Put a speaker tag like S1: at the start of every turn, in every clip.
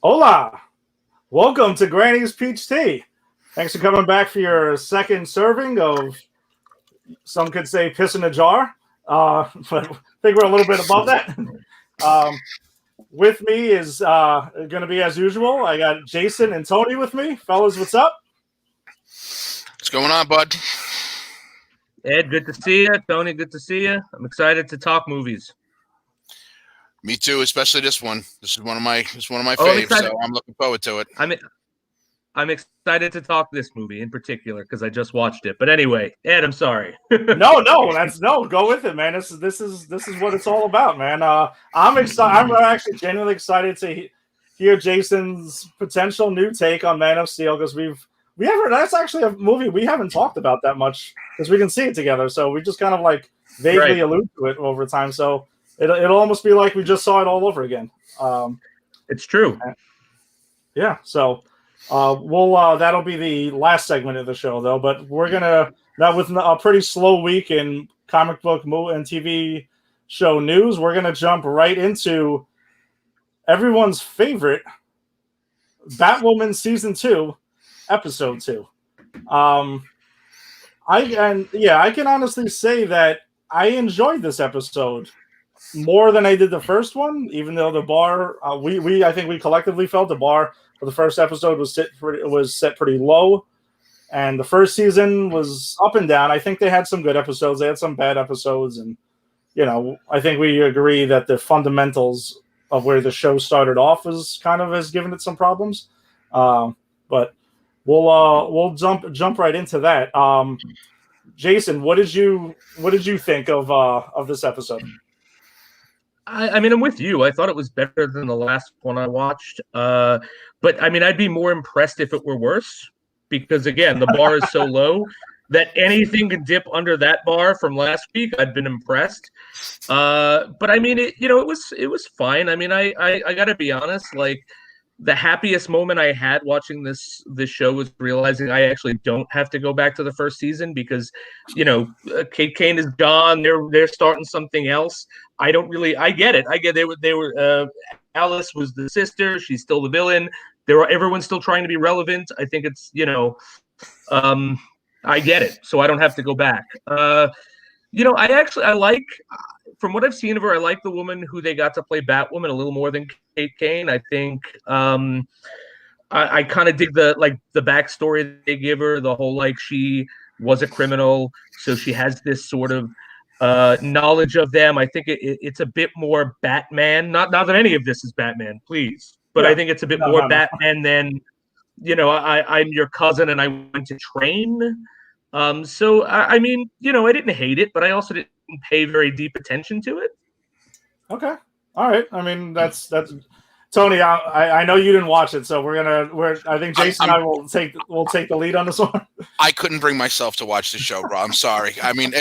S1: Hola! Welcome to Granny's Peach Tea. Thanks for coming back for your second serving of, some could say, piss in a jar. But I think we're a little bit above that. With me is going to be, as usual, I got Jason and Tony with me. Fellas, what's up?
S2: What's going on, bud?
S3: Ed, good to see you. Tony, good to see you. I'm excited to talk movies.
S2: Me too, especially this one. This is one of my faves, so I'm looking forward to it.
S3: I'm excited to talk this movie in particular because I just watched it. But anyway, Ed, I'm sorry.
S1: No, go with it, man. This is what it's all about, man. I'm excited. I'm actually genuinely excited to hear Jason's potential new take on Man of Steel because that's actually a movie we haven't talked about that much because we can see it together. So we just kind of like vaguely allude to it over time. So it'll almost be like we just saw it all over again.
S3: It's true.
S1: Yeah. So that'll be the last segment of the show though. But we're gonna with a pretty slow week in comic book and TV show news. We're gonna jump right into everyone's favorite Batwoman season 2. Episode 2. I can honestly say that I enjoyed this episode more than I did the first one, even though the bar I think we collectively felt the bar for the first episode was set pretty low, and the first season was up and down. I think they had some good episodes, they had some bad episodes, and I think we agree that the fundamentals of where the show started off has given it some problems. But we'll jump right into that. Jason, what did you think of this episode?
S3: I mean, I'm with you. I thought it was better than the last one I watched. But I mean, I'd be more impressed if it were worse because again, the bar is so low that anything can dip under that bar from last week. I'd been impressed. But I mean, it was fine. I mean, I got to be honest, like. The happiest moment I had watching this show was realizing I actually don't have to go back to the first season because, Kate Kane is gone. They're starting something else. I get it. They were Alice was the sister. She's still the villain. Everyone's still trying to be relevant. I think it's, I get it. So I don't have to go back. I like, from what I've seen of her, I like the woman who they got to play Batwoman a little more than Kate Kane. I think I kind of dig the backstory they give her, the whole she was a criminal, so she has this sort of knowledge of them. I think it's a bit more Batman. Not that any of this is Batman, please, but I think it's a bit more Batman than I'm your cousin and I went to train. So I mean, I didn't hate it, but I also didn't pay very deep attention to it.
S1: Okay, all right. I mean, that's Tony. I know you didn't watch it, so I think Jason and I will take the lead on this one.
S2: I couldn't bring myself to watch the show, bro. I'm sorry. I mean,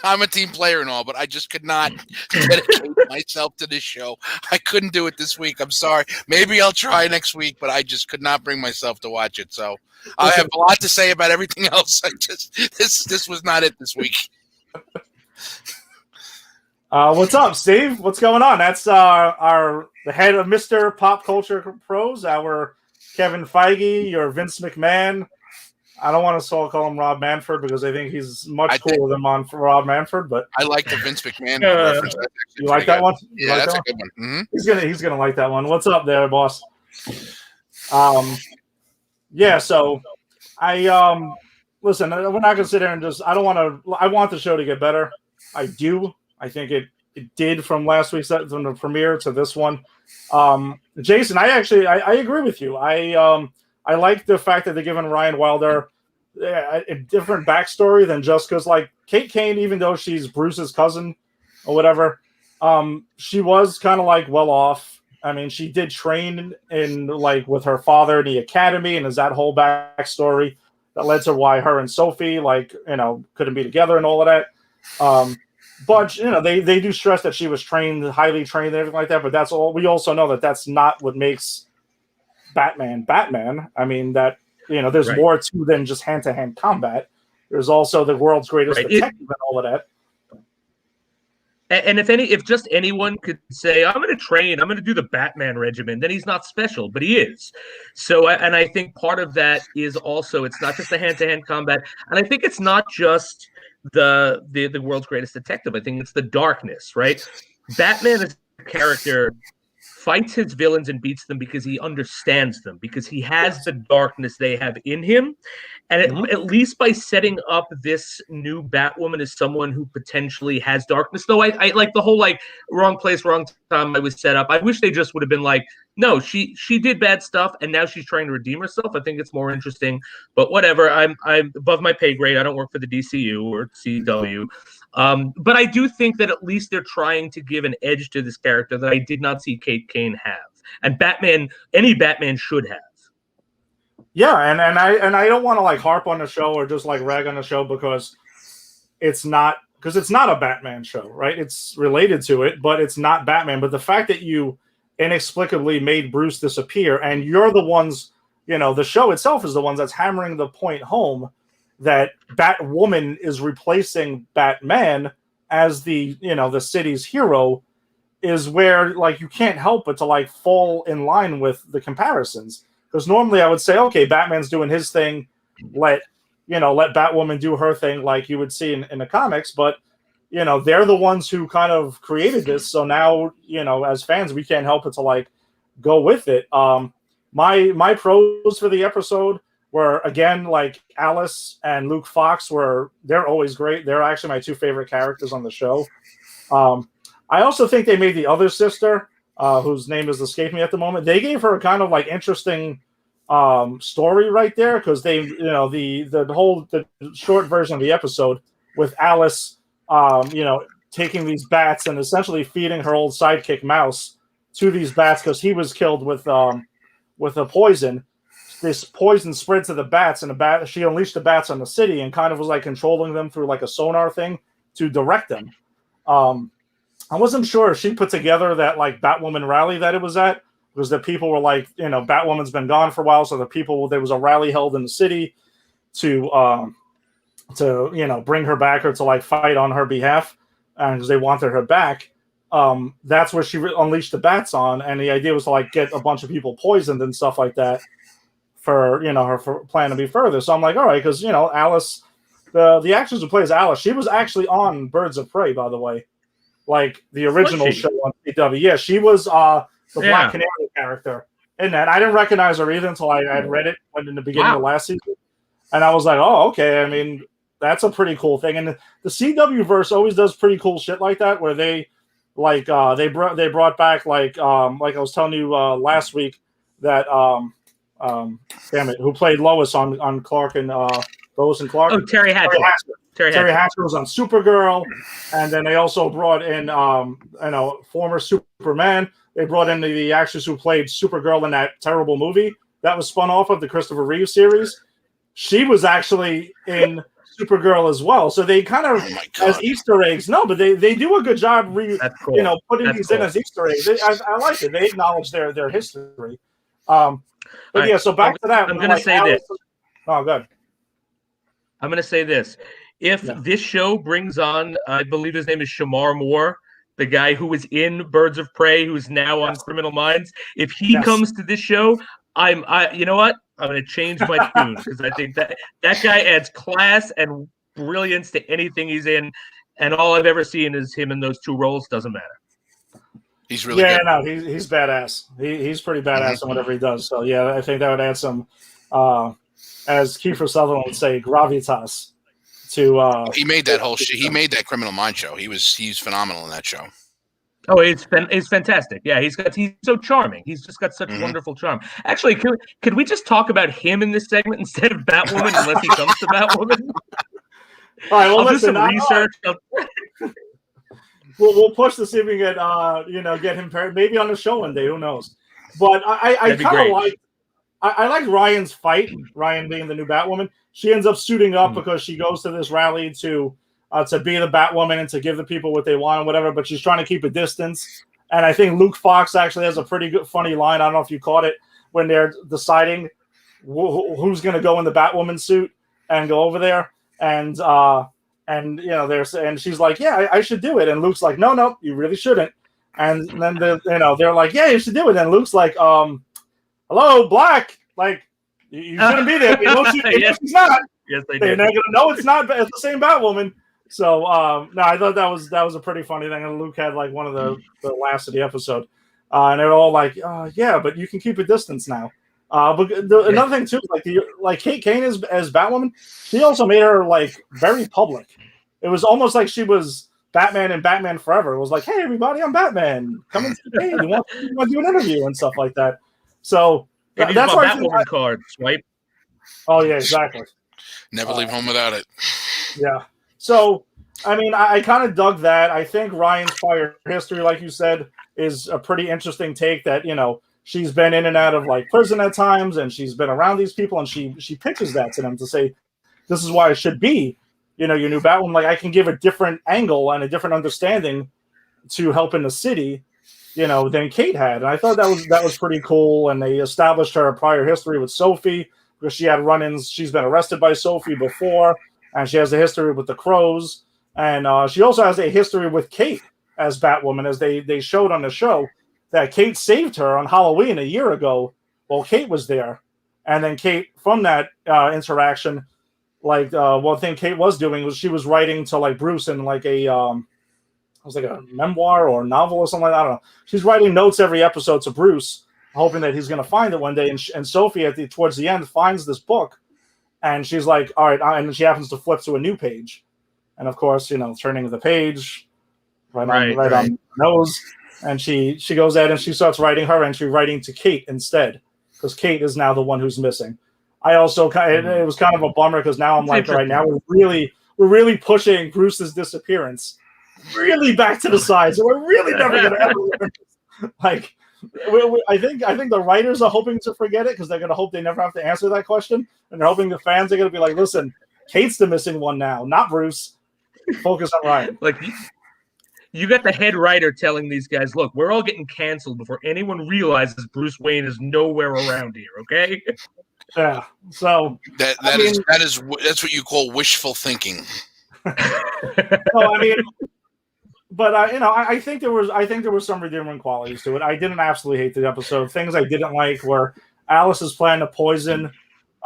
S2: I'm a team player and all, but I just could not dedicate myself to this show. I couldn't do it this week. I'm sorry. Maybe I'll try next week, but I just could not bring myself to watch it. So I have a lot to say about everything else. This was not it this week.
S1: What's up, Steve? What's going on? That's the head of Mr. Pop Culture Pros, our Kevin Feige, your Vince McMahon. I don't want to call him Rob Manfred because I think he's much cooler than Rob Manfred. But
S2: I like the Vince McMahon reference.
S1: You like that one?
S2: Yeah, that's a good one. Mm-hmm.
S1: He's gonna like that one. What's up there, boss? Yeah. So I listen. We're not gonna sit there and just. I want the show to get better. I do. I think it did from last week's from the premiere to this one. Jason, I agree with you. I like the fact that they're giving Ryan Wilder a different backstory than just because, Kate Kane, even though she's Bruce's cousin or whatever, she was kind of well off. I mean, she did train with her father in the academy, and there's that whole backstory that led to why her and Sophie couldn't be together and all of that. But they do stress that she was highly trained and everything like that. But that's all. We also know that that's not what makes Batman. I mean, that there's more to than just hand-to-hand combat. There's also the world's greatest detective and all of that.
S3: And if just anyone could say, I'm going to train, I'm going to do the Batman regimen, then he's not special, but he is. So, and I think part of that is also, it's not just the hand-to-hand combat. And I think it's not just the world's greatest detective. I think it's the darkness, right? Batman is a character fights his villains and beats them because he understands them, because he has the darkness they have in him. And at least by setting up this new Batwoman as someone who potentially has darkness, though I like the whole like wrong place, wrong time I was set up. I wish they just would have been like, no, she did bad stuff and now she's trying to redeem herself. I think it's more interesting, but whatever. I'm above my pay grade. I don't work for the DCU or CW. But I do think that at least they're trying to give an edge to this character that I did not see Kate Kane have. And any Batman should have.
S1: Yeah, and I don't want to like harp on the show or just like rag on the show because it's not a Batman show, right? It's related to it, but it's not Batman. But the fact that you inexplicably made Bruce disappear and you're the ones, the show itself is the ones that's hammering the point home that Batwoman is replacing Batman as the city's hero is where like you can't help but to like fall in line with the comparisons. Because normally I would say, okay, Batman's doing his thing, let Batwoman do her thing like you would see in the comics, but they're the ones who kind of created this. So now, as fans, we can't help but to like go with it. My pros for the episode were again like Alice and Luke Fox they're always great. They're actually my two favorite characters on the show. I also think they made the other sister, whose name is escaping me at the moment. They gave her a kind of like interesting story right there because they, the short version of the episode with Alice, taking these bats and essentially feeding her old sidekick Mouse to these bats because he was killed with a poison. This poison spread to the bats, and she unleashed the bats on the city and kind of was like controlling them through like a sonar thing to direct them. I wasn't sure if she put together that like Batwoman rally that it was at, because the people were like, Batwoman's been gone for a while, so there was a rally held in the city to bring her back or to like fight on her behalf, and because they wanted her back. That's where she unleashed the bats on, and the idea was to like get a bunch of people poisoned and stuff like that for her plan to be further. So I'm like, all right, because Alice, the actress who plays Alice, she was actually on Birds of Prey, by the way. Like the original show on CW. Yeah, she was the Black Canary character in that. I didn't recognize her either until I had read it in the beginning of last season. And I was like, oh, okay. I mean, that's a pretty cool thing. And the CW verse always does pretty cool shit like that, where they like they brought back like I was telling you last week that damn it, who played Lois on Clark and Lois and Clark?
S3: Oh, Terry Hatcher.
S1: Terry Hatcher was on Supergirl, and then they also brought in, former Superman. They brought in the actress who played Supergirl in that terrible movie that was spun off of the Christopher Reeve series. She was actually in Supergirl as well. So they kind of as Easter eggs. No, but they do a good job, putting these in as Easter eggs. I like it. They acknowledge their history. So back to that.
S3: I'm going to say this.
S1: Oh, good.
S3: I'm going to say this. If this show brings on, I believe his name is Shamar Moore, the guy who was in Birds of Prey, who's now on Criminal Minds. If he comes to this show, you know what? I'm going to change my tune because I think that guy adds class and brilliance to anything he's in, and all I've ever seen is him in those two roles. Doesn't matter.
S2: He's really good.
S1: No, he's badass. He's pretty badass in whatever he does. So yeah, I think that would add some, as Kiefer Sutherland would say, gravitas.
S2: He made that whole he made that Criminal Minds show. He's phenomenal in that show.
S3: Oh, it's fantastic. Yeah, he's so charming. He's just got such wonderful charm. Actually, could we just talk about him in this segment instead of Batwoman, unless he comes to Batwoman?
S1: All right, well,
S3: I'll do some research.
S1: We'll push to see if we can get him paired maybe on the show one day. Who knows? But I kind of like Ryan's fight. Ryan being the new Batwoman. She ends up suiting up because she goes to this rally to be the Batwoman and to give the people what they want and whatever, but she's trying to keep a distance. And I think Luke Fox actually has a pretty good, funny line. I don't know if you caught it when they're deciding who's going to go in the Batwoman suit and go over there. And And and she's like, yeah, I should do it. And Luke's like, no, you really shouldn't. And then they're like, yeah, you should do it. And Luke's like, hello, Black, like you shouldn't be there. She's not.
S3: Yes,
S1: They're not gonna know it's not. It's the same Batwoman. So no, I thought that was a pretty funny thing. And Luke had like one of the last of the episode, and they're all like, yeah, but you can keep a distance now. But another thing too, like Kate Kane as Batwoman, she also made her like very public. It was almost like she was Batman and Batman Forever. It was like, hey everybody, I'm Batman. Come and see me. You want to do an interview and stuff like that. So that's why
S3: Batwoman card swipe.
S1: Oh yeah, exactly.
S2: Never leave home without it.
S1: Yeah. So I mean, I kind of dug that. I think Ryan's prior history, like you said, is a pretty interesting take. That she's been in and out of like prison at times, and she's been around these people, and she pitches that to them to say, this is why it should be, your new Batwoman. Like I can give a different angle and a different understanding to help in the city, than Kate had. And I thought that was pretty cool. And they established her prior history with Sophie because she had run-ins. She's been arrested by Sophie before, and she has a history with the Crows. And she also has a history with Kate as Batwoman, as they showed on the show. That Kate saved her on Halloween a year ago while Kate was there. And then Kate, from that interaction, like one thing Kate was doing was she was writing to like Bruce in like it was like a memoir or novel or something like that. I don't know. She's writing notes every episode to Bruce, hoping that he's going to find it one day. And Sophie towards the end finds this book, and she's like, all right. And she happens to flip to a new page. And of course, turning the page right on the nose. And she goes out and she starts writing her entry, writing to Kate instead, because Kate is now the one who's missing. I also it was kind of a bummer because now I'm like, right now we're really pushing Bruce's disappearance really back to the side, so we're really never gonna ever learn. Like I think the writers are hoping to forget it because they're gonna hope they never have to answer that question, and they're hoping the fans are gonna be like, listen, Kate's the missing one now, not Bruce. Focus on Ryan.
S3: Like. You got the head writer telling these guys, look, we're all getting canceled before anyone realizes Bruce Wayne is nowhere around here, okay?
S1: Yeah. So
S2: that's what you call wishful thinking.
S1: So I mean, but I think there was some redeeming qualities to it. I didn't absolutely hate the episode. Things I didn't like were Alice's plan to poison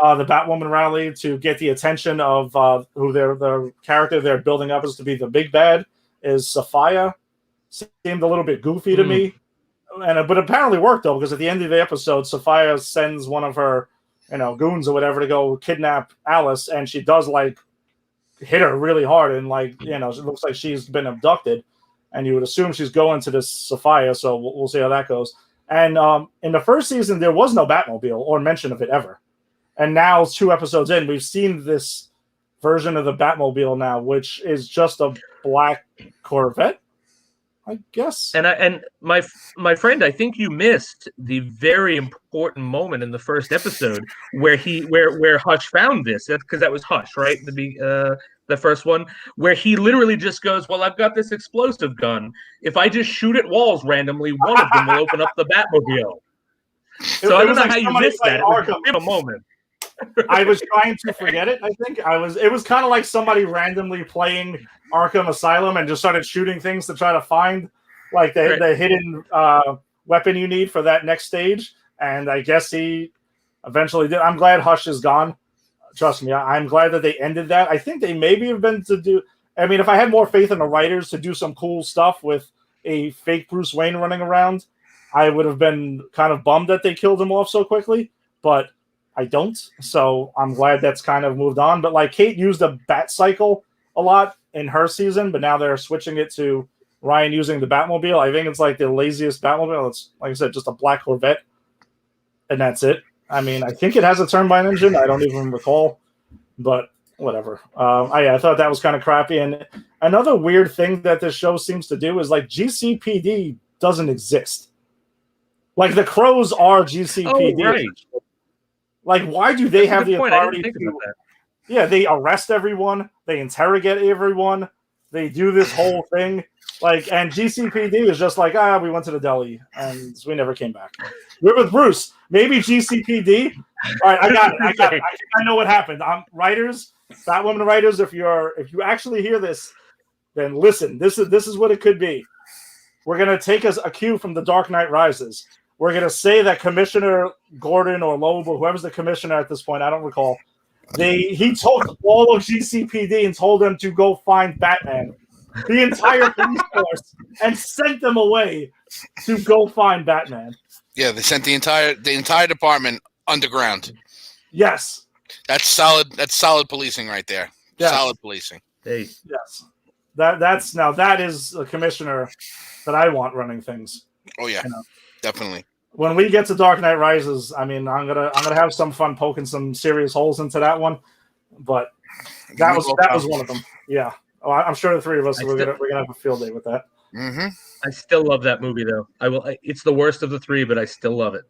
S1: the Batwoman rally to get the attention of who the character they're building up as to be the big bad. Is Sophia. Seemed a little bit goofy to me, but apparently worked though, because at the end of the episode, Sophia sends one of her, goons or whatever to go kidnap Alice, and she does like hit her really hard, and like it looks like she's been abducted, and you would assume she's going to this Sophia. So we'll see how that goes. And in the first season, there was no Batmobile or mention of it ever, and now 2 episodes in, we've seen this version of the Batmobile now, which is just a black Corvette, I guess.
S3: And my friend, I think you missed the very important moment in the first episode where Hush found this. That's because that was Hush, right? The first one, where he literally just goes, "Well, I've got this explosive gun. If I just shoot at walls randomly, one of them will open up the Batmobile." So I don't know how you missed that. It was a moment.
S1: I was trying to forget it. I think it was kind of like somebody randomly playing Arkham Asylum and just started shooting things to try to find like the hidden weapon you need for that next stage. And I guess he eventually did. I'm glad Hush is gone. Trust me, I'm glad that they ended that. I think they maybe have been to do. I mean, if I had more faith in the writers to do some cool stuff with a fake Bruce Wayne running around, I would have been kind of bummed that they killed him off so quickly. But I don't, so I'm glad that's kind of moved on. But like Kate used a bat cycle a lot in her season, but now they're switching it to Ryan using the Batmobile. I think it's like the laziest Batmobile. It's like I said, just a black Corvette, and that's it. I mean, I think it has a turbine engine. I don't even recall, but whatever. I thought that was kind of crappy. And another weird thing that this show seems to do is like GCPD doesn't exist. Like the Crows are GCPD.
S3: Oh, right.
S1: Like, why do they have the authority
S3: to?
S1: Yeah, they arrest everyone, they interrogate everyone, they do this whole thing Like, and GCPD is just like, we went to the deli and we never came back. We're with Bruce. Maybe GCPD. All right, I got it. I think I know what happened. Writers, Batwoman writers, if you actually hear this, then listen. This is what it could be. We're gonna take a cue from The Dark Knight Rises. We're gonna say that Commissioner Gordon or Loeb or whoever's the commissioner at this point, I don't recall. He told all of GCPD and told them to go find Batman. The entire police force, and sent them away to go find Batman.
S2: Yeah, they sent the entire department underground.
S1: Yes,
S2: that's solid. That's solid policing right there.
S1: Yes.
S2: Solid policing.
S3: Hey,
S1: yes, that is a commissioner that I want running things.
S2: Oh yeah, definitely.
S1: When we get to Dark Knight Rises, I mean, I'm gonna have some fun poking some serious holes into that one, but that was one of them. Yeah. Oh, I'm sure the three of us we're gonna have a field day with that.
S2: Mm-hmm.
S3: I still love that movie though. It's the worst of the three, but I still love it.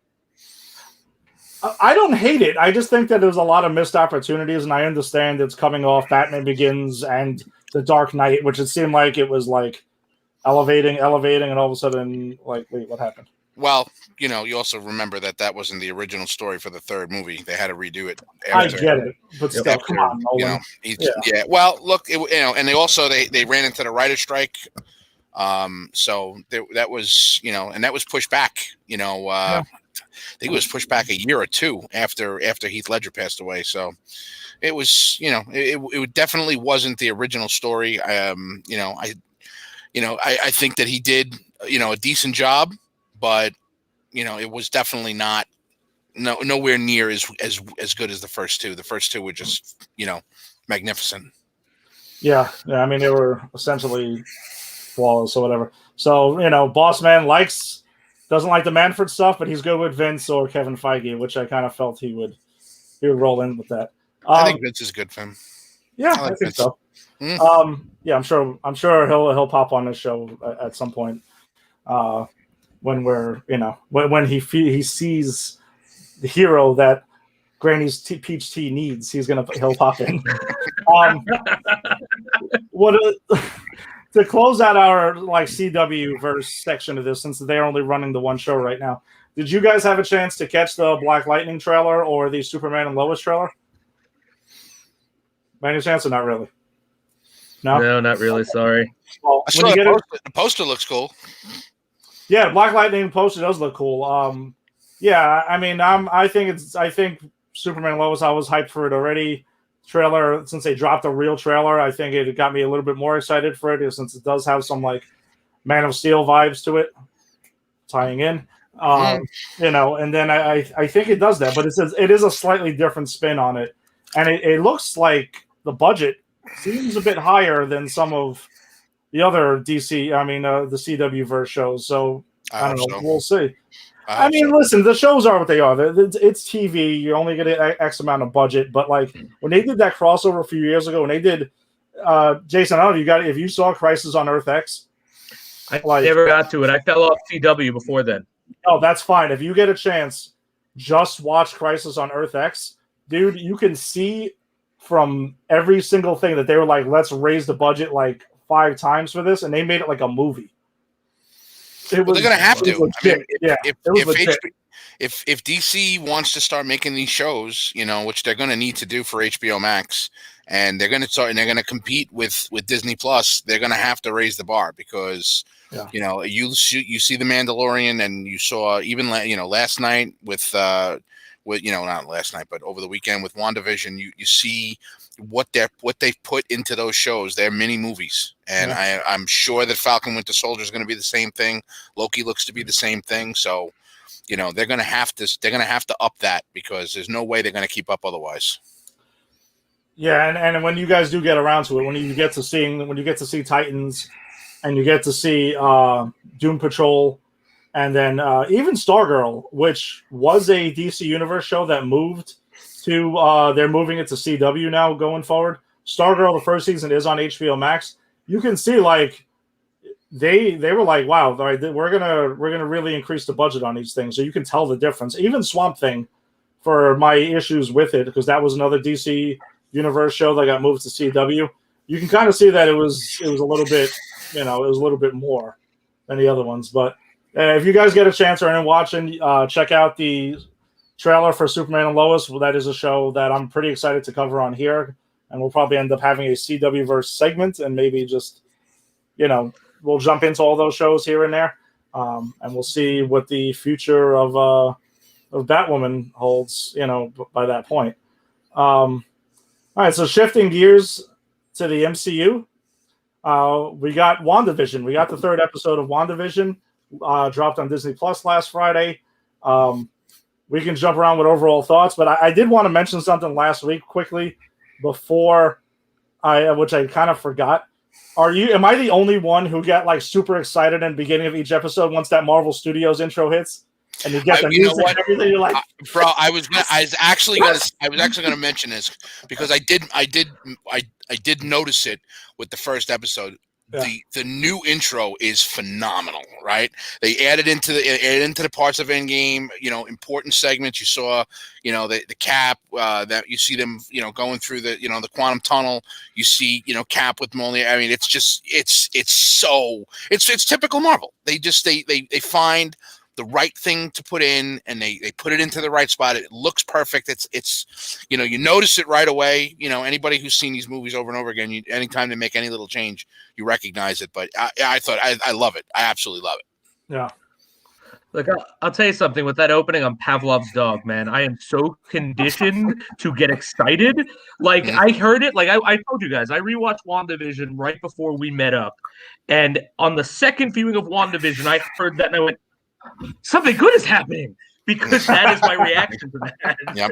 S1: I don't hate it. I just think that there's a lot of missed opportunities, and I understand it's coming off Batman Begins and The Dark Knight, which it seemed like it was like elevating, and all of a sudden, like, wait, what happened?
S2: Well, you also remember that wasn't the original story for the third movie. They had to redo it.
S1: I get it, but still, come on, Nolan.
S2: Yeah. Well, look, and they also they ran into the writer's strike. So that was and that was pushed back. I think it was pushed back a year or two after Heath Ledger passed away. So it was it definitely wasn't the original story. I think that he did a decent job. But it was definitely nowhere near as good as the first two. The first two were just magnificent.
S1: Yeah. I mean, they were essentially flawless or whatever. So Boss Man doesn't like the Manfred stuff, but he's good with Vince or Kevin Feige, which I kind of felt he would roll in with that.
S2: I think Vince is good for him.
S1: Yeah, I think Vince. So.
S2: Mm.
S1: Yeah, I'm sure he'll pop on this show at some point. When we're when he sees the hero that Granny's peach tea needs, he'll pop in. To close out our CW verse section of this, since they're only running the one show right now, did you guys have a chance to catch the Black Lightning trailer or the Superman and Lois trailer? By any chance, or not really?
S3: No, not really. Sorry.
S1: Well,
S2: the poster looks cool.
S1: Yeah, Black Lightning poster does look cool. Yeah, I mean, I think Superman and Lois, I was hyped for it already. Trailer, since they dropped a real trailer, I think it got me a little bit more excited for it, since it does have some Man of Steel vibes to it, tying in. And then I think it does that, but it is a slightly different spin on it, and it looks like the budget seems a bit higher than some of the other DC, the CW verse shows. So I don't know. We'll see. I mean, listen, the shows are what they are. It's TV. You only get an X amount of budget. But when they did that crossover a few years ago, when they did, Jason, I don't know if you saw Crisis on Earth X.
S3: I never got to it. I fell off CW before then.
S1: Oh, that's fine. If you get a chance, just watch Crisis on Earth X, dude. You can see from every single thing that they were like, let's raise the budget 5 times for this, and they made it like a movie.
S2: They're going to have to. If DC wants to start making these shows, which they're going to need to do for HBO Max, and they're going to start and they're going to compete with Disney Plus, they're going to have to raise the bar because you see the Mandalorian, and you saw even last night with not last night, but over the weekend with WandaVision, you see what they've put into those shows. They're mini movies, and I'm sure that Falcon Winter Soldier is going to be the same thing. Loki looks to be the same thing. So, they're going to have to up that, because there's no way they're going to keep up otherwise.
S1: Yeah, and when you guys do get around to it, when you get to see Titans, and you get to see Doom Patrol, and then even Stargirl, which was a DC Universe show that moved to they're moving it to CW now going forward. Stargirl, the first season, is on HBO Max. You can see they were like, wow, all right, we're gonna really increase the budget on these things, so you can tell the difference. Even Swamp Thing, for my issues with it, because that was another DC Universe show that got moved to CW. You can kind of see that it was a little bit it was a little bit more than the other ones. But if you guys get a chance or anyone watching, check out the trailer for Superman and Lois. Well, that is a show that I'm pretty excited to cover on here, and we'll probably end up having a CW verse segment, and maybe just we'll jump into all those shows here and there, and we'll see what the future of Batwoman holds, by that point. All right, so shifting gears to the MCU, we got WandaVision. We got the third episode of WandaVision, dropped on Disney Plus last Friday. We can jump around with overall thoughts, but I did want to mention something last week quickly before which I kind of forgot. Am I the only one who got like super excited in the beginning of each episode once that Marvel Studios intro hits? And you get the music and everything. You're like,
S2: bro, I was actually gonna mention this because I did notice it with the first episode. Yeah. The new intro is phenomenal, right? They added into the parts of Endgame, important segments. You saw, the Cap, that you see them, going through the quantum tunnel. You see, Cap with Mjolnir. I mean, it's typical Marvel. They find the right thing to put in, and they put it into the right spot. It looks perfect. It's you notice it right away. Anybody who's seen these movies over and over again, anytime they make any little change, you recognize it. But I thought I love it. I absolutely love it.
S1: Yeah.
S3: Look, I'll tell you something. With that opening, I'm Pavlov's dog, man. I am so conditioned to get excited. Like, I heard it. Like, I told you guys, I rewatched WandaVision right before we met up. And on the second viewing of WandaVision, I heard that and I went, something good is happening, because that is my reaction to that.
S2: Yep.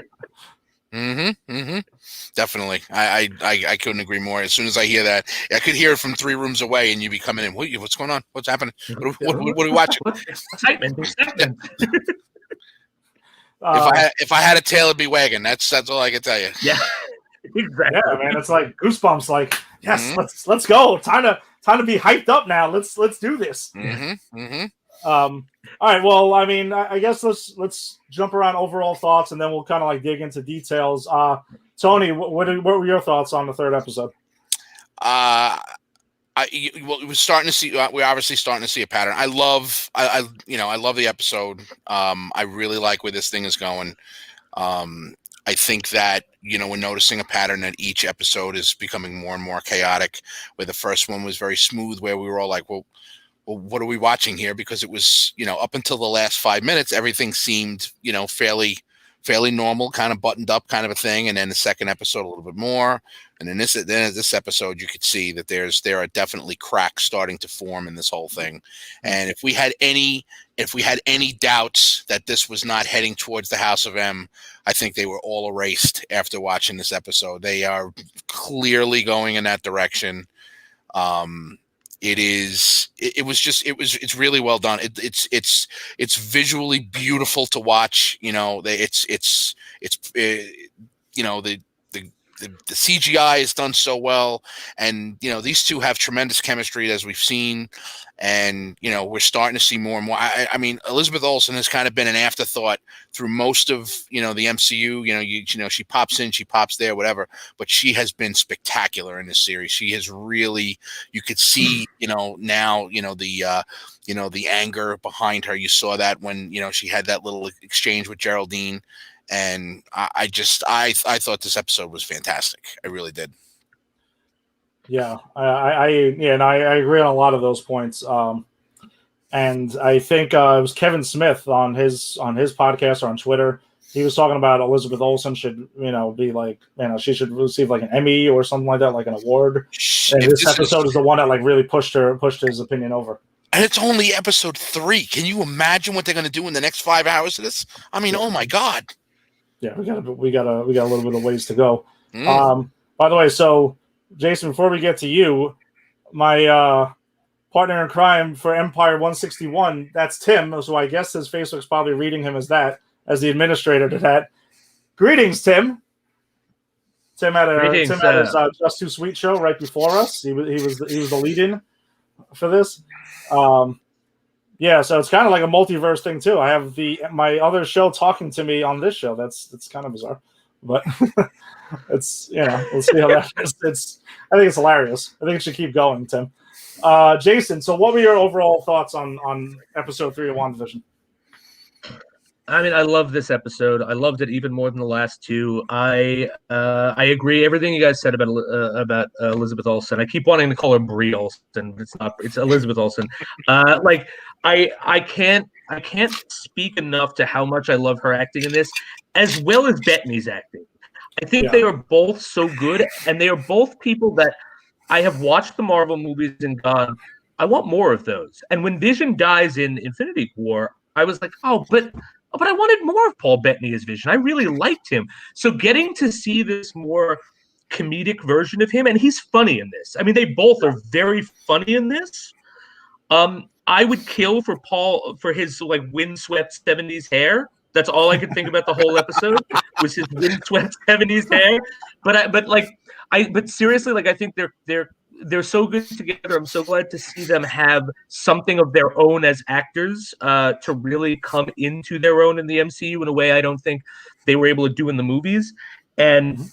S2: Definitely. I couldn't agree more. As soon as I hear that, I could hear it from 3 rooms away, and you'd be coming in. What's going on? What's happening? What are we watching?
S3: Excitement.
S2: If I had a tail, it'd be wagging. That's all I can tell you.
S3: Yeah. Exactly.
S1: Yeah, man. It's like goosebumps. Like, yes, let's go. Time to be hyped up now. Let's do this. All right. Well, I mean, I guess let's jump around overall thoughts, and then we'll kind of like dig into details. Tony, what were your thoughts on the third episode?
S2: We're starting to see. We're obviously starting to see a pattern. I love the episode. I really like where this thing is going. I think that we're noticing a pattern that each episode is becoming more and more chaotic. Where the first one was very smooth, where we were all like, well, what are we watching here? Because it was, up until the last 5 minutes, everything seemed, fairly normal, kind of buttoned up kind of a thing. And then the second episode, a little bit more. And then this episode, you could see that there are definitely cracks starting to form in this whole thing. And if we had any doubts that this was not heading towards the House of M, I think they were all erased after watching this episode. They are clearly going in that direction. It's really well done. It's visually beautiful to watch. The CGI is done so well, and these two have tremendous chemistry, as we've seen, and we're starting to see more and more. I mean, Elizabeth Olsen has kind of been an afterthought through most of the MCU. She pops in, she pops there, whatever, but she has been spectacular in this series. She has really, you could see now the anger behind her. You saw that when she had that little exchange with Geraldine. And I thought this episode was fantastic. I really did.
S1: Yeah, I agree on a lot of those points. And I think it was Kevin Smith on his podcast or on Twitter. He was talking about Elizabeth Olsen should be like she should receive like an Emmy or something like that, like an award. And this episode is the one that like really pushed his opinion over.
S2: And it's only episode 3. Can you imagine what they're going to do in the next 5 hours of this? I mean, oh my God.
S1: Yeah, we got a little bit of ways to go. By the way, so Jason, before we get to you, my partner in crime for Empire 161, that's Tim. So I guess his Facebook's probably reading him as that, as the administrator to that. Greetings, Tim. Tim had his Just Too Sweet show right before us. He was the lead-in for this. Yeah, so it's kind of like a multiverse thing too. I have my other show talking to me on this show. That's kind of bizarre, but it's we'll see how that is. I think it's hilarious. I think it should keep going, Tim. Jason, so what were your overall thoughts on episode 3 of WandaVision?
S3: I mean, I love this episode. I loved it even more than the last two. I agree everything you guys said about Elizabeth Olsen. I keep wanting to call her Brie Olsen. It's Elizabeth Olsen. Like I can't speak enough to how much I love her acting in this, as well as Bettany's acting. I think they are both so good, and they are both people that I have watched the Marvel movies and gone, I want more of those. And when Vision dies in Infinity War, I was like, but I wanted more of Paul Bettany as Vision. I really liked him. So getting to see this more comedic version of him, and he's funny in this. I mean, they both are very funny in this. I would kill for Paul for his like windswept 70s hair. That's all I could think about the whole episode was his windswept 70s hair. But seriously, like I think they're so good together. I'm so glad to see them have something of their own as actors to really come into their own in the MCU in a way I don't think they were able to do in the movies. And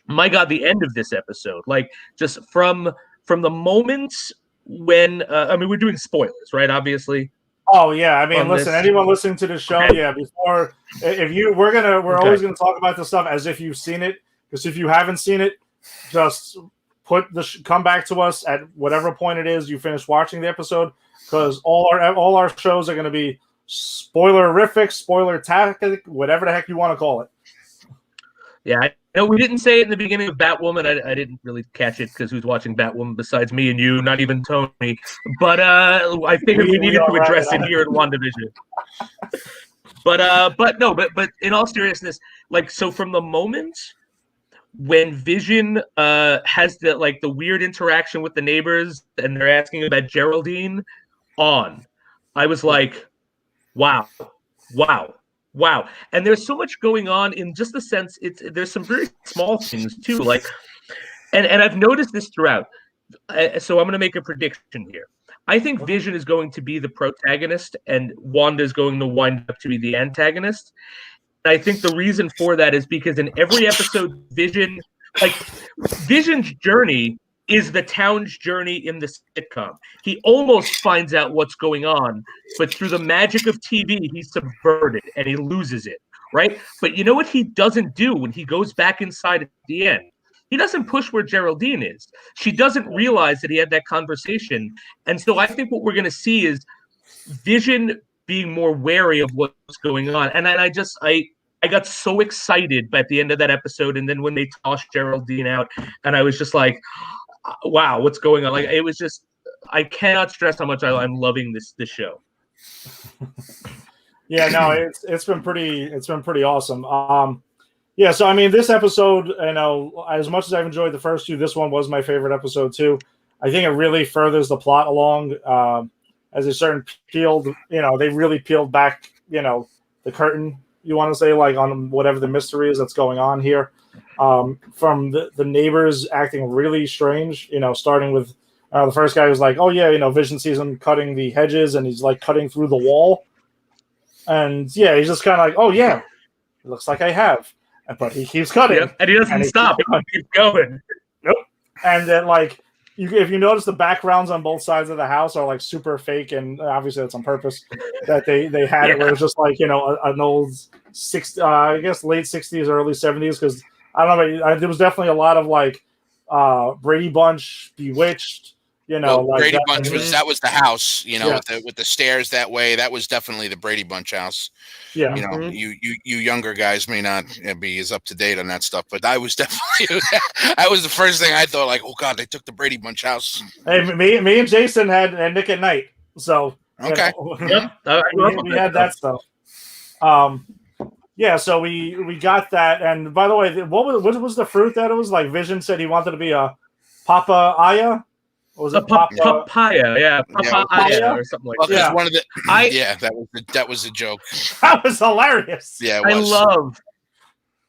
S3: my God, the end of this episode, like just from the moments when I mean, we're doing spoilers, right? Obviously.
S1: Oh yeah, I mean, listen, anyone listening to the show, before we're always gonna talk about this stuff as if you've seen it, because if you haven't seen it, just come back to us at whatever point it is you finish watching the episode, because all our shows are gonna be spoilerific, spoiler tactic, whatever the heck you want to call it.
S3: Yeah, I know we didn't say it in the beginning of Batwoman. I didn't really catch it because who's watching Batwoman besides me and you, not even Tony. But I figured we needed to address it here in WandaVision. But in all seriousness, like so from the moment when Vision has the weird interaction with the neighbors and they're asking about Geraldine on, I was like, wow. And there's so much going on in just the sense there's some very small things too, like and I've noticed this throughout. So I'm going to make a prediction here. I think Vision is going to be the protagonist and Wanda is going to wind up to be the antagonist. And I think the reason for that is because in every episode, Vision's journey is the town's journey in the sitcom. He almost finds out what's going on, but through the magic of TV, he's subverted and he loses it, right? But you know what he doesn't do when he goes back inside at the end? He doesn't push where Geraldine is. She doesn't realize that he had that conversation. And so I think what we're going to see is Vision being more wary of what's going on. And I got so excited at the end of that episode. And then when they tossed Geraldine out, and I was just like, wow, what's going on? Like it was just, I cannot stress how much I'm loving this show.
S1: Yeah, no, it's been pretty awesome. Yeah, so I mean, this episode, you know, as much as I've enjoyed the first two, this one was my favorite episode too. I think it really furthers the plot along. As a certain peeled, you know, they really peeled back, you know, the curtain. You want to say like on whatever the mystery is that's going on here. From the neighbors acting really strange, you know, starting with the first guy was like, oh yeah, you know, Vision sees him cutting the hedges and he's like cutting through the wall. And yeah, he's just kind of like, oh yeah, it looks like I have. But he keeps cutting.
S3: Yep. And he doesn't stop. He keeps going.
S1: Nope. And then like, if you notice the backgrounds on both sides of the house are like super fake, and obviously that's on purpose that they had it where it's just like, you know, an old I guess late 60s, early 70s, because I don't know, there was definitely a lot of like Brady Bunch, Bewitched, you know, like
S2: Brady Bunch was the house, you know, with the stairs that way. That was definitely the Brady Bunch house.
S1: Yeah,
S2: you know, you younger guys may not be as up to date on that stuff, but I was definitely that was the first thing I thought. Like, oh god, they took the Brady Bunch house.
S1: Hey, me and Jason had Nick at Night, so
S2: okay,
S1: we had that stuff. Yeah, so we got that, and by the way, what was the fruit that it was like? Vision said he wanted to be a papaya. Was it
S3: papaya? Yeah, papaya or something like that.
S2: One of the that was a joke.
S1: That was hilarious.
S2: Yeah, it was.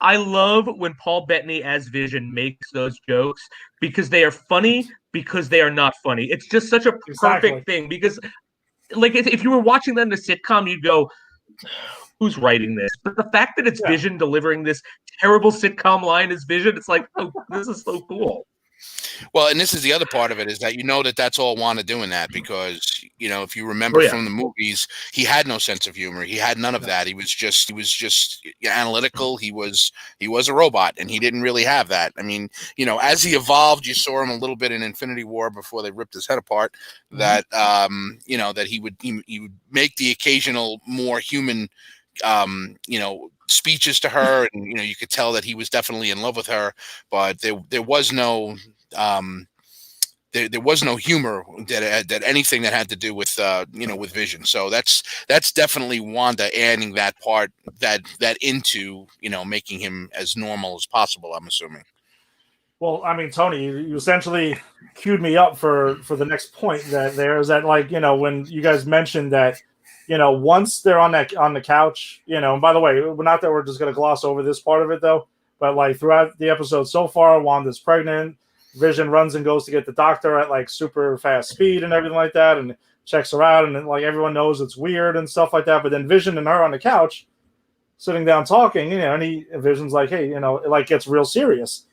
S3: I love when Paul Bettany as Vision makes those jokes because they are funny because they are not funny. It's just such a perfect thing because, like, if you were watching that in a sitcom, you'd go, "Who's writing this?" But the fact that it's Vision delivering this terrible sitcom line as Vision, it's like, oh, this is so cool.
S2: Well, and this is the other part of it, is that that's all Wanda doing that, because if you remember from the movies, he had no sense of humor. He had none of that. He was just analytical. He was a robot, and he didn't really have that. I mean, as he evolved, you saw him a little bit in Infinity War before they ripped his head apart. That that he would make the occasional more human speeches to her, and you could tell that he was definitely in love with her, but there was no there was no humor that anything that had to do with with Vision. So that's definitely Wanda adding that part that into making him as normal as possible, I'm assuming.
S1: Well, I mean, Tony, you essentially queued me up for the next point that there is that, like, when you guys mentioned that, once they're on the couch, and by the way, not that we're just going to gloss over this part of it though, but like throughout the episode so far, Wanda's pregnant, Vision runs and goes to get the doctor at like super fast speed and everything like that, and checks her out, and like everyone knows it's weird and stuff like that. But then Vision and her on the couch, sitting down talking, and Vision's like, hey, it like gets real serious.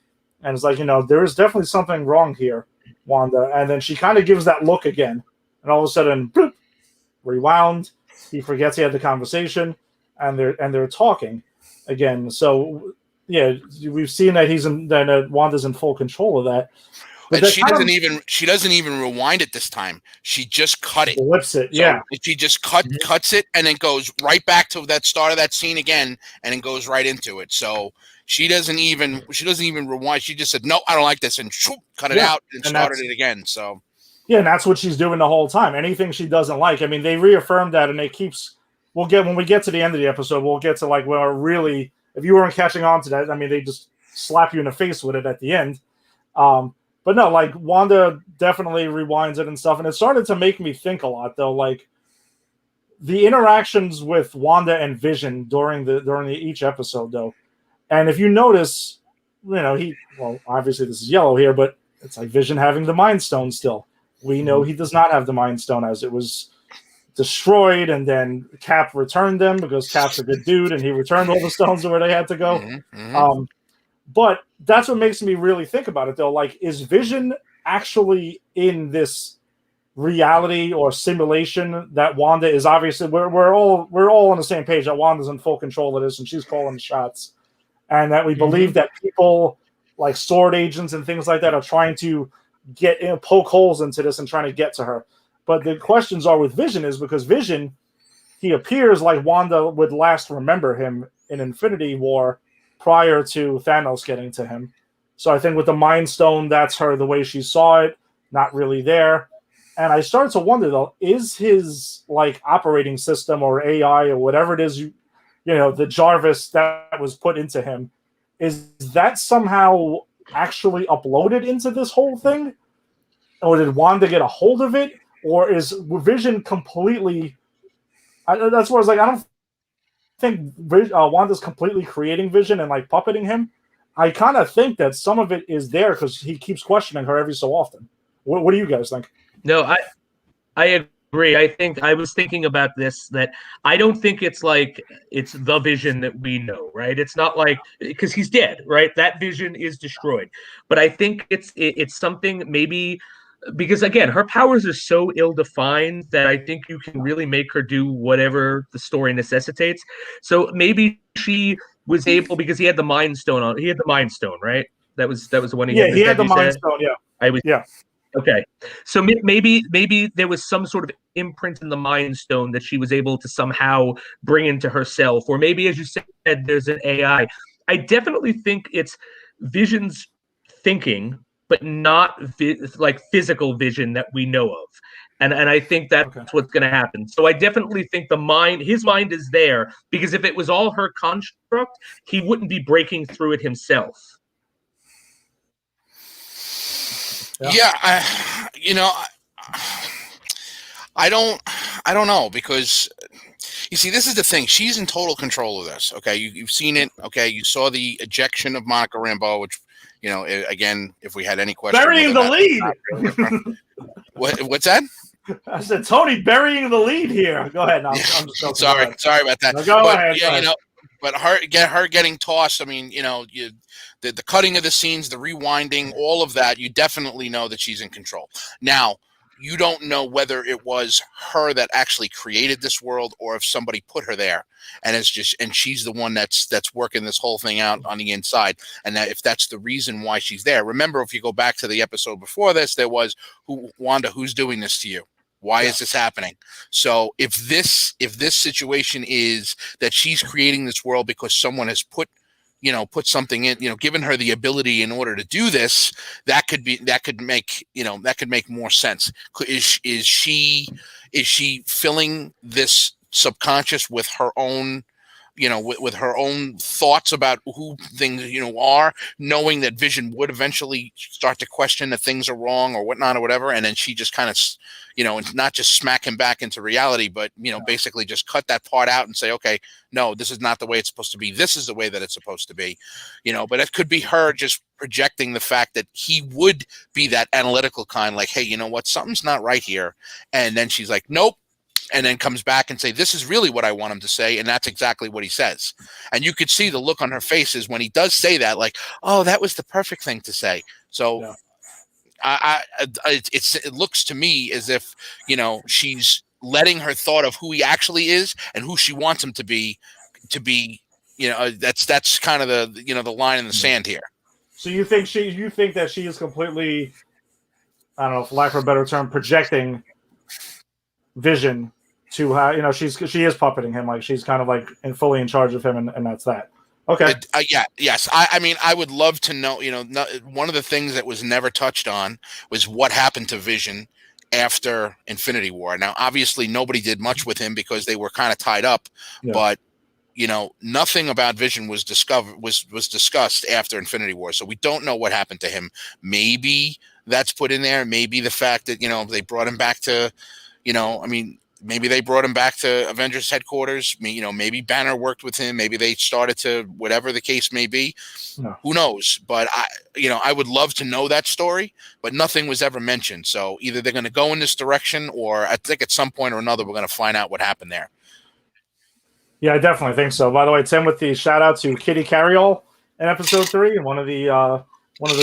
S1: And it's like, there is definitely something wrong here, Wanda. And then she kind of gives that look again. And all of a sudden, bloop, rewound. He forgets he had the conversation, and they're talking again. So yeah, we've seen that Wanda's in full control of that. But
S2: and she doesn't even rewind it this time. She just cut it.
S1: Flips it,
S2: so
S1: yeah.
S2: She just cuts it, and then goes right back to that start of that scene again, and then goes right into it. So she doesn't even rewind. She just said, "No, I don't like this," and cut it out and started it again. So
S1: yeah, and that's what she's doing the whole time. Anything she doesn't like. I mean, they reaffirmed that, and when we get to the end of the episode, we'll get to like where really, if you weren't catching on to that, I mean, they just slap you in the face with it at the end. But no, like Wanda definitely rewinds it and stuff, and it started to make me think a lot though. Like the interactions with Wanda and Vision during each episode though, and if you notice, obviously this is yellow here, but it's like Vision having the Mind Stone still. We know he does not have the Mind Stone, as it was destroyed, and then Cap returned them because Cap's a good dude, and he returned all the stones to where they had to go. But that's what makes me really think about it, though. Like, is Vision actually in this reality or simulation that Wanda is? Obviously, we're all on the same page that Wanda's in full control of this, and she's calling the shots, and that we believe that people like sword agents and things like that are trying to poke holes into this and trying to get to her. But the questions are with Vision is because Vision, he appears like Wanda would last remember him in Infinity War, prior to Thanos getting to him. So I think with the Mind Stone, that's her, the way she saw it, not really there. And I started to wonder, though, is his like operating system or AI or whatever it is, the Jarvis that was put into him, is that somehow actually uploaded into this whole thing? Or did Wanda get a hold of it? Or is Vision completely... that's where I was like, I don't think Wanda's completely creating Vision and like puppeting him. I kind of think that some of it is there because he keeps questioning her every so often. What do you guys think?
S3: No, I agree. I think I was thinking about this, that I don't think it's like it's the Vision that we know, right? It's not like, because he's dead, right? That Vision is destroyed. But I think it's something maybe. Because again, her powers are so ill-defined that I think you can really make her do whatever the story necessitates. So maybe she was able, because he had the Mind Stone on. He had the Mind Stone, right? That was the one he had.
S1: Yeah, he had the Mind Stone. Yeah,
S3: Yeah. Okay. So maybe there was some sort of imprint in the Mind Stone that she was able to somehow bring into herself, or maybe, as you said, there's an AI. I definitely think it's Vision's thinking, but not like physical Vision that we know of. And I think that's what's going to happen. So I definitely think his mind is there, because if it was all her construct, he wouldn't be breaking through it himself.
S2: Yeah, I don't know, because you see, this is the thing. She's in total control of this. Okay, you've seen it. Okay, you saw the ejection of Monica Rambeau, which, again, if we had any questions,
S1: burying the lead.
S2: What's that?
S1: I said Tony burying the lead here. Go ahead. I'm
S2: sorry about that.
S1: No, go ahead.
S2: but her getting tossed. I mean, the cutting of the scenes, the rewinding, all of that. You definitely know that she's in control. Now, you don't know whether it was her that actually created this world or if somebody put her there, and she's the one that's working this whole thing out on the inside. And that if that's the reason why she's there. Remember, if you go back to the episode before this, there was Wanda, who's doing this to you? Why is this happening? So if this situation is that she's creating this world because someone has put something in, given her the ability in order to do this, that could make more sense. Is she filling this subconscious with her own, with her own thoughts about who things, are, knowing that Vision would eventually start to question that things are wrong or whatnot or whatever. And then she just kind of, not just smack him back into reality, but, basically just cut that part out and say, okay, no, this is not the way it's supposed to be. This is the way that it's supposed to be, but it could be her just projecting the fact that he would be that analytical kind, like, hey, you know what, something's not right here. And then she's like, nope. And then comes back and say, this is really what I want him to say. And that's exactly what he says. And you could see the look on her faces when he does say that, like, oh, that was the perfect thing to say. So it looks to me as if, she's letting her thought of who he actually is and who she wants him to be, that's kind of the line in the sand here.
S1: So you think that she is completely, I don't know, for lack of a better term, projecting Vision to how, she is puppeting him, like she's kind of like fully in charge of him, and that's that. Okay.
S2: Yes. I mean, I would love to know, one of the things that was never touched on was what happened to Vision after Infinity War. Now, obviously nobody did much with him because they were kind of tied up, but nothing about Vision was discussed after Infinity War. So we don't know what happened to him. Maybe that's put in there. Maybe the fact that, they brought him back to, maybe they brought him back to Avengers headquarters. Maybe Banner worked with him. Maybe they started to, whatever the case may be. No. Who knows? But I would love to know that story, but nothing was ever mentioned. So either they're going to go in this direction, or I think at some point or another, we're going to find out what happened there.
S1: Yeah, I definitely think so. By the way, Tim, with the shout out to Kitty Carryall in episode 3, and one of the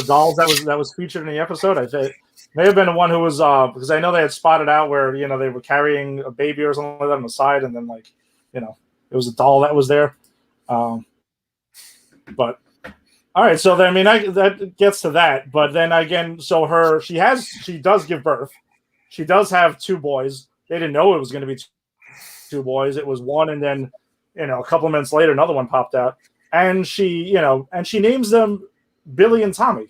S1: dolls that was featured in the episode. I think may have been the one who was because I know they had spotted out where they were carrying a baby or something like that on the side, and then it was a doll that was there. But all right, so then that gets to that. But then again, so she does give birth. She does have 2 boys. They didn't know it was going to be 2 boys. It was one, and then a couple of minutes later, another one popped out, and she names them Billy and Tommy.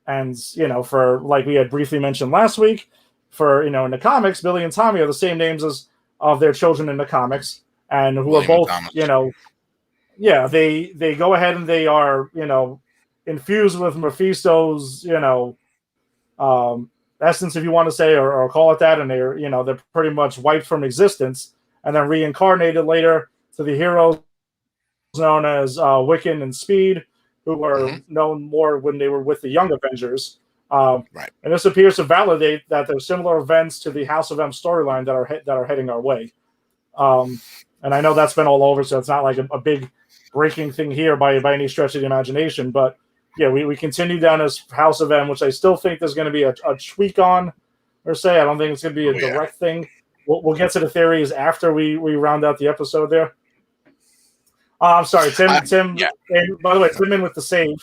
S1: And, for like we had briefly mentioned last week, for, in the comics, Billy and Tommy are the same names as of their children in the comics, and who are both, they go ahead and they are, infused with Mephisto's, essence, if you want to say, or call it that. And they're pretty much wiped from existence and then reincarnated later to the heroes known as Wiccan and Speed, who were known more when they were with the Young Avengers.
S2: Right.
S1: And this appears to validate that there's similar events to the House of M storyline that are heading our way. And I know that's been all over, so it's not like a big breaking thing here by any stretch of the imagination. But yeah, we continue down this House of M, which I still think there's going to be a tweak on, per se. I don't think it's going to be a direct thing. We'll get to the theories after we round out the episode there. I'm sorry, Tim. Yeah. And by the way, Tim in with the save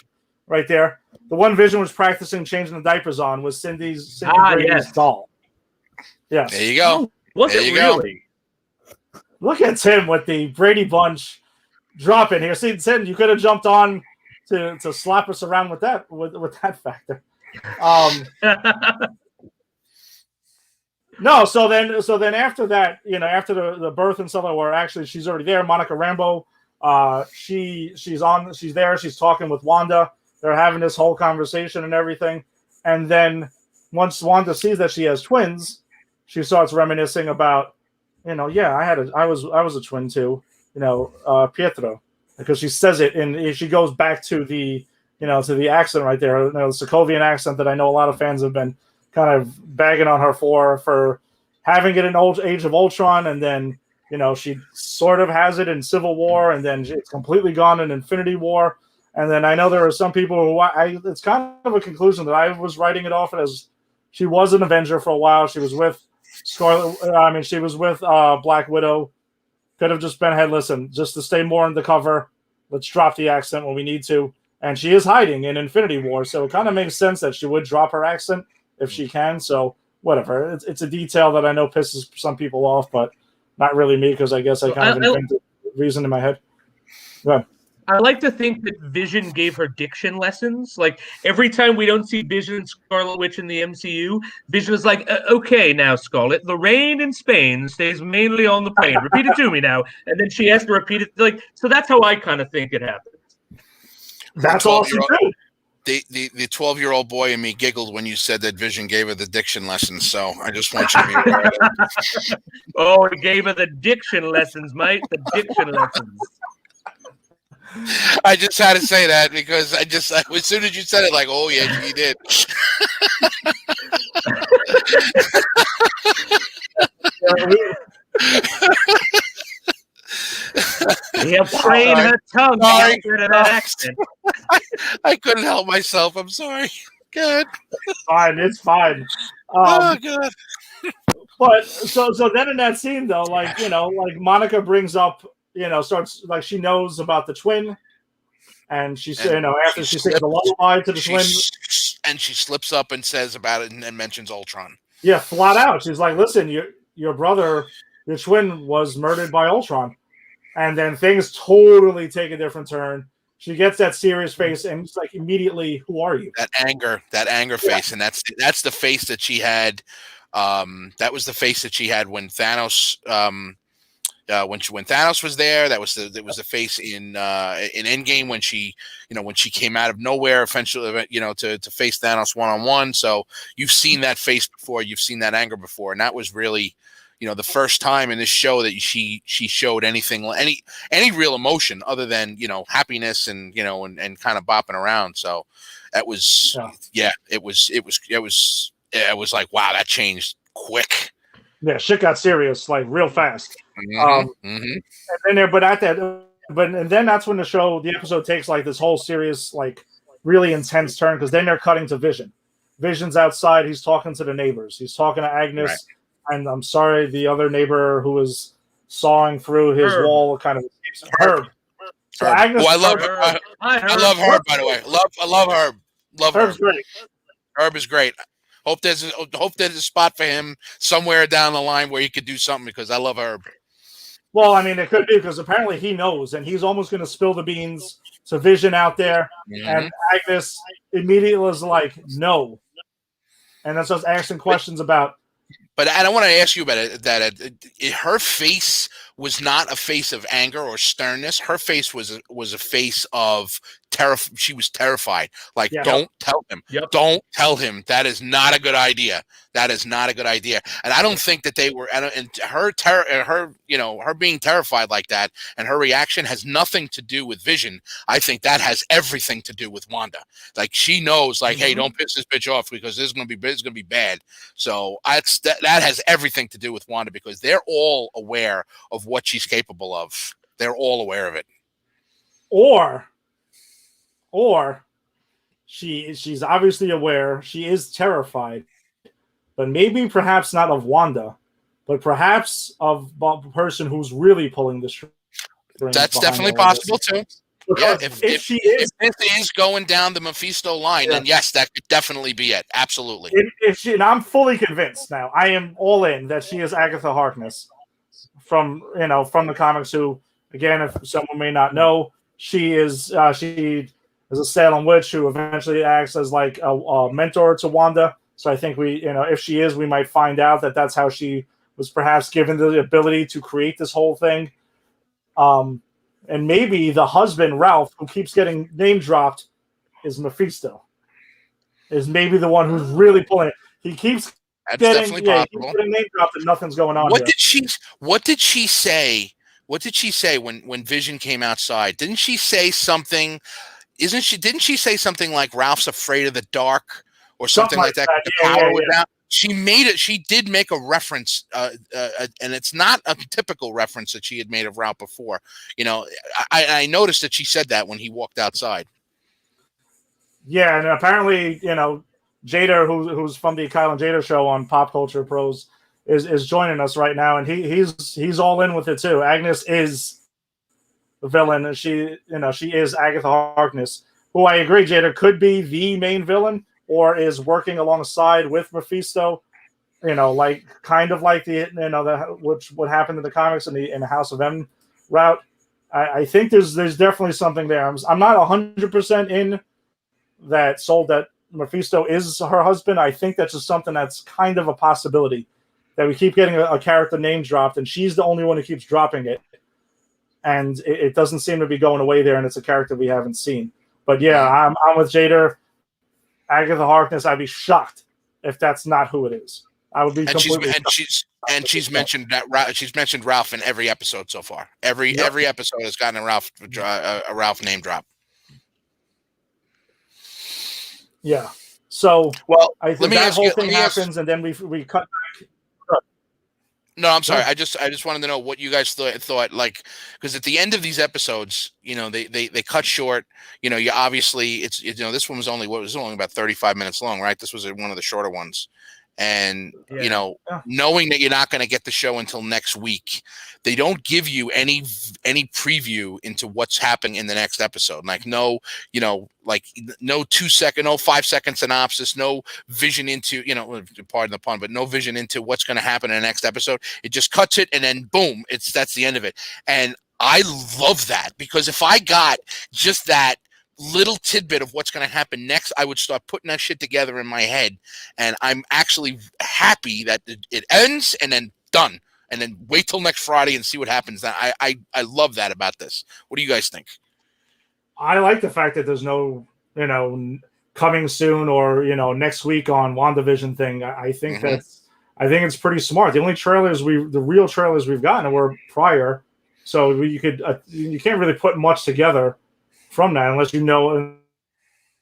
S1: right there. The one Vision was practicing changing the diapers on was Cindy Brady's doll. Yes.
S2: There you go.
S3: Was it really?
S1: Look at Tim with the Brady Bunch drop in here. See, Tim, you could have jumped on to slap us around with that factor. No, so then after that, after the birth and stuff, where actually she's already there, Monica Rambeau. She's there. She's talking with Wanda. They're having this whole conversation and everything. And then once Wanda sees that she has twins, she starts reminiscing about, I was a twin too, Pietro, because she says it and she goes back to the, to the accent right there, the Sokovian accent that I know a lot of fans have been kind of bagging on her for having it in Age of Ultron, and then she sort of has it in Civil War, and then it's completely gone in Infinity War. And then I know there are some people who it's kind of a conclusion that I was writing it off as she was an Avenger for a while. She was with she was with Black Widow. Could have just been, hey, listen, just to stay more undercover, let's drop the accent when we need to. And she is hiding in Infinity War, so it kind of makes sense that she would drop her accent if she can. So whatever. It's a detail that I know pisses some people off, but not really me, because I guess I kind of invented the reason in my head. Go ahead.
S3: I like to think that Vision gave her diction lessons. Like every time we don't see Vision and Scarlet Witch in the MCU, Vision is like, okay, now Scarlet, the rain in Spain stays mainly on the plane. Repeat it to me now. And then she has to repeat it. So that's how I kind of think it happened.
S1: That's awesome too.
S2: The 12-year-old boy in me giggled when you said that Vision gave her the diction lessons. So I just want you to be aware of that.
S3: Oh, he gave her the diction lessons, mate. The diction lessons.
S2: I just had to say that because as soon as you said it, like, oh yeah, he did.
S3: Yeah, train her tongue to get rid of that accent.
S2: I couldn't help myself. I'm sorry. Good.
S1: It's fine.
S2: Oh god.
S1: But so then in that scene though, like Monica brings up, starts like she knows about the twin, and she said, after she sings the lullaby to the twin,
S2: and she slips up and says about it and mentions Ultron.
S1: Yeah, flat out. She's like, "Listen, your brother, your twin, was murdered by Ultron," and then things totally take a different turn. She gets that serious face, and it's like immediately, "Who are you?"
S2: That anger face, and that's the face that she had. That was the face that she had when Thanos. When Thanos was there, that was the face in Endgame when she came out of nowhere, eventually, to face Thanos one-on-one. So you've seen that face before, you've seen that anger before, and that was really, the first time in this show that she showed anything, any real emotion other than happiness and and kind of bopping around. So that was it was like, wow, that changed quick.
S1: Yeah, shit got serious like real fast. And then that's when the episode takes like this whole serious, like really intense turn, because then they're cutting to Vision. Vision's outside. He's talking to the neighbors. He's talking to Agnes, right. And I'm sorry, the other neighbor who was sawing through his wall kind of escapes. Herb. So Agnes.
S2: I love her. I love Herb, by the way. I love Herb.
S1: Herb's great.
S2: Herb is great. Hope there's a spot for him somewhere down the line where he could do something, because I love Herb.
S1: Well, I mean, it could be because apparently he knows, and he's almost going to spill the beans to Vision out there. Mm-hmm. And Agnes immediately was like, no. And then starts asking questions about.
S2: But I don't want to ask you about it. Her face was not a face of anger or sternness. Her face was a face of terror. She was terrified. Like, don't tell him. Yep. Don't tell him. That is not a good idea. That is not a good idea. And I don't think that they were. And her being terrified like that, and her reaction has nothing to do with Vision. I think that has everything to do with Wanda. Like, she knows, like, hey, don't piss this bitch off, because this is gonna be bad. So that has everything to do with Wanda, because they're all aware of what she's capable of. They're all aware of it.
S1: Or she's obviously aware. She is terrified, but maybe perhaps not of Wanda, but perhaps of the person who's really pulling the string.
S2: That's definitely possible too.
S1: Yeah, if this
S2: is going down the Mephisto line, then yes, that could definitely be it. Absolutely.
S1: And I'm fully convinced now. I am all in that she is Agatha Harkness from the comics. Who, again, if someone may not know, she is a Salem witch who eventually acts as like a mentor to Wanda. So I think if she is, we might find out that that's how she was perhaps given the ability to create this whole thing. And maybe the husband, Ralph, who keeps getting name dropped, is Mephisto. Is maybe the one who's really pulling it. He keeps getting name dropped and nothing's going on.
S2: What did she say? What did she say when Vision came outside? Didn't she say something? Didn't she say something like Ralph's afraid of the dark or something like that? The power was out. she made it. She did make a reference, and it's not a typical reference that she had made of Ralph before. You know, I noticed that she said that when he walked outside.
S1: Yeah, and apparently, you know, Jader, who's from the Kyle and Jader show on Pop Culture Pros, is joining us right now, and he's all in with it too. Agnes is the villain, and she is Agatha Harkness, who I agree, Jader, could be the main villain or is working alongside with Mephisto. You know, like kind of like which what happened in the comics in the House of M route. I think there's definitely something there. I'm not 100% in that sold that Mephisto is her husband. I think that's just something that's kind of a possibility, that we keep getting a character name dropped, and she's the only one who keeps dropping it, and it doesn't seem to be going away there, and it's a character we haven't seen. But yeah, I'm with Jader. Agatha Harkness, I'd be shocked if that's not who it is. I would be completely shocked.
S2: She's mentioned that she's mentioned Ralph in every episode so far. Every episode has gotten a Ralph name drop.
S1: Yeah. So I think that whole thing happens, and then we cut back.
S2: No, I'm sorry. I just wanted to know what you guys thought, like, because at the end of these episodes, you know, they cut short. You know, you obviously this one was only about 35 minutes long, right? This was one of the shorter ones. And, you know, knowing that you're not going to get the show until next week, they don't give you any preview into what's happening in the next episode. Like no 5-second synopsis, no vision into, you know, pardon the pun, but no vision into what's going to happen in the next episode. It just cuts it, and then boom, that's the end of it. And I love that, because if I got just that little tidbit of what's going to happen next, I would start putting that shit together in my head, and I'm actually happy that it ends and then done, and then wait till next Friday and see what happens. I love that about this. What do you guys think?
S1: I like the fact that there's no, you know, coming soon or, you know, next week on WandaVision thing. I think I think it's pretty smart. The only the real trailers we've gotten were prior, so you can't really put much together from that unless you know.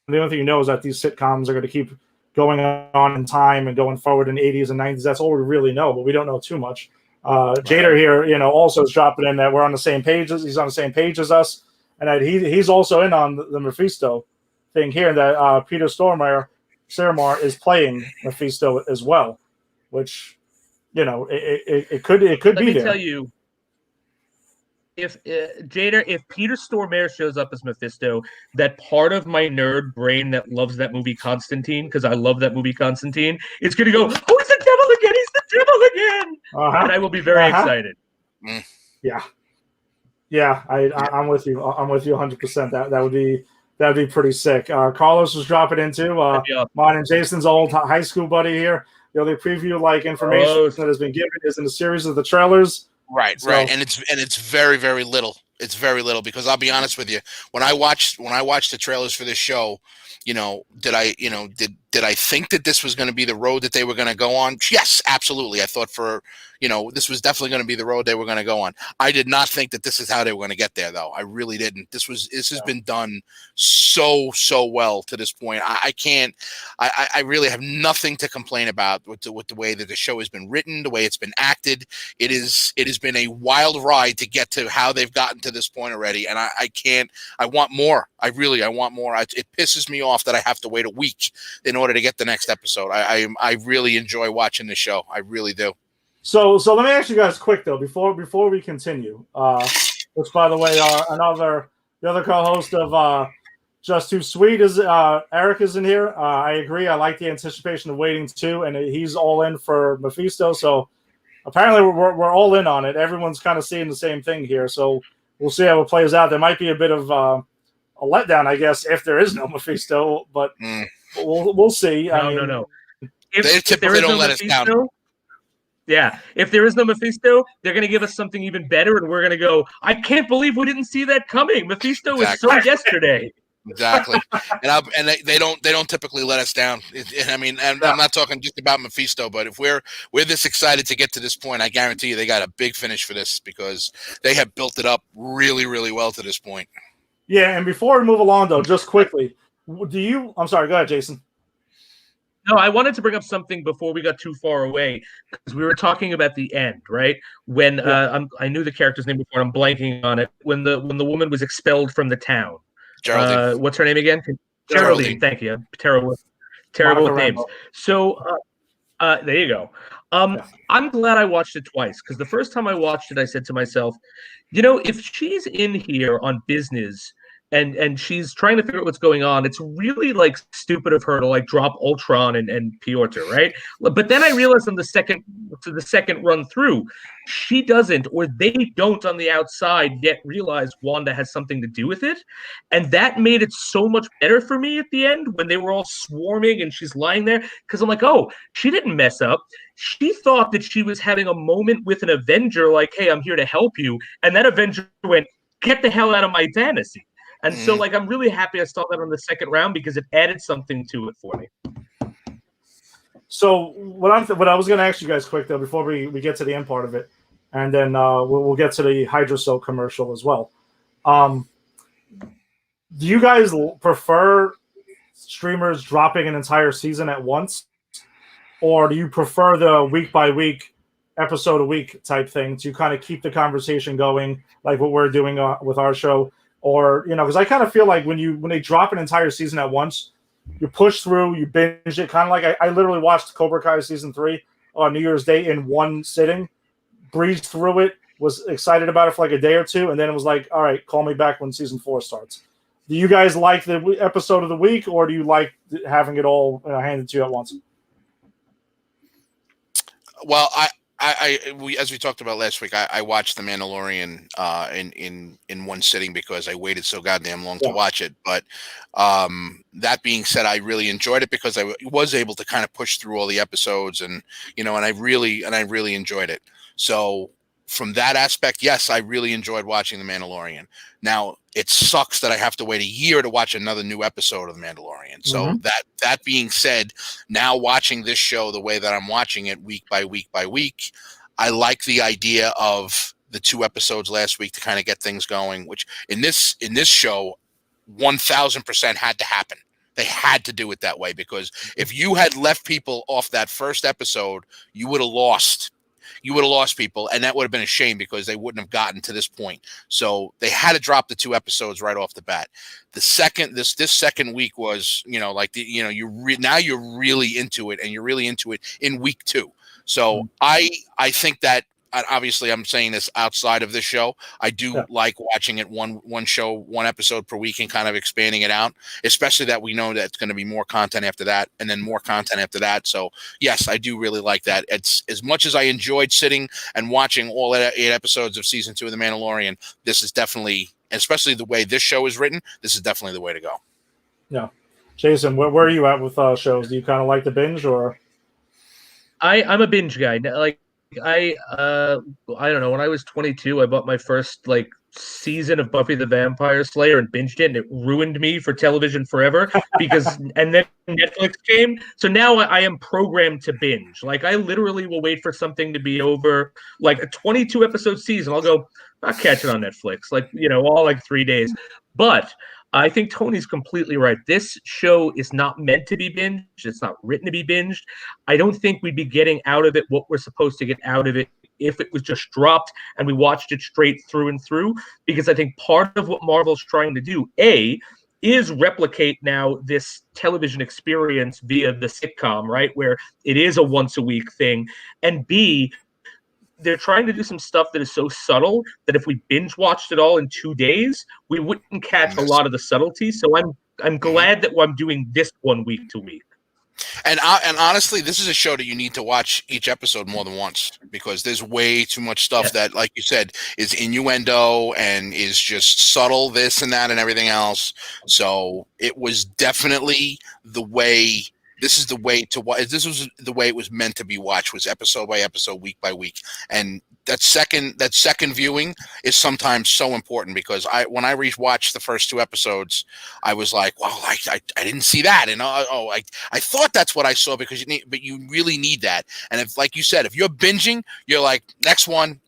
S1: The only thing you know is that these sitcoms are going to keep going on in time and going forward in the 80s and 90s. That's all we really know, but we don't know too much. Jader here, you know, also is dropping in that we're on the same page. He's on the same page as us, and that he's also in on the Mephisto thing here. That Peter Stormare is playing Mephisto as well, which, you know, it could be there. Let me
S3: tell you. If Jader, if Peter Stormare shows up as Mephisto, that part of my nerd brain that loves that movie Constantine, because I love that movie Constantine, it's going to go, oh, he's the devil again! He's the devil again! And I will be very excited.
S1: Yeah, I'm with you. I'm with you 100%. That would be pretty sick. Carlos was dropping into mine and Jason's old high school buddy here. You know, they preview like information that has been given is in a series of the trailers.
S2: Right, and it's very, very little. It's very little, because I'll be honest with you. When I watched the trailers for this show, you know, did I think that this was going to be the road that they were going to go on? Yes, absolutely. I thought this was definitely going to be the road they were going to go on. I did not think that this is how they were going to get there, though. I really didn't. This has been done so well to this point. I really have nothing to complain about with the way that the show has been written, the way it's been acted. It has been a wild ride to get to how they've gotten to this point already, and I want more. I want more. It pisses me off that I have to wait a week in order to get the next episode. I really enjoy watching the show. I really do.
S1: So let me ask you guys quick though before we continue. Which, by the way, the other co-host of Just Too Sweet is Eric is in here. I agree. I like the anticipation of waiting too, and he's all in for Mephisto. So apparently we're all in on it. Everyone's kind of seeing the same thing here. So we'll see how it plays out. There might be a bit of a letdown, I guess, if there is no Mephisto, but we'll see.
S3: No.
S2: If there is don't let Mephisto, us down.
S3: Yeah, if there is no Mephisto, they're going to give us something even better, and we're going to go, I can't believe we didn't see that coming. Mephisto was so yesterday.
S2: Exactly, and they don't typically let us down. I'm not talking just about Mephisto, but if we're this excited to get to this point, I guarantee you they got a big finish for this, because they have built it up really, really well to this point.
S1: Yeah, and before we move along, though, just quickly, I'm sorry, go ahead, Jason.
S3: No, I wanted to bring up something before we got too far away because we were talking about the end, right? When I knew the character's name before, I'm blanking on it. When the woman was expelled from the town,
S2: Geraldine.
S3: what's her name again? Geraldine. Thank you. Terrible
S1: Monica
S3: with names.
S1: Rambeau.
S3: So there you go. I'm glad I watched it twice because the first time I watched it, I said to myself, if she's in here on business and she's trying to figure out what's going on, it's really like stupid of her to like drop Ultron and Piotr, right? But then I realized on the second run through, she doesn't, or they don't on the outside yet realize Wanda has something to do with it. And that made it so much better for me at the end when they were all swarming and she's lying there. Because I'm like, oh, she didn't mess up. She thought that she was having a moment with an Avenger, like, hey, I'm here to help you. And that Avenger went, get the hell out of my fantasy. And so, like, I'm really happy I saw that on the second round because it added something to it for me.
S1: So what I was going to ask you guys quick, though, before we get to the end part of it, and then we'll get to the Hydrocell commercial as well. Do you guys prefer streamers dropping an entire season at once? Or do you prefer the week-by-week, episode-a-week type thing to kind of keep the conversation going, like what we're doing with our show? Or, because I kind of feel like when they drop an entire season at once, you push through, you binge it. Kind of like I literally watched Cobra Kai season 3 on New Year's Day in one sitting, breezed through it, was excited about it for like a day or two, and then it was like, all right, call me back when season 4 starts. Do you guys like the episode of the week, or do you like having it all handed to you at once?
S2: Well, we as we talked about last week, I watched The Mandalorian in one sitting because I waited so goddamn long to watch it. But that being said, I really enjoyed it because I was able to kind of push through all the episodes, and and I really enjoyed it. So from that aspect, yes, I really enjoyed watching The Mandalorian. Now, it sucks that I have to wait a year to watch another new episode of The Mandalorian. So that being said, now watching this show the way that I'm watching it week by week by week, I like the idea of the 2 episodes last week to kind of get things going, which in this show, 1000% had to happen. They had to do it that way because if you had left people off that first episode, you would have lost people, and that would have been a shame because they wouldn't have gotten to this point. So they had to drop the 2 episodes right off the bat. The second this second week was, now you're really into it, and you're really into it in week 2. So I think that, obviously I'm saying this outside of this show, I do like watching it one episode per week and kind of expanding it out, especially that we know that it's going to be more content after that and then more content after that. So yes, I do really like that. It's as much as I enjoyed sitting and watching all 8 episodes of season 2 of The Mandalorian, this is definitely, especially the way this show is written, this is definitely the way to go. Yeah.
S1: Jason, where are you at with shows? Do you kind of like the binge, or?
S3: I'm a binge guy. Like, I don't know. When I was 22, I bought my first season of Buffy the Vampire Slayer and binged it, and it ruined me for television forever and then Netflix came. So now I am programmed to binge. Like, I literally will wait for something to be over, like a 22 episode season. I'll go, I'll catch it on Netflix, all 3 days. But I think Tony's completely right. This show is not meant to be binged. It's not written to be binged. I don't think we'd be getting out of it what we're supposed to get out of it if it was just dropped and we watched it straight through and through, because I think part of what Marvel's trying to do, is replicate now this television experience via the sitcom, right, where it is a once a week thing, and B, they're trying to do some stuff that is so subtle that if we binge watched it all in 2 days, we wouldn't catch a lot of the subtleties. So I'm glad that I'm doing this one week to week.
S2: And honestly, this is a show that you need to watch each episode more than once, because there's way too much stuff that, like you said, is innuendo and is just subtle, this and that and everything else. So it was definitely the way. This is the way to watch. This was the way it was meant to be watched, was episode by episode, week by week. And that second viewing is sometimes so important, because when I rewatched the first 2 episodes, I was like, well, I didn't see that, and I thought that's what I saw, because you really need that. And if, like you said, if you're binging, you're like, next one.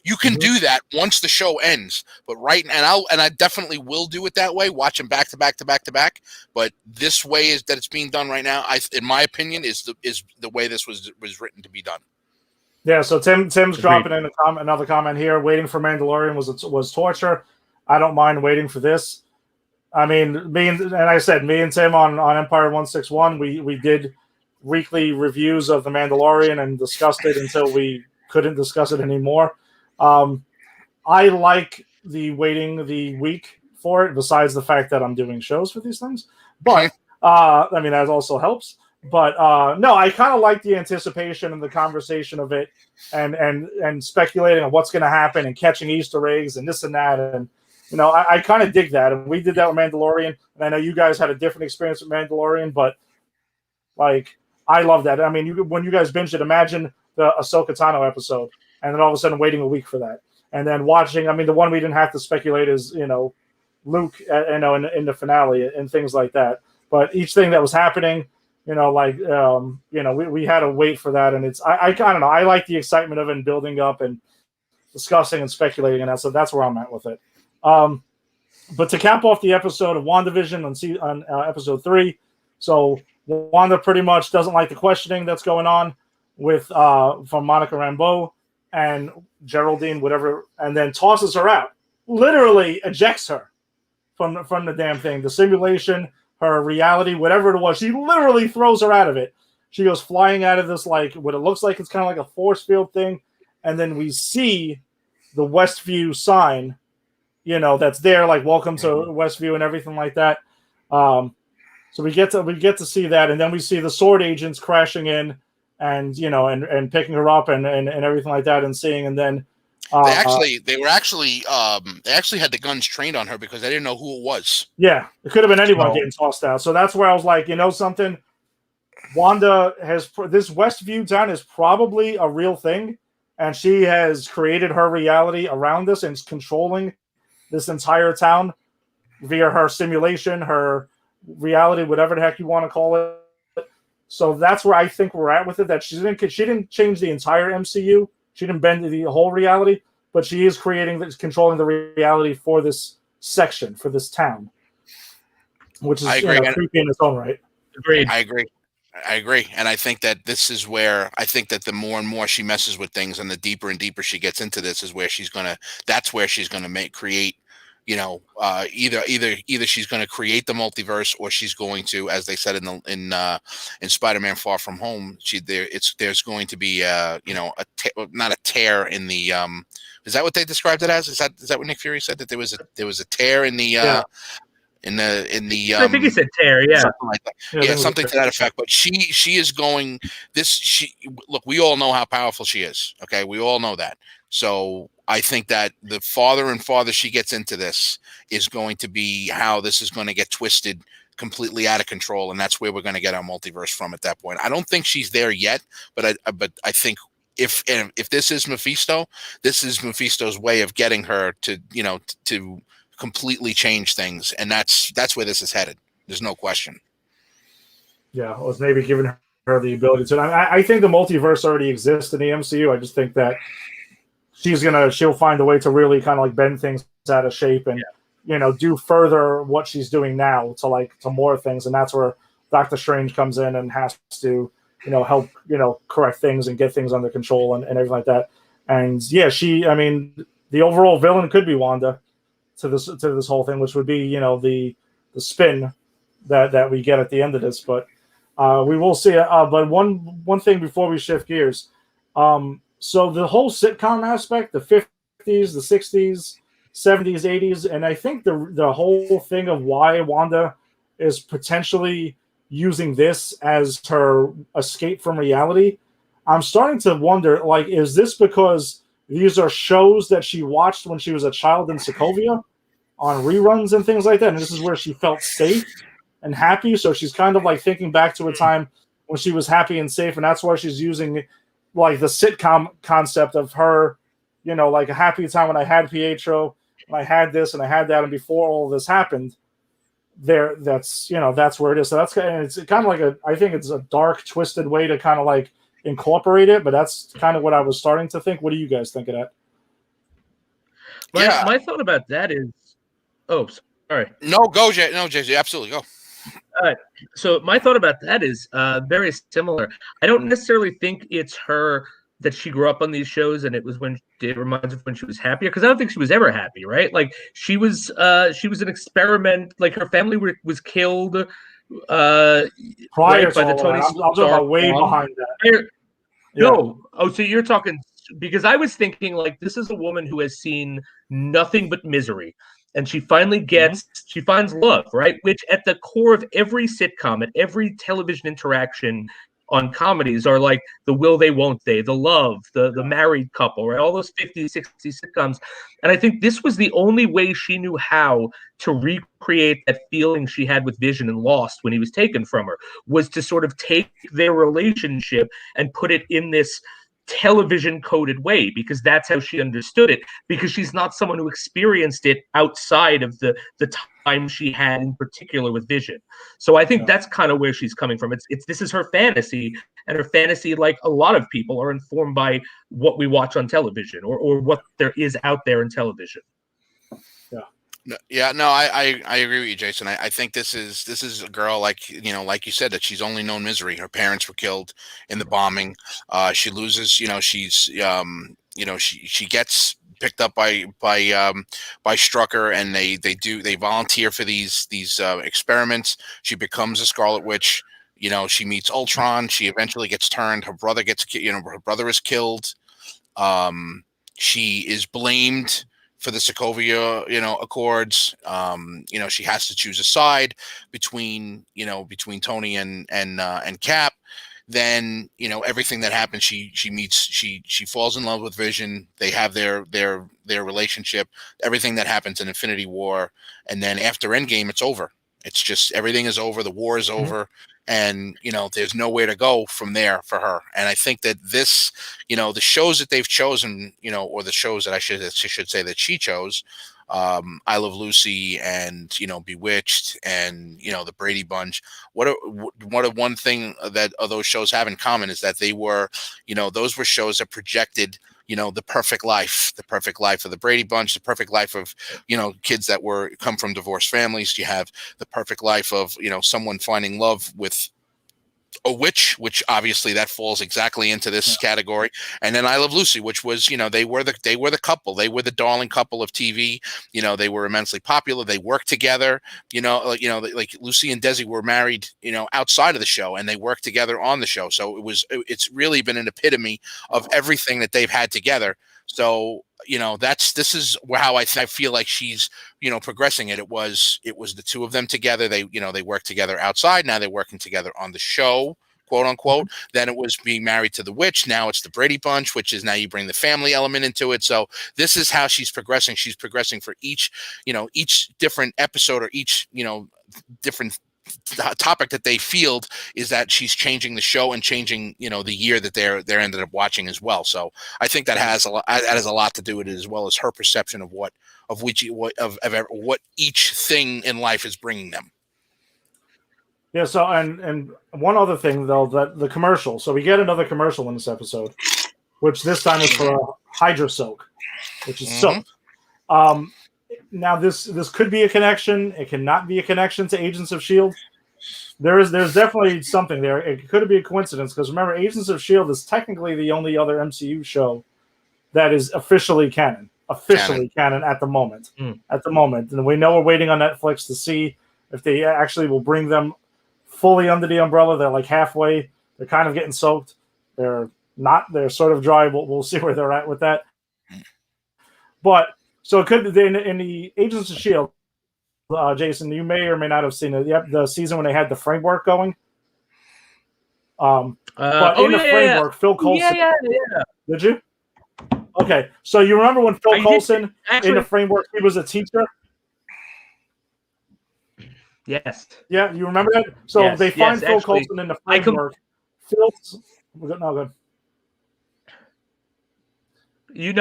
S2: You can do that once the show ends, but I definitely will do it that way, watch them back to back to back to back. But this way is that it's being done right now, in my opinion, is the way this was written to be done.
S1: Yeah, so Tim's dropping in another comment here. Waiting for Mandalorian was torture. I don't mind waiting for this. I mean, me and Tim on Empire 161, we did weekly reviews of The Mandalorian and discussed it until we couldn't discuss it anymore. I like the waiting the week for it, besides the fact that I'm doing shows for these things. But I mean, that also helps. But no, I kind of like the anticipation and the conversation of it, and speculating on what's going to happen and catching Easter eggs and this and that. And I kind of dig that. And we did that with Mandalorian. And I know you guys had a different experience with Mandalorian, but like I love that. I mean, when you guys binged it, imagine the Ahsoka Tano episode, and then all of a sudden waiting a week for that, and then watching. I mean, the one we didn't have to speculate is Luke, in the finale and things like that. But each thing that was happening. We had to wait for that, and I don't know. I like the excitement of it and building up and discussing and speculating, and that. So that's where I'm at with it. But to cap off the episode of WandaVision on episode 3, so Wanda pretty much doesn't like the questioning that's going on with from Monica Rambeau and Geraldine, whatever, and then tosses her out. Literally ejects her from the damn thing, the simulation. Her reality, whatever it was, she literally throws her out of it. She goes flying out of this, like what it looks like it's kind of like a force field thing, and then we see the Westview sign, that's there, like "Welcome to Westview" and everything like that. So we get to see that, and then we see the sword agents crashing in, and and picking her up and everything like that, and seeing, and then they actually had the guns trained on her because they didn't know who it was. Yeah, it could have been anyone getting tossed out. So that's where I was like, something. Wanda has this Westview town is probably a real thing, and she has created her reality around this and is controlling this entire town via her simulation, her reality, whatever the heck you want to call it. So that's where I think we're at with it. That she didn't change the entire MCU. She didn't bend the whole reality, but she is controlling the reality for this section, for this town, which is creepy in its own right.
S3: Agreed.
S2: I agree. And I think that this is where I think that the more and more she messes with things and the deeper and deeper she gets into this is where that's where she's going to create, either she's going to create the multiverse, or she's going to, as they said in Spider-Man Far From Home, there's going to be not a tear in the is that what they described it as? Is that what Nick Fury said, that there was a tear in the in the
S3: I think he said tear,
S2: something like that. Something to that effect. But she is going look, we all know how powerful she is. Okay, we all know that. So I think that the farther and farther she gets into this is going to be how this is going to get twisted completely out of control, and that's where we're going to get our multiverse from at that point. I don't think she's there yet, but I think if this is Mephisto, this is Mephisto's way of getting her to to completely change things, and that's where this is headed. There's no question.
S1: Yeah, it was maybe giving her the ability to. I think the multiverse already exists in the MCU. I just think that she'll find a way to really kind of like bend things out of shape and do further what she's doing now to more things, and that's where Doctor Strange comes in and has to help correct things and get things under control and everything like that. And the overall villain could be Wanda to this whole thing, which would be the spin that we get at the end of this. But we will see. But one thing before we shift gears. So the whole sitcom aspect, the 50s, the 60s, 70s, 80s, and I think the whole thing of why Wanda is potentially using this as her escape from reality, I'm starting to wonder, like, is this because these are shows that she watched when she was a child in Sokovia on reruns and things like that, and this is where she felt safe and happy, so she's kind of like thinking back to a time when she was happy and safe, and that's why she's using like the sitcom concept of her, like a happy time when I had Pietro, and I had this and I had that, and before all of this happened, that's where it is. So it's kind of like I think it's a dark, twisted way to kind of like incorporate it, but that's kind of what I was starting to think. What do you guys think of that?
S3: My thought about that is, sorry.
S2: No, go, Jay. No, Jay, absolutely go.
S3: So my thought about that is very similar. I don't necessarily think it's her that she grew up on these shows and it reminds of when she was happier, because I don't think she was ever happy, right? Like she was an experiment. Like her family was killed
S1: Prior
S3: right,
S1: to
S3: by the
S1: all
S3: Tony
S1: that, I'm talking about way behind that.
S3: No. Oh, so you're talking, because I was thinking like this is a woman who has seen nothing but misery. And she finally she finds love, right? Which at the core of every sitcom, at every television interaction on comedies are like the will they, won't they, the love, the married couple, right? All those 50, 60 sitcoms. And I think this was the only way she knew how to recreate that feeling she had with Vision and Lost when he was taken from her, was to sort of take their relationship and put it in this television coded way, because that's how she understood it, because she's not someone who experienced it outside of the time she had in particular with Vision. So I think that's kind of where she's coming from. It's this is her fantasy, and her fantasy, like a lot of people, are informed by what we watch on television or what there is out there in television.
S2: Yeah, no, I agree with you, Jason. I think this is a girl, like you said, that she's only known misery. Her parents were killed in the bombing. She loses, she's she gets picked up by Strucker, and they volunteer for these experiments. She becomes a Scarlet Witch. She meets Ultron. She eventually gets turned. Her brother her brother is killed. She is blamed for the Sokovia, Accords. She has to choose a side between Tony and Cap. Then, everything that happens, she falls in love with Vision. They have their relationship, everything that happens in Infinity War. And then after Endgame, it's over. It's just, everything is over. The war is over. And, there's nowhere to go from there for her. And I think that this, the shows that they've chosen, or the shows that I should say that she chose, I Love Lucy and, Bewitched and, the Brady Bunch. One thing that those shows have in common is that they were, those were shows that projected, the perfect life of the Brady Bunch, the perfect life of, kids that come from divorced families. You have the perfect life of, someone finding love with a witch, which obviously that falls exactly into this category. And then I Love Lucy, which was, they were the couple. They were the darling couple of TV. They were immensely popular. They worked together. Like Lucy and Desi were married, outside of the show, and they worked together on the show. So it's really been an epitome of everything that they've had together. So this is how I feel like she's progressing it. It was the two of them together. They worked together outside. Now they're working together on the show, quote unquote. Then it was being married to the witch. Now it's the Brady Bunch, which is now you bring the family element into it. So this is how she's progressing. She's progressing for each different episode, or each different topic that they field, is that she's changing the show and changing the year that they're ended up watching as well. So I think that has a lot to do with it, as well as her perception of what each thing in life is bringing them.
S1: Yeah. So and one other thing though, that the commercial. So we get another commercial in this episode, which this time is for Hydra Soak, which is soap. Now this could be a connection. It cannot be a connection to Agents of S.H.I.E.L.D. There's definitely something there. It could be a coincidence, because remember, Agents of S.H.I.E.L.D. is technically the only other MCU show that is officially canon. Canon at the moment. And we know we're waiting on Netflix to see if they actually will bring them fully under the umbrella. They're like halfway. They're kind of getting soaked. They're sort of dry. We'll see where they're at with that. But so it could be in the Agents of S.H.I.E.L.D., Jason, you may or may not have seen it. The season when they had the framework going. But in the framework, Phil Coulson. Yeah. Did you? Okay, so you remember when Phil Coulson in the framework, he was a teacher?
S3: Yes.
S1: Yeah, you remember that? So they find Phil Coulson in the framework. Good.
S3: You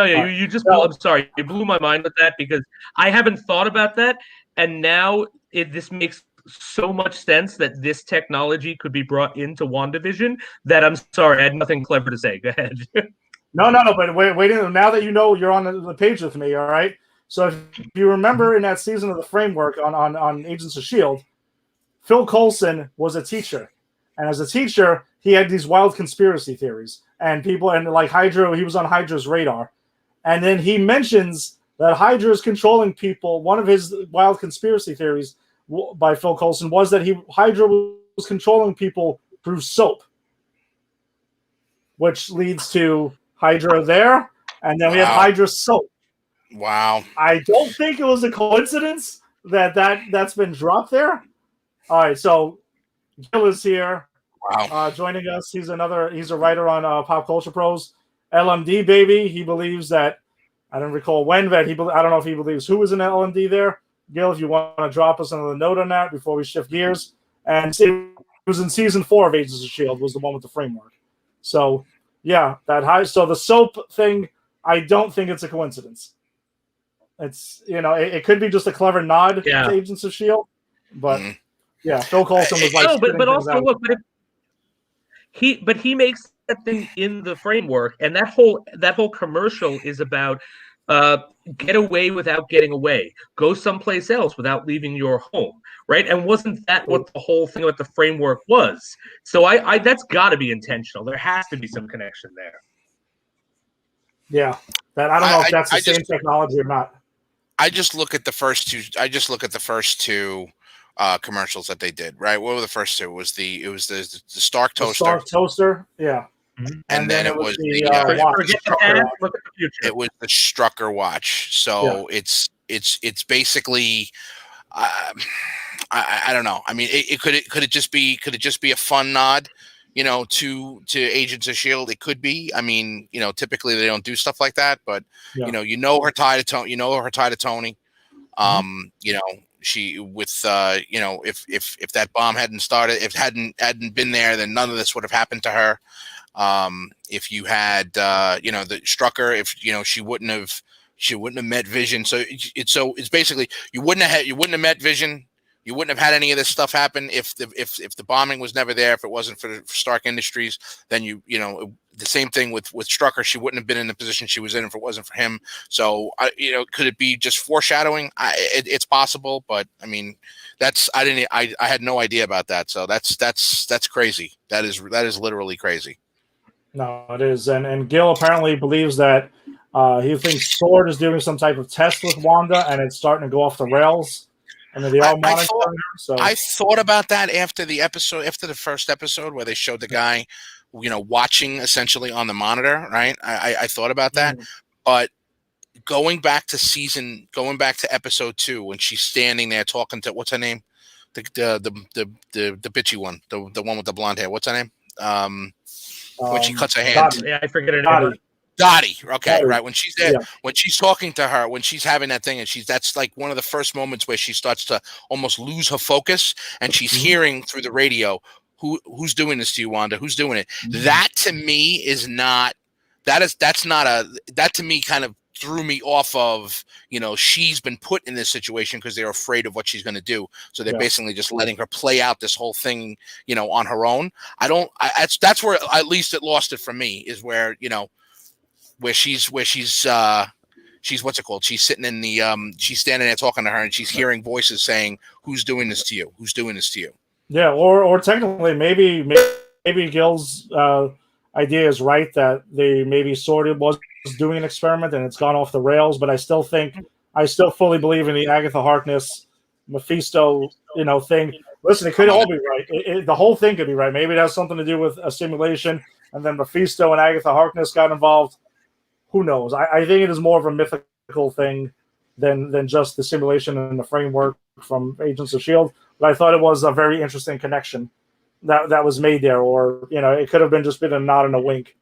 S3: just I'm sorry, you blew my mind with that, because I haven't thought about that, and now this makes so much sense that this technology could be brought into WandaVision that I'm sorry, I had nothing clever to say. Go ahead. No,
S1: but wait. Now that you're on the page with me, all right? So if you remember in that season of the framework on Agents of S.H.I.E.L.D., Phil Coulson was a teacher, and as a teacher, he had these wild conspiracy theories, and like Hydra, he was on Hydra's radar, and then he mentions that Hydra is controlling people. One of his wild conspiracy theories by Phil Coulson was that Hydra was controlling people through soap, which leads to Hydra there, and then we have Hydra soap.
S2: Wow.
S1: I don't think it was a coincidence that's been dropped there. All right, so Gil is here.
S2: Wow.
S1: Joining us. He's a writer on Pop Culture Pros. LMD baby. He believes that I don't recall when, but I don't know if he believes who was in LMD there. Gil, if you want to drop us another note on that before we shift gears. And it was in season 4 of Agents of S.H.I.E.L.D. was the one with the framework. So yeah, so the soap thing, I don't think it's a coincidence. It's it could be just a clever nod to Agents of S.H.I.E.L.D., but yeah, Phil Coulson was like,
S3: no, but also look, but he makes that thing in the framework, and that whole commercial is about get away without getting away, go someplace else without leaving your home, right? And wasn't that what the whole thing about the framework was? So I that's got to be intentional. There has to be some connection there.
S1: Yeah, that I don't know if that's the same technology or not.
S2: I just look at the first two commercials that they did. Right, what were the first two? It was the Stark toaster.
S1: Stark toaster, yeah.
S2: And then it was the Strucker watch. So it's basically I don't know. I mean, could it just be a fun nod, to Agents of S.H.I.E.L.D.? It could be. I mean, typically they don't do stuff like that, but her tie to Tony. Her tie to Tony. She with if that bomb hadn't started, if hadn't been there, then none of this would have happened to her. If you had the Strucker, if she wouldn't have met Vision. So it's basically you wouldn't have met Vision. You wouldn't have had any of this stuff happen if the bombing was never there. If it wasn't for Stark Industries, then the same thing with Strucker. She wouldn't have been in the position she was in if it wasn't for him. So could it be just foreshadowing? It's possible, but I mean, I had no idea about that. So that's crazy. That is literally crazy.
S1: No, it is, and Gil apparently believes that he thinks SWORD is doing some type of test with Wanda, and it's starting to go off the rails. And then they all monitor her. So
S2: I thought about that after the first episode where they showed the guy, watching essentially on the monitor, right? I thought about that, but going back to episode 2 when she's standing there talking to what's her name, the bitchy one, the one with the blonde hair. What's her name? When she cuts her hand.
S3: Dottie. Yeah, I forget her name.
S2: Dottie. Okay, right. When she's there, when she's talking to her, when she's having that thing, and that's like one of the first moments where she starts to almost lose her focus, and she's hearing through the radio, who's doing this to you, Wanda? Who's doing it? That to me is not. That to me kind of threw me off of, she's been put in this situation because they're afraid of what she's going to do. So they're basically just letting her play out this whole thing, on her own. That's where at least it lost it for me, is where, where she's what's it called? She's sitting in the, she's standing there talking to her, and she's hearing voices saying, who's doing this to you? Who's doing this to you?
S1: Yeah. Or technically maybe Gil's, idea is right, that they maybe SWORD was doing an experiment and it's gone off the rails, but I still fully believe in the Agatha Harkness Mephisto thing. Listen, it could all be right. The whole thing could be right. Maybe it has something to do with a simulation, and then Mephisto and Agatha Harkness got involved. Who knows? I think it is more of a mythical thing than just the simulation and the framework from Agents of S.H.I.E.L.D. But I thought it was a very interesting connection that was made there, or it could have been just been a nod and a wink.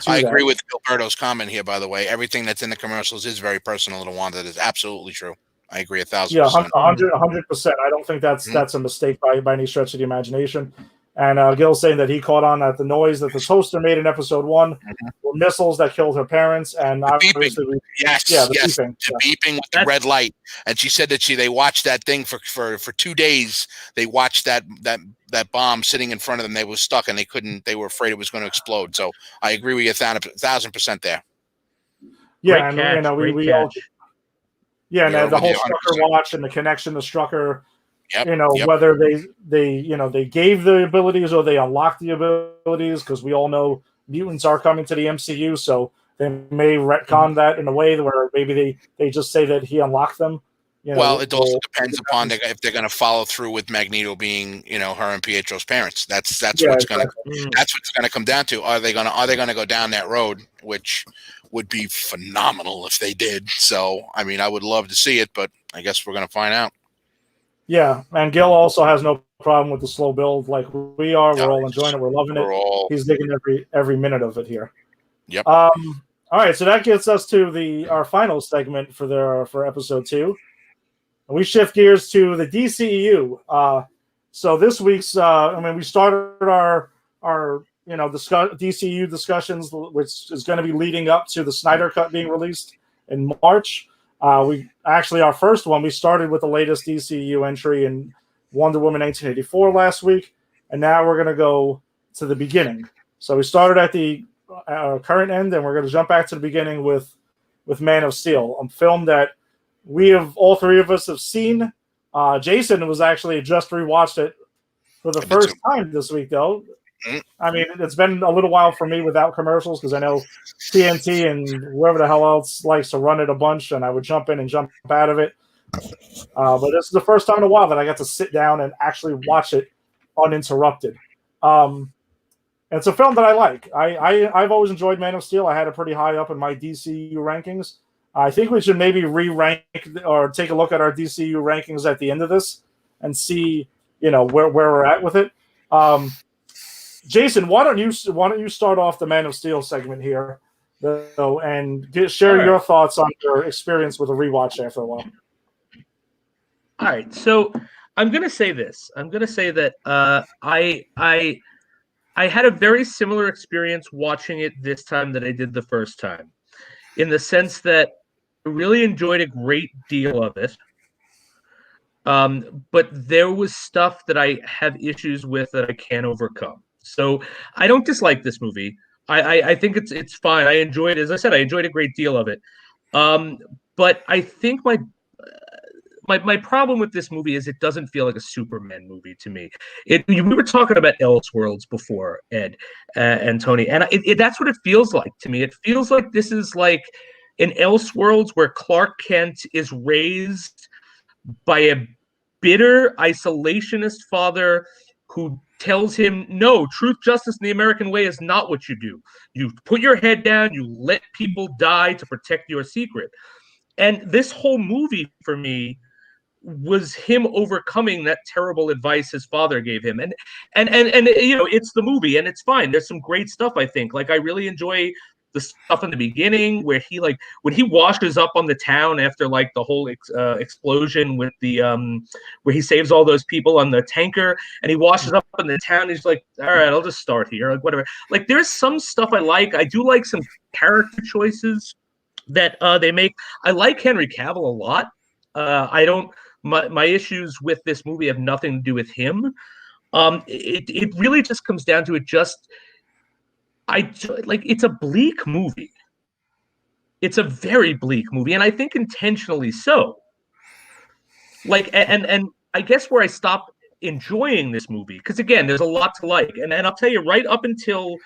S1: I
S2: agree with Gilberto's comment here, by the way. Everything that's in the commercials is very personal to Wanda. That is absolutely true. I agree 1,000%.
S1: Yeah, 100%. I don't think that's a mistake by any stretch of the imagination. And Gil's saying that he caught on that the noise that the toaster made in episode 1 were missiles that killed her parents, and obviously
S2: the beeping with the red light. And she said that they watched that thing for 2 days. They watched that bomb sitting in front of them. They were stuck, and they were afraid it was going to explode. So I agree with you 1,000% there.
S1: Yeah, and we all. Yeah, and the whole Strucker watch and the connection to Strucker whether they gave the abilities or they unlocked the abilities, because we all know mutants are coming to the MCU, so they may retcon that in a way where maybe they just say that he unlocked them.
S2: Well, it also depends upon if they're going to follow through with Magneto being, her and Pietro's parents. That's what's going to come down to. Are they going to go down that road, which would be phenomenal if they did. So, I mean, I would love to see it, but I guess we're going to find out.
S1: Yeah, and Gil also has no problem with the slow build like we are. We're all enjoying it. We're loving it. He's digging every minute of it here.
S2: Yep.
S1: All right, so that gets us to our final segment for episode 2. We shift gears to the DCEU. So this week's, we started our DCEU discussions, which is going to be leading up to the Snyder Cut being released in March. Our first one, we started with the latest DCEU entry in Wonder Woman 1984 last week, and now we're going to go to the beginning. So we started at the current end, and we're going to jump back to the beginning with Man of Steel, a film that all three of us have seen. Jason was actually just rewatched it for the first time this week, though. I mean, it's been a little while for me without commercials, because I know TNT and whoever the hell else likes to run it a bunch, and I would jump in and jump out of it. But this is the first time in a while that I got to sit down and actually watch it uninterrupted. And it's a film that I like. I've always enjoyed Man of Steel. I had it pretty high up in my DCU rankings. I think we should maybe re-rank or take a look at our DCU rankings at the end of this and see, where we're at with it. Jason, why don't you start off the Man of Steel segment here, and share your thoughts on your experience with a rewatch after a while.
S3: All right, so I'm going to say this. I'm going to say that I had a very similar experience watching it this time that I did the first time, in the sense that I really enjoyed a great deal of it. But there was stuff that I have issues with that I can't overcome. So I don't dislike this movie. I think it's fine. I enjoyed it. As I said, I enjoyed a great deal of it. But I think my problem with this movie is it doesn't feel like a Superman movie to me. We were talking about Elseworlds before, Ed and Tony, and that's what it feels like to me. It feels like this is like an Elseworlds where Clark Kent is raised by a bitter isolationist father who tells him, no, truth, justice, and the American way is not what you do. You put your head down, you let people die to protect your secret. And this whole movie for me was him overcoming that terrible advice his father gave him. And it's the movie and it's fine. There's some great stuff, I think. Like, I really enjoy the stuff in the beginning where he, like, when he washes up on the town after like the whole explosion with the where he saves all those people on the tanker, and he washes up in the town, he's like, all right, I'll just start here, like, whatever. Like, there's some stuff I like. I do like some character choices that they make. I like Henry Cavill a lot. I don't. My issues with this movie have nothing to do with him. It really just comes down to it's a bleak movie. It's a very bleak movie, and I think intentionally so. Like, and I guess where I stopped enjoying this movie, because again, there's a lot to like, and I'll tell you, right up until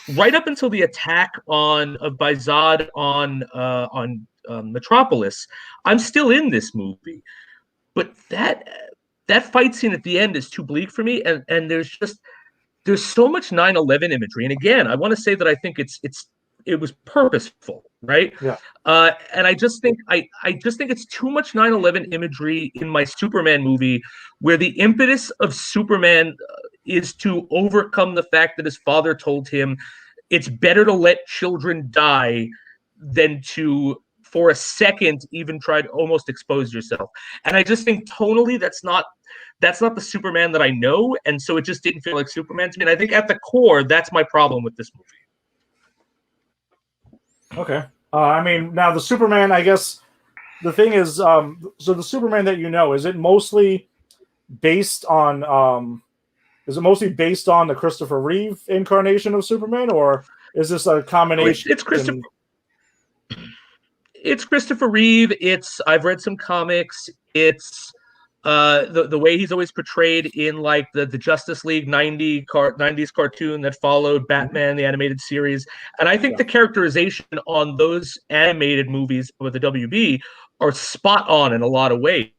S3: the attack by Zod on Metropolis, I'm still in this movie. But that fight scene at the end is too bleak for me, and there's so much 9/11 imagery. And again, I want to say that I think it was purposeful, right?
S1: Yeah.
S3: And I just think it's too much 9/11 imagery in my Superman movie, where the impetus of Superman is to overcome the fact that his father told him it's better to let children die than to, for a second, even try to almost expose yourself. And I just think tonally that's not the Superman that I know, and so it just didn't feel like Superman to me. And I think at the core, that's my problem with this movie.
S1: Okay. I mean, now the Superman, I guess the thing is, so the Superman that you know, is it mostly based on the Christopher Reeve incarnation of Superman, or is this a combination?
S3: It's Christopher Reeve. I've read some comics. It's the way he's always portrayed in like the Justice League 90s cartoon that followed Batman the animated series, and I think the characterization on those animated movies with the WB are spot on in a lot of ways.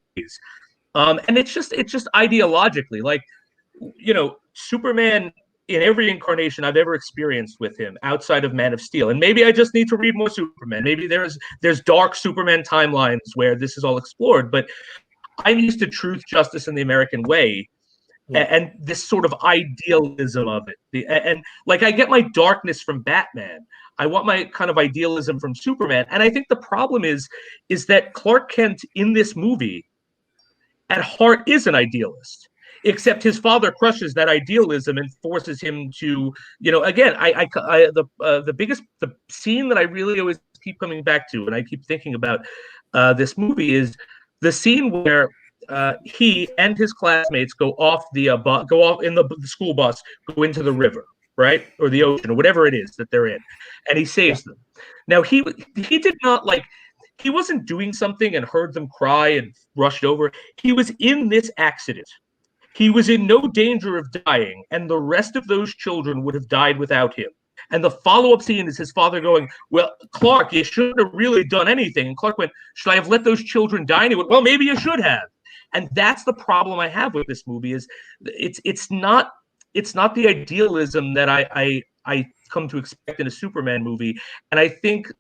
S3: And it's just ideologically, like, Superman in every incarnation I've ever experienced with him outside of Man of Steel, and maybe I just need to read more Superman. Maybe there's dark Superman timelines where this is all explored, but I'm used to truth, justice, and the American way, and this sort of idealism of it. And like, I get my darkness from Batman. I want my kind of idealism from Superman. And I think the problem is that Clark Kent in this movie, at heart, is an idealist. Except his father crushes that idealism and forces him to, again, the scene that I really always keep coming back to, and I keep thinking about this movie, is the scene where he and his classmates go off in the school bus, go into the river, right, or the ocean, or whatever it is that they're in, and he saves them. Now he did not he wasn't doing something and heard them cry and rushed over. He was in this accident. He was in no danger of dying, and the rest of those children would have died without him. And the follow-up scene is his father going, "Well, Clark, you shouldn't have really done anything." And Clark went, "Should I have let those children die?" And he went, "Well, maybe you should have." And that's the problem I have with this movie, is it's not the idealism that I come to expect in a Superman movie. And I think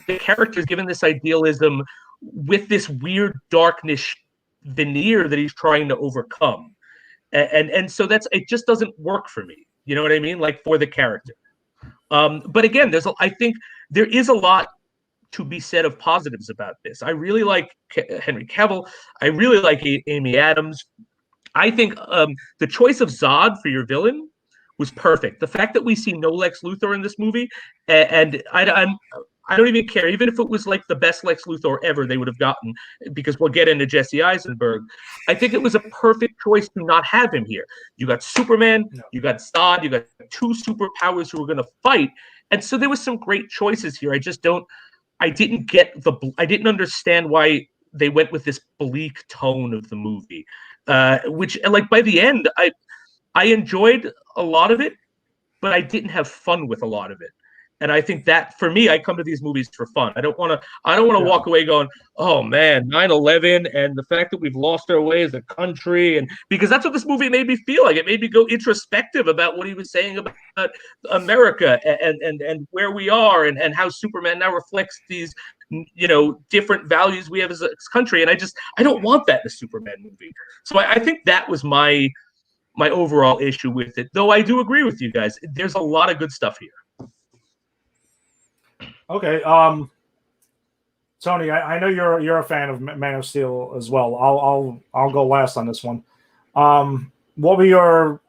S3: the character is given this idealism with this weird darkness veneer that he's trying to overcome. And so it just doesn't work for me. You know what I mean? Like, for the character. But again, I think there is a lot to be said of positives about this. I really like Henry Cavill. I really like Amy Adams. I think the choice of Zod for your villain was perfect. The fact that we see no Lex Luthor in this movie, and I don't even care. Even if it was like the best Lex Luthor ever they would have gotten, because we'll get into Jesse Eisenberg. I think it was a perfect choice to not have him here. You got Superman, you got Zod, you got two superpowers who were going to fight. And so there was some great choices here. I didn't understand why they went with this bleak tone of the movie, which, like, by the end, I enjoyed a lot of it, but I didn't have fun with a lot of it. And I think that, for me, I come to these movies for fun. I don't want to walk away going, "Oh man, 9/11 and the fact that we've lost our way as a country," and because that's what this movie made me feel like. It made me go introspective about what he was saying about America and where we are, and how Superman now reflects these, different values we have as a country. And I don't want that in a Superman movie. So I think that was my overall issue with it. Though I do agree with you guys. There's a lot of good stuff here.
S1: Okay, Tony, I know you're a fan of Man of Steel as well. I'll go last on this one. What were your?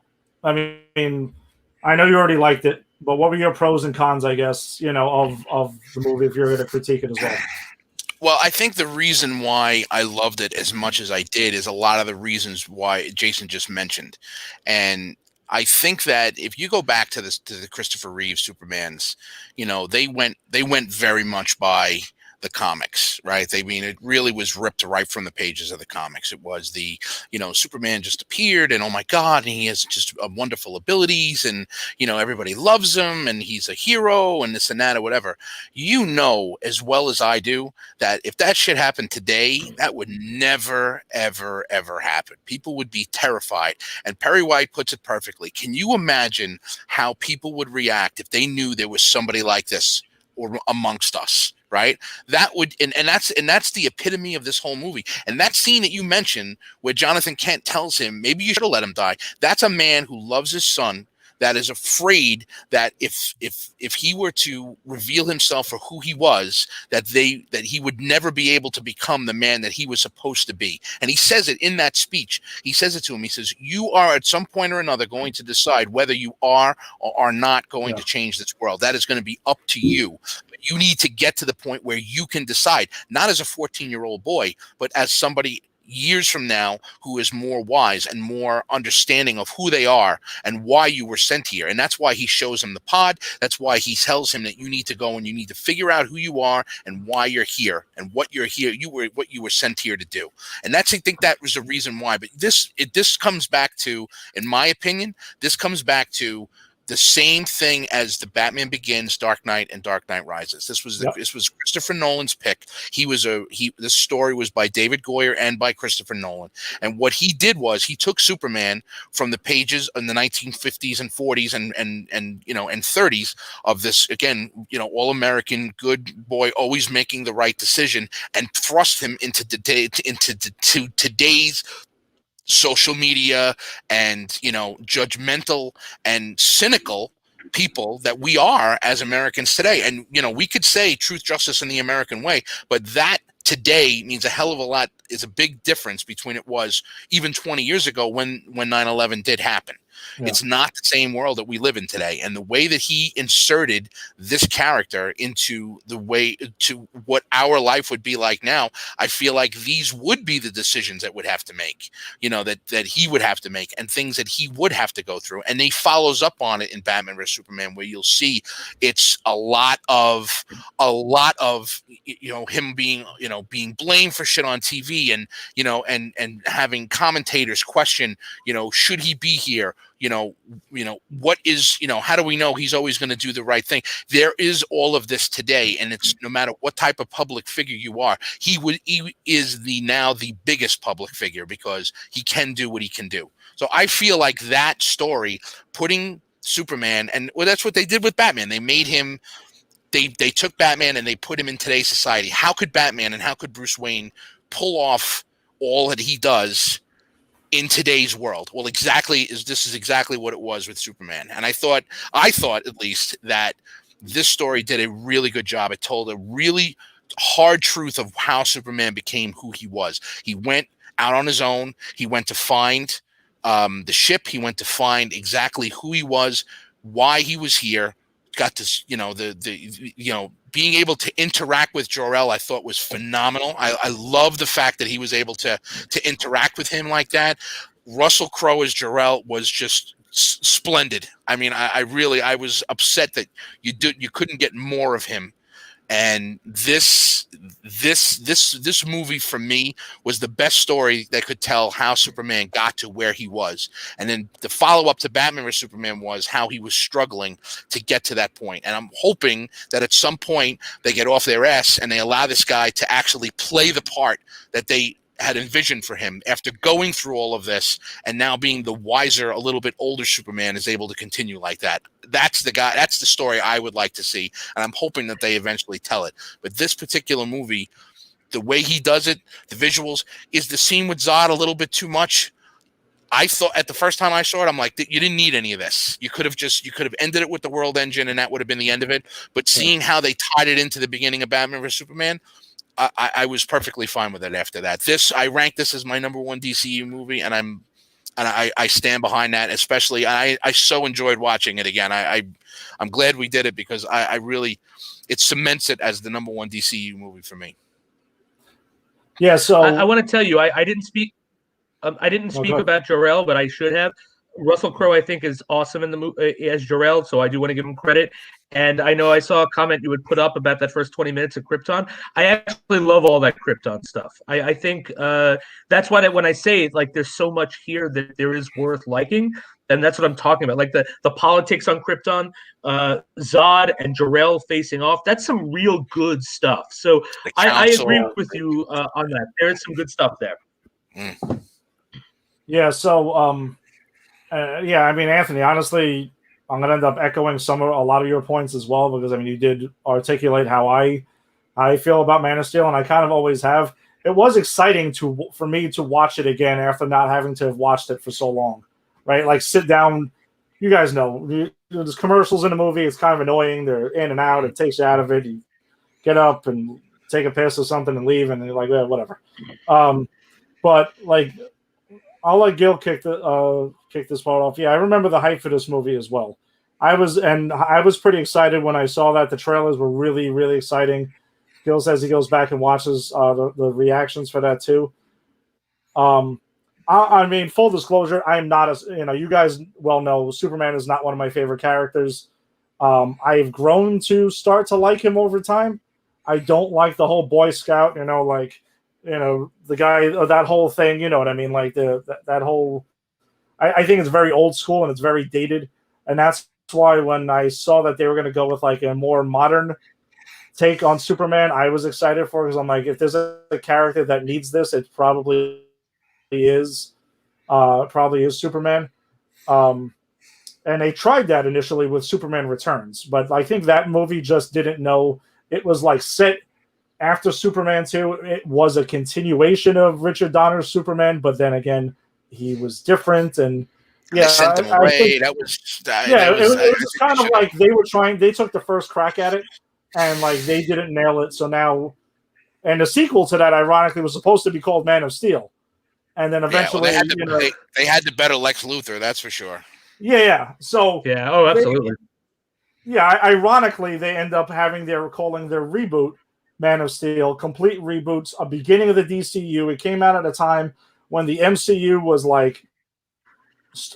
S1: I mean, I know you already liked it, but what were your pros and cons? I guess of the movie, if you're going to critique it as well.
S2: Well, I think the reason why I loved it as much as I did is a lot of the reasons why Jason just mentioned, and I think that if you go back to the Christopher Reeve Supermans, they went very much by the comics, right? It really was ripped right from the pages of the comics. It was Superman just appeared, and oh my God, and he has just wonderful abilities, and everybody loves him, and he's a hero, and this and that, or whatever. As well as I do, that if that shit happened today, that would never, ever, ever happen. People would be terrified. And Perry White puts it perfectly. Can you imagine how people would react if they knew there was somebody like this or amongst us? Right? That would, and that's the epitome of this whole movie. And that scene that you mentioned where Jonathan Kent tells him, maybe you should have let him die. That's a man who loves his son, that is afraid that if he were to reveal himself for who he was, that he would never be able to become the man that he was supposed to be. And he says it in that speech. He says it to him. He says, "You are at some point or another going to decide whether you are or are not going to change this world. That is going to be up to you. But you need to get to the point where you can decide, not as a 14-year-old boy, but as somebody years from now who is more wise and more understanding of who they are and why you were sent here. And that's why he shows him the pod. That's why he tells him that you need to go and you need to figure out who you are and why you're here and what you're here. What you were sent here to do. And I think that was the reason why. But this comes back to, in my opinion, this comes back to the same thing as the Batman Begins, Dark Knight, and Dark Knight Rises. This was Christopher Nolan's pick. This story was by David Goyer and by Christopher Nolan. And what he did was he took Superman from the pages in the 1950s and 40s and 30s of this, again, all American good boy always making the right decision, and thrust him into today's social media and judgmental and cynical people that we are as Americans today. And we could say truth, justice, and the American way, but that today means a hell of a lot, is a big difference between it was even 20 years ago when 9/11 did happen. Yeah. It's not the same world that we live in today. And the way that he inserted this character into the way to what our life would be like now, I feel like these would be the decisions that would have to make, that he would have to make, and things that he would have to go through. And he follows up on it in Batman vs Superman, where you'll see it's a lot of him being blamed for shit on TV, and having commentators question, should he be here? What is, how do we know he's always going to do the right thing? There is all of this today, and it's no matter what type of public figure you are, he is now the biggest public figure because he can do what he can do. So I feel like that story, putting Superman, and that's what they did with Batman. They made him, they took Batman and they put him in today's society. How could Batman and how could Bruce Wayne pull off all that he does in today's world? Well, this is exactly what it was with Superman. And I thought at least that this story did a really good job. It told a really hard truth of how Superman became who he was. He went out on his own. He went to find the ship. He went to find exactly who he was, why he was here. Got this, being able to interact with Jor-El, I thought was phenomenal. I love the fact that he was able to interact with him like that. Russell Crowe as Jor-El was just splendid. I mean, I was upset that you couldn't get more of him. And this movie for me was the best story that could tell how Superman got to where he was. And then the follow up to Batman vs Superman was how he was struggling to get to that point. And I'm hoping that at some point they get off their ass and they allow this guy to actually play the part that they had envisioned for him after going through all of this, and now being the wiser, a little bit older Superman is able to continue like that. That's the story I would like to see, and I'm hoping that they eventually tell it. But this particular movie, the way he does it, the visuals, is the scene with Zod a little bit too much? I thought at the first time I saw it, I'm like, you didn't need any of this. You could have ended it with the World Engine, and that would have been the end of it. But seeing how they tied it into the beginning of Batman vs Superman, I was perfectly fine with it after that. I rank this as my number one DCU movie, and I stand behind that. Especially, I so enjoyed watching it again. I'm glad we did it because it cements it as the number one DCU movie for me.
S1: Yeah. So
S3: I want to tell you, I didn't speak. I didn't speak about Jor-El, but I should have. Russell Crowe, I think, is awesome in the movie as Jor-El, so I do want to give him credit. And I know I saw a comment you would put up about that first 20 minutes of Krypton. I actually love all that Krypton stuff. I think that's why when I say like there's so much here that there is worth liking, and that's what I'm talking about. Like the politics on Krypton, Zod and Jor-El facing off. That's some real good stuff. So I agree with you on that. There is some good stuff there.
S2: Mm.
S1: Yeah. So. Yeah, I mean, Anthony, honestly, I'm going to end up echoing a lot of your points as well, because, I mean, you did articulate how I feel about Man of Steel, and I kind of always have. It was exciting for me to watch it again after not having to have watched it for so long, right? Like, sit down. You guys know, there's commercials in the movie. It's kind of annoying. They're in and out. It takes you out of it. You get up and take a piss or something and leave, and you're like, yeah, whatever. But, like, I'll let Gil kick this part off. Yeah, I remember the hype for this movie as well. I was pretty excited when I saw that. The trailers were really, really exciting. Gil says he goes back and watches the reactions for that too. I mean, full disclosure, I am not you guys well know Superman is not one of my favorite characters. I've grown to start to like him over time. I don't like the whole Boy Scout, the guy, that whole thing, you know what I mean? Like that whole, I think it's very old school and it's very dated. And that's why when I saw that they were going to go with like a more modern take on Superman, I was excited for it, because I'm like, if there's a character that needs this, it probably is Superman. And they tried that initially with Superman Returns, but I think that movie just didn't know it was like set after Superman 2. It was a continuation of Richard Donner's Superman, but then again, he was different. And yeah,
S2: they sent him away. It was
S1: kind of like they took the first crack at it and like they didn't nail it. So now, and the sequel to that, ironically, was supposed to be called Man of Steel. And then eventually,
S2: they had the better Lex Luthor, that's for sure.
S1: Yeah. So
S3: yeah, oh, absolutely.
S1: Ironically, they end up calling their reboot Man of Steel, complete reboots, a beginning of the DCU. It came out at a time when the MCU was like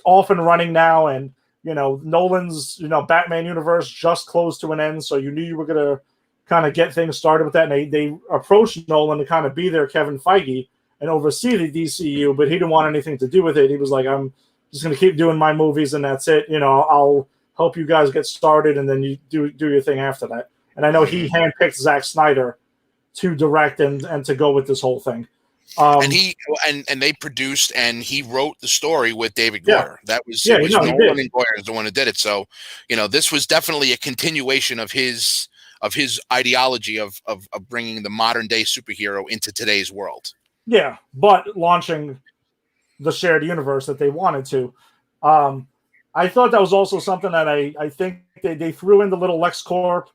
S1: off and running now, and Nolan's Batman universe just closed to an end, so you knew you were gonna kind of get things started with that. And they approached Nolan to kind of be their Kevin Feige and oversee the DCU, but he didn't want anything to do with it. He was like, I'm just going to keep doing my movies and that's it. I'll help you guys get started and then you do your thing after that. And I know he handpicked Zack Snyder to direct and to go with this whole thing.
S2: And they produced and he wrote the story with David Goyer. That was Nolan and Goyer is the one who did it. So, this was definitely a continuation of his ideology of bringing the modern day superhero into today's world.
S1: Yeah, but launching the shared universe that they wanted to. I thought that was also something that I think they threw in the little LexCorp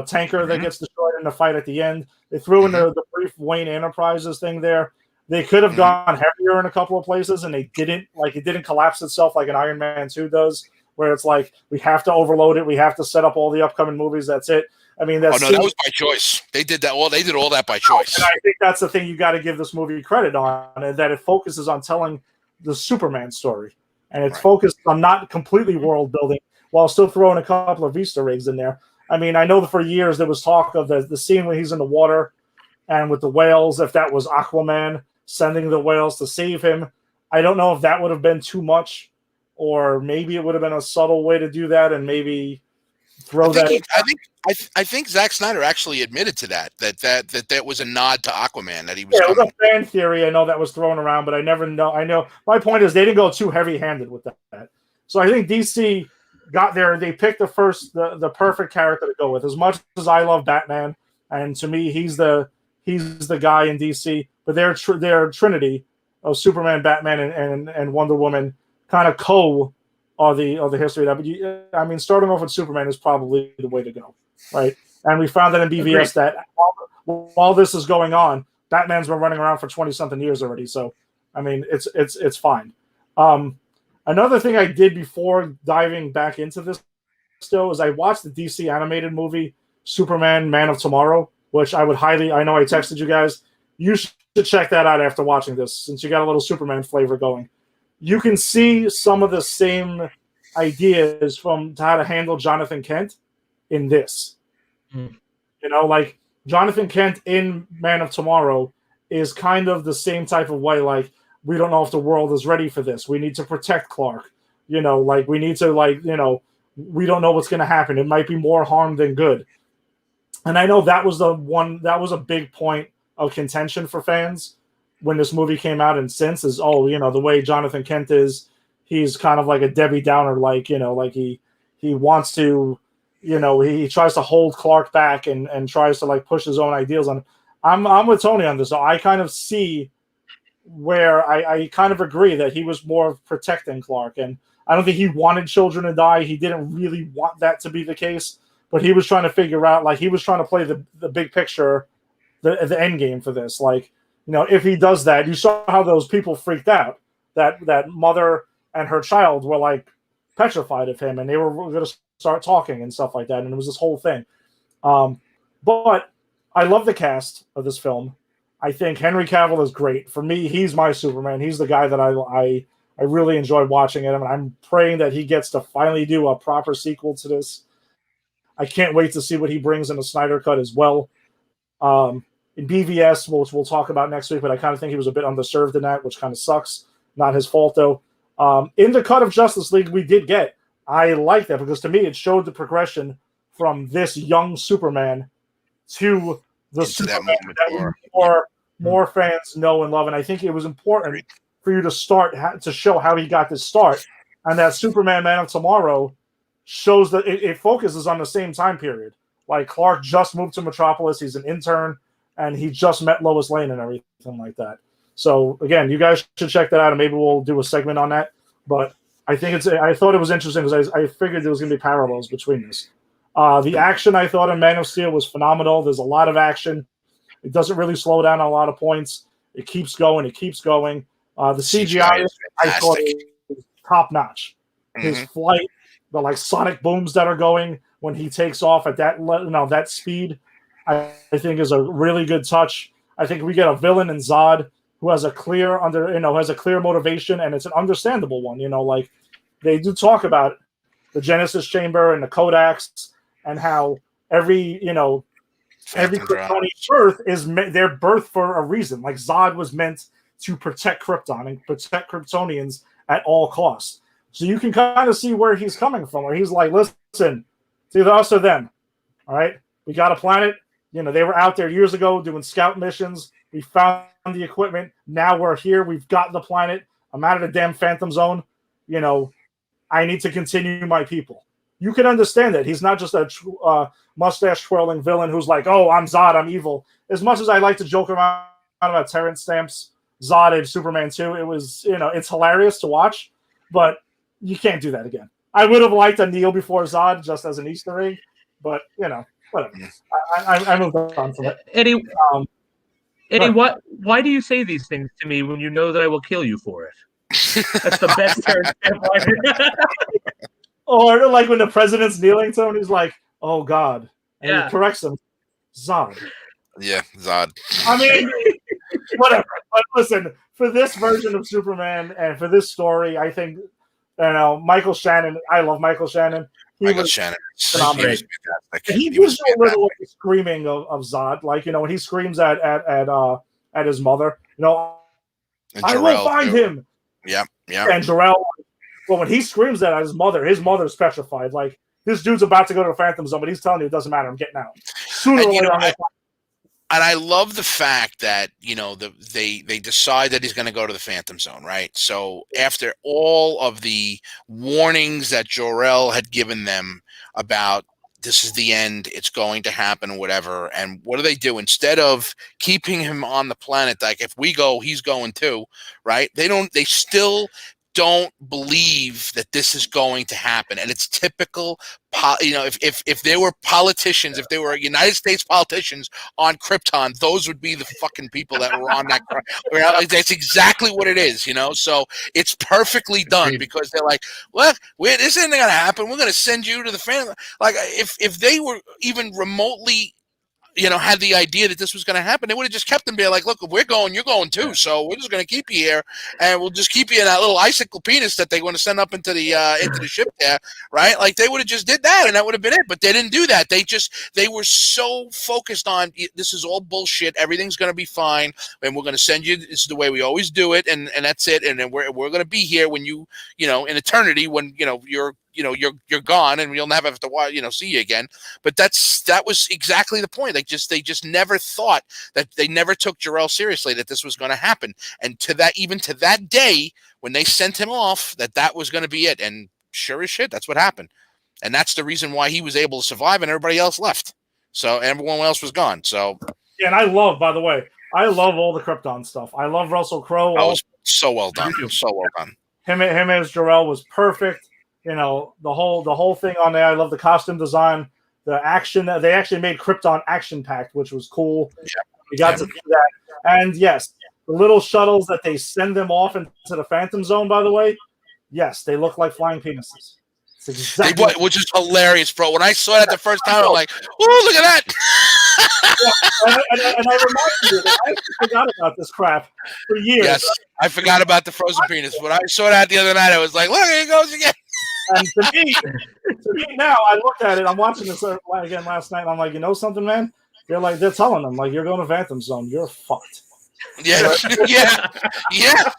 S1: tanker that gets destroyed in the fight at the end. They threw in the brief Wayne Enterprises thing there. They could have gone heavier in a couple of places, and they didn't. Like, it didn't collapse itself like an Iron Man 2 does, where it's like, we have to overload it. We have to set up all the upcoming movies. That's it. I mean, that
S2: was by choice. They did that. Well, they did all that by choice.
S1: And I think that's the thing you got to give this movie credit on, and that it focuses on telling the Superman story, and it's focused on not completely world building while still throwing a couple of Easter eggs in there. I mean, I know that for years there was talk of the scene when he's in the water and with the whales, if that was Aquaman sending the whales to save him. I don't know if that would have been too much, or maybe it would have been a subtle way to do that, and maybe throw
S2: I think Zack Snyder actually admitted to that was a nod to Aquaman that he was.
S1: Yeah, it was a fan theory. I know that was thrown around, but I never know. I know my point is they didn't go too heavy-handed with that. So I think DC got there. They picked the perfect character to go with. As much as I love Batman, and to me he's the guy in DC, but their trinity of Superman, Batman, and Wonder Woman kind of are the history of that. But I mean, starting off with Superman is probably the way to go, right? And we found that in BVS that while this is going on, Batman's been running around for 20-something years already. So, I mean, it's fine. Another thing I did before diving back into this still is I watched the DC animated movie Superman: Man of Tomorrow, which I know I texted you guys. You should check that out after watching this, since you got a little Superman flavor going. You can see some of the same ideas from how to handle Jonathan Kent in this. Like Jonathan Kent in Man of Tomorrow is kind of the same type of way. Like, we don't know if the world is ready for this. We need to protect Clark. Like, we need to, we don't know what's going to happen. It might be more harm than good. And I know that was a big point of contention for fans when this movie came out, and since is, the way Jonathan Kent is, he's kind of like a Debbie Downer, like he wants to, he tries to hold Clark back and tries to like push his own ideals on. I'm with Tony on this. So I kind of see where I kind of agree that he was more of protecting Clark, and I don't think he wanted children to die. He didn't really want that to be the case, but he was trying to figure out, like, he was trying to play the big picture, the end game for this. Like, if he does that, you saw how those people freaked out. That mother and her child were like petrified of him, and they were going to start talking and stuff like that. And it was this whole thing. But I love the cast of this film. I think Henry Cavill is great. For me, he's my Superman. He's the guy that I really enjoy watching him, and I'm praying that he gets to finally do a proper sequel to this. I can't wait to see what he brings in the Snyder Cut as well. In BVS, which we'll talk about next week, but I kind of think he was a bit underserved in that, which kind of sucks. Not his fault, though. In the cut of Justice League we did get, I like that because to me it showed the progression from this young Superman to the Superman that more fans know and love. And I think it was important for you to start to show how he got this start. And that Superman Man of Tomorrow shows that it focuses on the same time period. Like Clark just moved to Metropolis. He's an intern, and he just met Lois Lane and everything like that. So again, you guys should check that out, and maybe we'll do a segment on that. But I think I thought it was interesting because I figured there was going to be parallels between this. The action I thought in Man of Steel was phenomenal. There's a lot of action. It doesn't really slow down on a lot of points. It keeps going. It keeps going. The CGI I thought was top notch. Mm-hmm. His flight, the like sonic booms that are going when he takes off at that speed, I think is a really good touch. I think we get a villain in Zod who has a clear motivation, and it's an understandable one. Like they do talk about the Genesis Chamber and the Kodaks and how every Kryptonian birth is their birth for a reason. Like Zod was meant to protect Krypton and protect Kryptonians at all costs. So you can kind of see where he's coming from, where he's like, listen, it's either us or them. All right, we got a planet. They were out there years ago doing scout missions. We found the equipment. Now we're here. We've got the planet. I'm out of the damn Phantom Zone. I need to continue my people. You can understand that. He's not just a mustache-twirling villain who's like, oh, I'm Zod, I'm evil. As much as I like to joke around about Terrence Stamp's Zod in Superman 2, it was, it's hilarious to watch, but you can't do that again. I would have liked a kneel before Zod just as an Easter egg, but, whatever. I moved on from it.
S3: Eddie, why do you say these things to me when you know that I will kill you for it? That's the best Terrence Stamp line.
S1: Or like when the president's kneeling to him, he's like, oh, God. And he corrects him. Zod.
S2: Yeah, Zod.
S1: I mean, whatever. But listen, for this version of Superman and for this story, I think, Michael Shannon, I love Michael Shannon.
S2: Michael Shannon.
S1: He gives you a little like screaming of Zod. Like, when he screams at his mother, I will find him.
S2: Yeah.
S1: And Jor-El, well, when he screams at his mother's petrified. Like, this dude's about to go to the Phantom Zone, but he's telling you it doesn't matter. I'm getting out. Sooner or later,
S2: and I love the fact that, they decide that he's going to go to the Phantom Zone, right? So after all of the warnings that Jor-El had given them about this is the end, it's going to happen, whatever, and what do? Instead of keeping him on the planet, like if we go, he's going too, right? They still don't believe that this is going to happen. And it's typical, if there were politicians, if there were United States politicians on Krypton, those would be the fucking people that were on that. That's exactly what it is, So it's perfectly done because they're like, well, this isn't going to happen. We're going to send you to the family. Like if they were even remotely had the idea that this was going to happen, they would have just kept them there like, look, if we're going, you're going too. So we're just going to keep you here, and we'll just keep you in that little icicle penis that they want to send up into the ship there, right? Like they would have just did that, and that would have been it. But they didn't do that. They were so focused on this is all bullshit. Everything's going to be fine, and we're going to send you. This is the way we always do it, and that's it. And then we're going to be here when you in eternity when you're gone and we'll never have to see you again. But that was exactly the point. They just never thought that they never took Jor-El seriously that this was going to happen. And to that day when they sent him off, that was going to be it. And sure as shit, that's what happened. And that's the reason why he was able to survive and everybody else left. So everyone else was gone. So
S1: yeah, and I love all the Krypton stuff. I love Russell Crowe.
S2: That was so well done. So well done.
S1: Him as Jor-El was perfect. The whole thing on there. I love the costume design, the action. They actually made Krypton action-packed, which was cool. Yeah. We got to do that. And yes, the little shuttles that they send them off into the Phantom Zone, by the way, yes, they look like flying penises.
S2: Which is hilarious, bro. When I saw that the first time, I'm like, oh, look at that.
S1: And I remind you that I actually forgot about this crap for years.
S2: Yes, I forgot about the frozen penis. When I saw that the other night, I was like, "Look, here he goes again."
S1: And to me now, I looked at it. I'm watching this again last night. And I'm like, you know something, man? They're telling them like you're going to Phantom Zone. You're fucked.
S2: Yeah, yeah.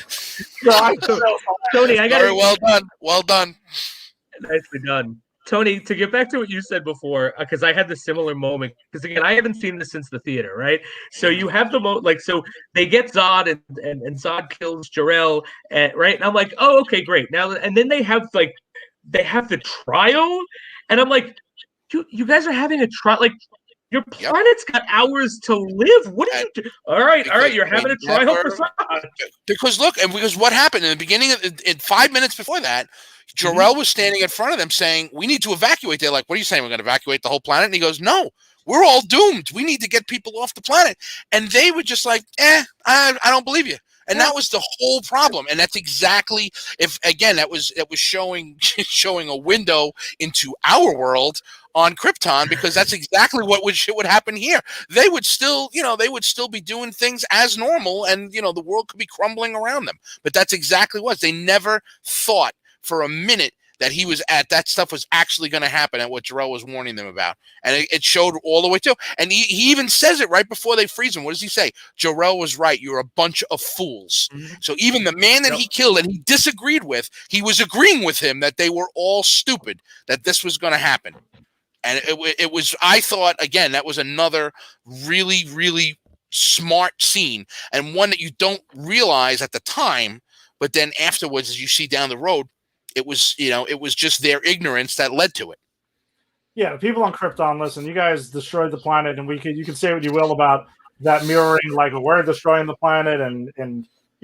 S1: So
S3: Tony, I got
S2: Very well done. Well done.
S3: Nicely done. Tony, to get back to what you said before, because I had the similar moment. Because again, I haven't seen this since the theater, right? So you have the so they get Zod and Zod kills Jor-El, right? And I'm like, oh, okay, great. Now and then they have the trial, and I'm like, you guys are having a trial, like. Your planet's got hours to live. What are you doing? All right. You're having a trial for Zod.
S2: Because what happened in the beginning, in 5 minutes before that, Jor-El was standing in front of them saying, "We need to evacuate." They're like, "What are you saying? We're going to evacuate the whole planet?" And he goes, "No, we're all doomed. We need to get people off the planet." And they were just like, I don't believe you. And that was the whole problem. And that's exactly that was showing a window into our world on Krypton, because that's exactly what would happen here. They would still be doing things as normal, and the world could be crumbling around them. But that's exactly what they never thought for a minute that that stuff was actually going to happen, and what Jor-El was warning them about. And it showed all the way too. And he even says it right before they freeze him. What does he say? Jor-El was right. You're a bunch of fools. Mm-hmm. So even the man that he killed and he disagreed with, he was agreeing with him that they were all stupid, that this was going to happen. And it was, I thought, again, that was another really, really smart scene, and one that you don't realize at the time, but then afterwards, as you see down the road, it was just their ignorance that led to it.
S1: Yeah, the people on Krypton, listen, you guys destroyed the planet, and you can say what you will about that mirroring, like we're destroying the planet, and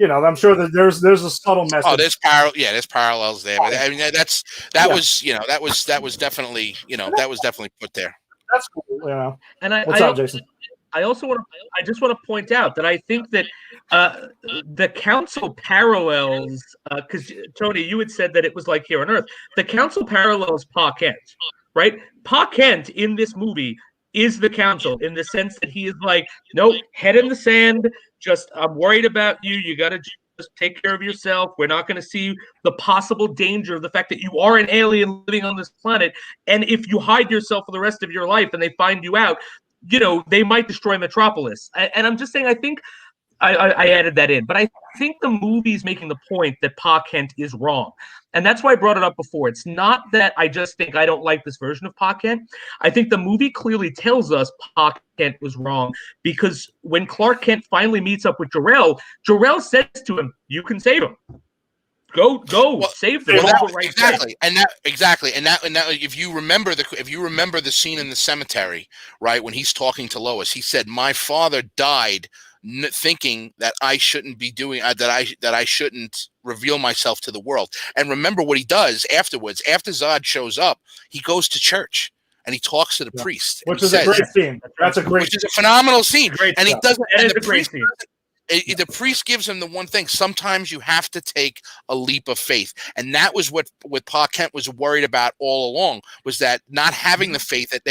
S1: I'm sure that there's a subtle message.
S2: Oh, there's parallels there. But I mean, that was definitely put there.
S1: That's cool.
S3: And
S1: what's up, Jason?
S3: I just want to point out that I think that the council parallels, because Tony, you had said that it was like here on Earth. The council parallels Pa Kent, right? Pa Kent in this movie is the council in the sense that he is like, nope, head in the sand. Just, I'm worried about you. You got to just take care of yourself. We're not going to see the possible danger of the fact that you are an alien living on this planet. And if you hide yourself for the rest of your life and they find you out, they might destroy Metropolis. And I'm just saying, I think I added that in, but I think the movie's making the point that Pa Kent is wrong. And that's why I brought it up before. It's not that I just think I don't like this version of Pa Kent. I think the movie clearly tells us Pa Kent was wrong, because when Clark Kent finally meets up with Jor-El, Jor-El says to him, "You can save him. Go, save them."
S2: Exactly. And that if you remember the scene in the cemetery, right, when he's talking to Lois, he said, "My father died thinking that I shouldn't be doing that I shouldn't reveal myself to the world." And remember what he does afterwards. After Zod shows up, he goes to church and he talks to the priest,
S1: which is a great scene. That's a great,
S2: which is a phenomenal scene.
S1: And
S2: he doesn't.
S3: That is a great scene.
S2: The priest gives him the one thing: sometimes you have to take a leap of faith, and that was what Pa Kent was worried about all along, was that not having the faith that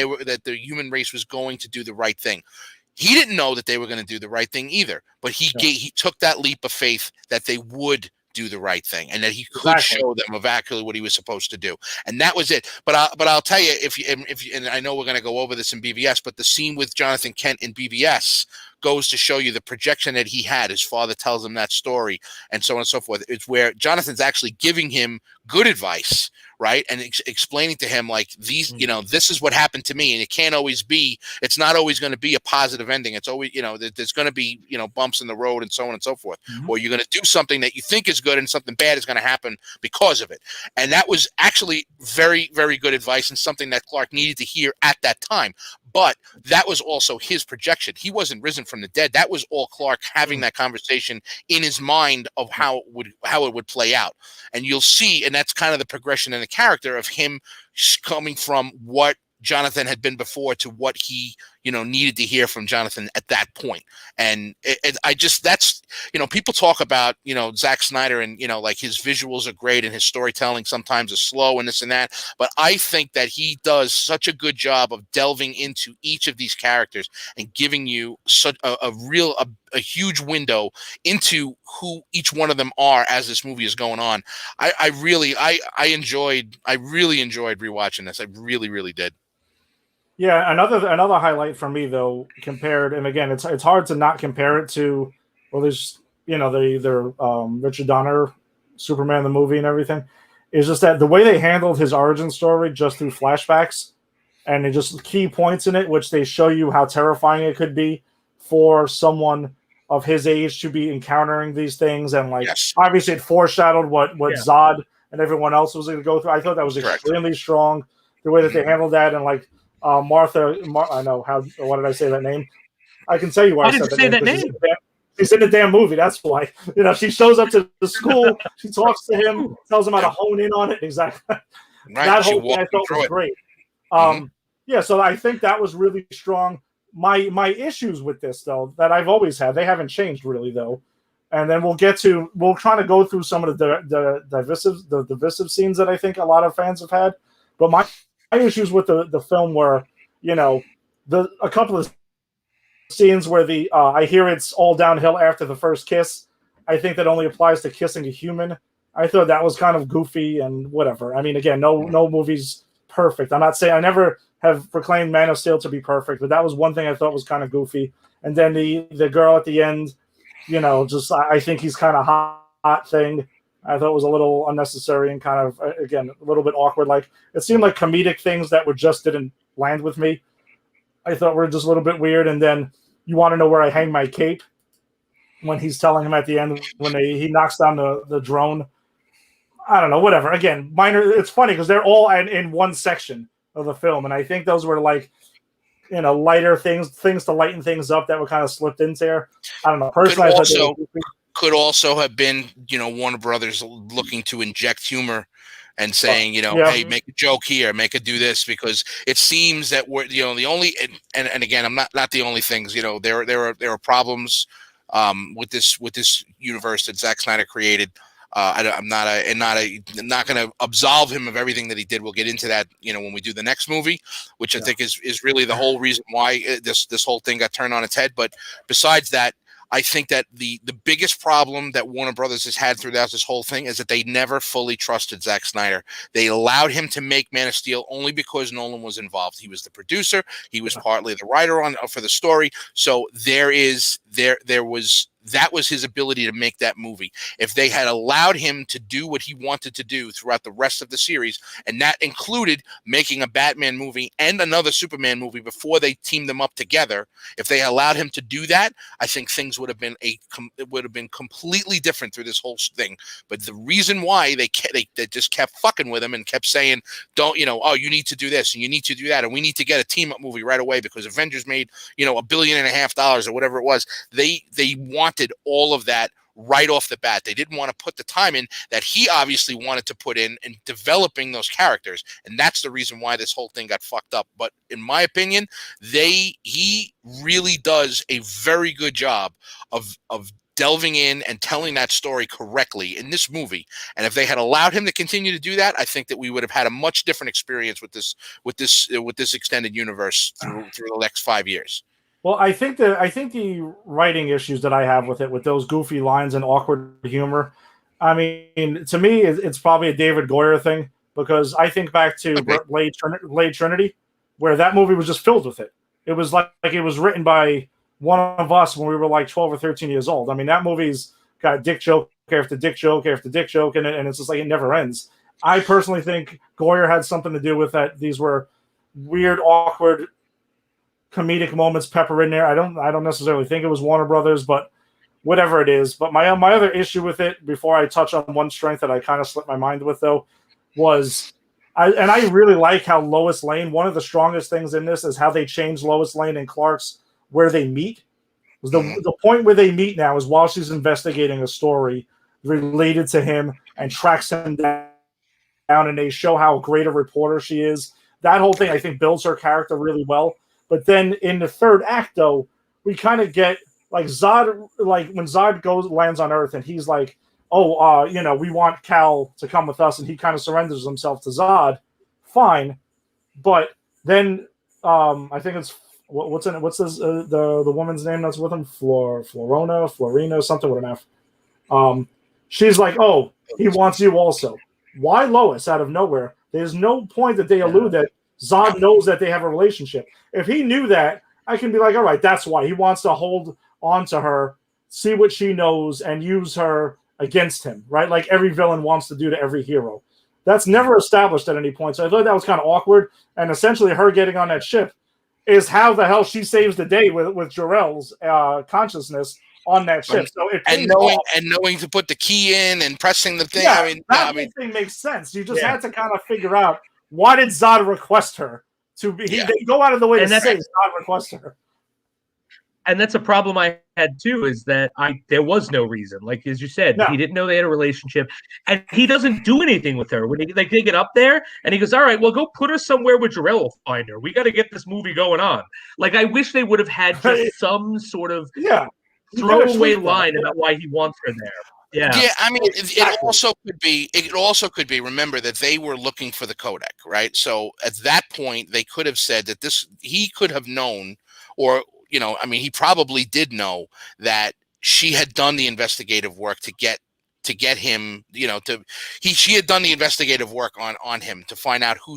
S2: the human race was going to do the right thing. He didn't know that they were going to do the right thing either, but he took that leap of faith that they would do the right thing, and that he could show them exactly what he was supposed to do, and that was it. But I'll tell you, if you, and I know we're going to go over this in BVS, but the scene with Jonathan Kent in BVS goes to show you the projection that he had. His father tells him that story, and so on and so forth. It's where Jonathan's actually giving him good advice, right? And explaining to him, like, these, this is what happened to me, and it's not always going to be a positive ending. It's always, there's going to be, bumps in the road and so on and so forth. Mm-hmm. Or you're going to do something that you think is good and something bad is going to happen because of it. And that was actually very, very good advice, and something that Clark needed to hear at that time. But that was also his projection. He wasn't risen from the dead. That was all Clark having that conversation in his mind of how it would play out. And you'll see, and that's kind of the progression in the character of him coming from what Jonathan had been before to what he, needed to hear from Jonathan at that point. And that's people talk about, Zack Snyder and, like his visuals are great and his storytelling sometimes is slow and this and that. But I think that he does such a good job of delving into each of these characters and giving you such a huge window into who each one of them are as this movie is going on. I really enjoyed rewatching this. I really, really did.
S1: Yeah, another highlight for me though, compared, and again, it's hard to not compare it to, well, there's the Richard Donner Superman the movie and everything, is just that the way they handled his origin story just through flashbacks, and they just key points in it, which they show you how terrifying it could be for someone of his age to be encountering these things, and obviously it foreshadowed what Zod and everyone else was going to go through. I thought that was extremely strong, the way that they handled that, and I know how. What did I say that name? I can tell you why I said that name. She's in the damn movie. That's why. She shows up to the school. She talks to him, tells him how to hone in on it. Exactly.
S2: Right.
S1: That whole thing I thought was great. Yeah. So I think that was really strong. My issues with this though, that I've always had, they haven't changed really though. And then we'll try to go through some of the divisive scenes that I think a lot of fans have had. But my issues with the film were, a couple of scenes where I hear it's all downhill after the first kiss. I think that only applies to kissing a human. I thought that was kind of goofy and whatever. I mean, again, no movie's perfect. I'm not saying, I never have proclaimed Man of Steel to be perfect, but that was one thing I thought was kind of goofy. And then the girl at the end, just I think he's kind of hot thing. I thought was a little unnecessary and kind of, again, a little bit awkward. Like, it seemed like comedic things that just didn't land with me. I thought were just a little bit weird. And then you want to know where I hang my cape, when he's telling him at the end when he knocks down the drone. I don't know, whatever. Again, minor. It's funny because they're all in one section of the film, and I think those were like, lighter things to lighten things up that were kind of slipped in there. I don't know. Personally,
S2: could also have been, Warner Brothers looking to inject humor and saying, hey, make a joke here, do this, because it seems that we're, the only, and again, I'm not the only things, there are problems with this universe that Zack Snyder created. I'm not going to absolve him of everything that he did. We'll get into that, when we do the next movie, which I think is really the whole reason why this whole thing got turned on its head. But besides that, I think that the biggest problem that Warner Brothers has had throughout this whole thing is that they never fully trusted Zack Snyder. They allowed him to make Man of Steel only because Nolan was involved. He was the producer. He was partly the writer for the story. So that was his ability to make that movie. If they had allowed him to do what he wanted to do throughout the rest of the series, and that included making a Batman movie and another Superman movie before they teamed them up together, if they allowed him to do that, I think things would have been completely different through this whole thing. But the reason why they just kept fucking with him and kept saying, don't, you need to do this and you need to do that, and we need to get a team up movie right away because Avengers made, $1.5 billion or whatever it was. They wanted all of that right off the bat. They didn't want to put the time in that he obviously wanted to put in developing those characters, and that's the reason why this whole thing got fucked up. But in my opinion, he really does a very good job of delving in and telling that story correctly in this movie. And if they had allowed him to continue to do that, I think that we would have had a much different experience with this extended universe through the next 5 years.
S1: Well, I think the writing issues that I have with it, with those goofy lines and awkward humor, I mean, to me, it's probably a David Goyer thing, because I think back to Blade Trinity, where that movie was just filled with it. It was like it was written by one of us when we were like 12 or 13 years old. I mean, that movie's got dick joke after dick joke after dick joke, and it's just like it never ends. I personally think Goyer had something to do with that. These were weird, awkward, comedic moments pepper in there. I don't necessarily think it was Warner Brothers, but whatever it is. But my other issue with it, before I touch on one strength that I kind of slipped my mind with, though, was I really like how Lois Lane, one of the strongest things in this is how they changed Lois Lane and Clark's where they meet. The point where they meet now is while she's investigating a story related to him and tracks him down, and they show how great a reporter she is. That whole thing, I think, builds her character really well. But then in the third act, though, we kind of get like Zod, like when Zod lands on Earth and he's like, oh, we want Cal to come with us, and he kind of surrenders himself to Zod. Fine, but then I think it's what's this, the woman's name that's with him, Florina, something with an F. She's like, oh, he wants you also. Why Lois out of nowhere? There's no point that they allude that Zod knows that they have a relationship. If he knew that, I can be like, all right, that's why he wants to hold on to her, see what she knows, and use her against him, right? Like every villain wants to do to every hero. That's never established at any point. So I thought that was kind of awkward. And essentially her getting on that ship is how the hell she saves the day with Jor-El's consciousness on that ship. So
S2: knowing to put the key in and pressing the thing.
S1: Yeah, that thing makes sense. You just had to kind of figure out, why did Zod request her to be? They go out of the way to say Zod requested her.
S3: And that's a problem I had too, is that there was no reason. Like, as you said, he didn't know they had a relationship, and he doesn't do anything with her. When they get up there, and he goes, all right, well, go put her somewhere where Jor-El will find her. We got to get this movie going on. Like, I wish they would have had just some sort of throwaway line about why he wants her there. Yeah.
S2: I mean, it also could be. Remember that they were looking for the codec, right? So at that point, they could have said that he could have known, or he probably did know that she had done the investigative work to get him, she had done the investigative work on him to find out who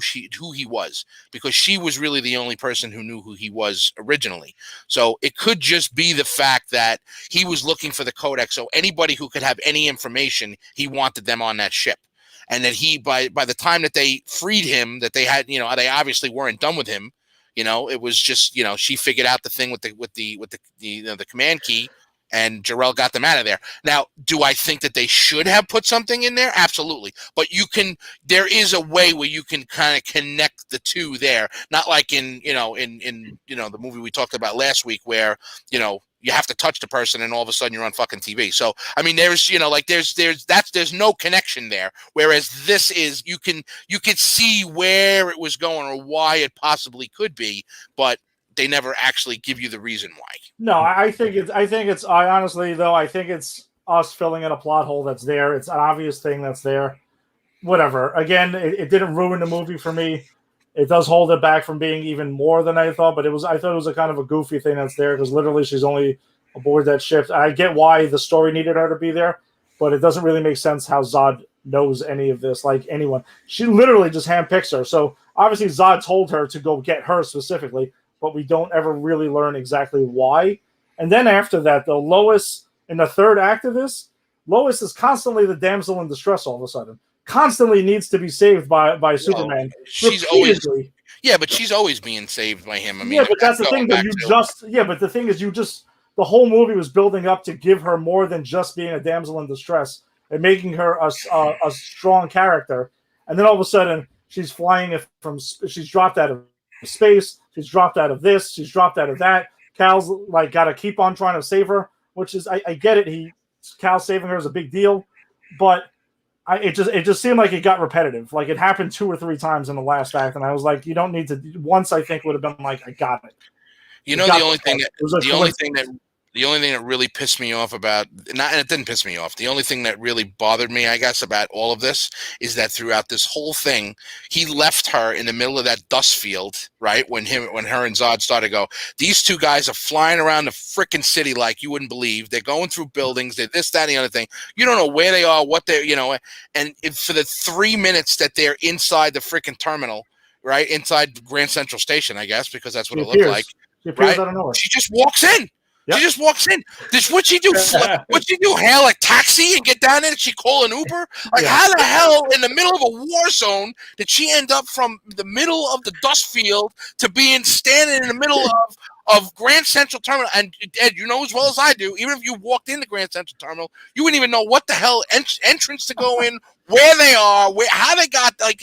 S2: he was, because she was really the only person who knew who he was originally. So it could just be the fact that he was looking for the codex. So anybody who could have any information, he wanted them on that ship. And that he, by the time that they freed him, that they had, they obviously weren't done with him. It was just, she figured out the thing with the command key, and Jor-El got them out of there. Now, do I think that they should have put something in there? Absolutely. But there is a way where you can kind of connect the two there. Not like in the movie we talked about last week, where, you have to touch the person and all of a sudden you're on fucking TV. So, I mean, there's no connection there. Whereas this is, you can see where it was going or why it possibly could be, but they never actually give you the reason why.
S1: No, I think it's us filling in a plot hole that's there. It's an obvious thing that's there. Whatever. Again, it didn't ruin the movie for me. It does hold it back from being even more than I thought, but I thought it was a kind of a goofy thing that's there, because literally she's only aboard that ship. I get why the story needed her to be there, but it doesn't really make sense how Zod knows any of this, like anyone. She literally just handpicks her. So obviously Zod told her to go get her specifically, but we don't ever really learn exactly why. And then after that, though, Lois, in the third act of this, Lois is constantly the damsel in distress all of a sudden. Constantly needs to be saved by Superman.
S2: She's always but she's always being saved by him. I mean,
S1: but that's the thing that but the thing is, the whole movie was building up to give her more than just being a damsel in distress and making her a strong character. And then all of a sudden, she's she's dropped out of space. She's dropped out of this. She's dropped out of that. Cal's like got to keep on trying to save her, which is, I get it. Cal saving her is a big deal, but it just seemed like it got repetitive. Like it happened 2 or 3 times in the last act, and I was like, you don't need to. Once I think would have been like, I got it.
S2: The only thing that really pissed me off and it didn't piss me off. The only thing that really bothered me, I guess, about all of this is that throughout this whole thing, he left her in the middle of that dust field, right? When her and Zod started to go, these two guys are flying around the freaking city like you wouldn't believe. They're going through buildings, they're this, that, and the other thing. You don't know where they are, what they're, and for the 3 minutes that they're inside the freaking terminal, right? Inside Grand Central Station, I guess, because that's what it looked like.
S1: She appears out of nowhere.
S2: She just walks in. Yep. She just walks in. What'd she do? What'd she do? Hail a taxi and get down there? Did she call an Uber? Like, how the hell in the middle of a war zone did she end up from the middle of the dust field to standing in the middle of Grand Central Terminal? And Ed, you know as well as I do, even if you walked into Grand Central Terminal, you wouldn't even know what the hell entrance to go in, where they are, how they got. Like,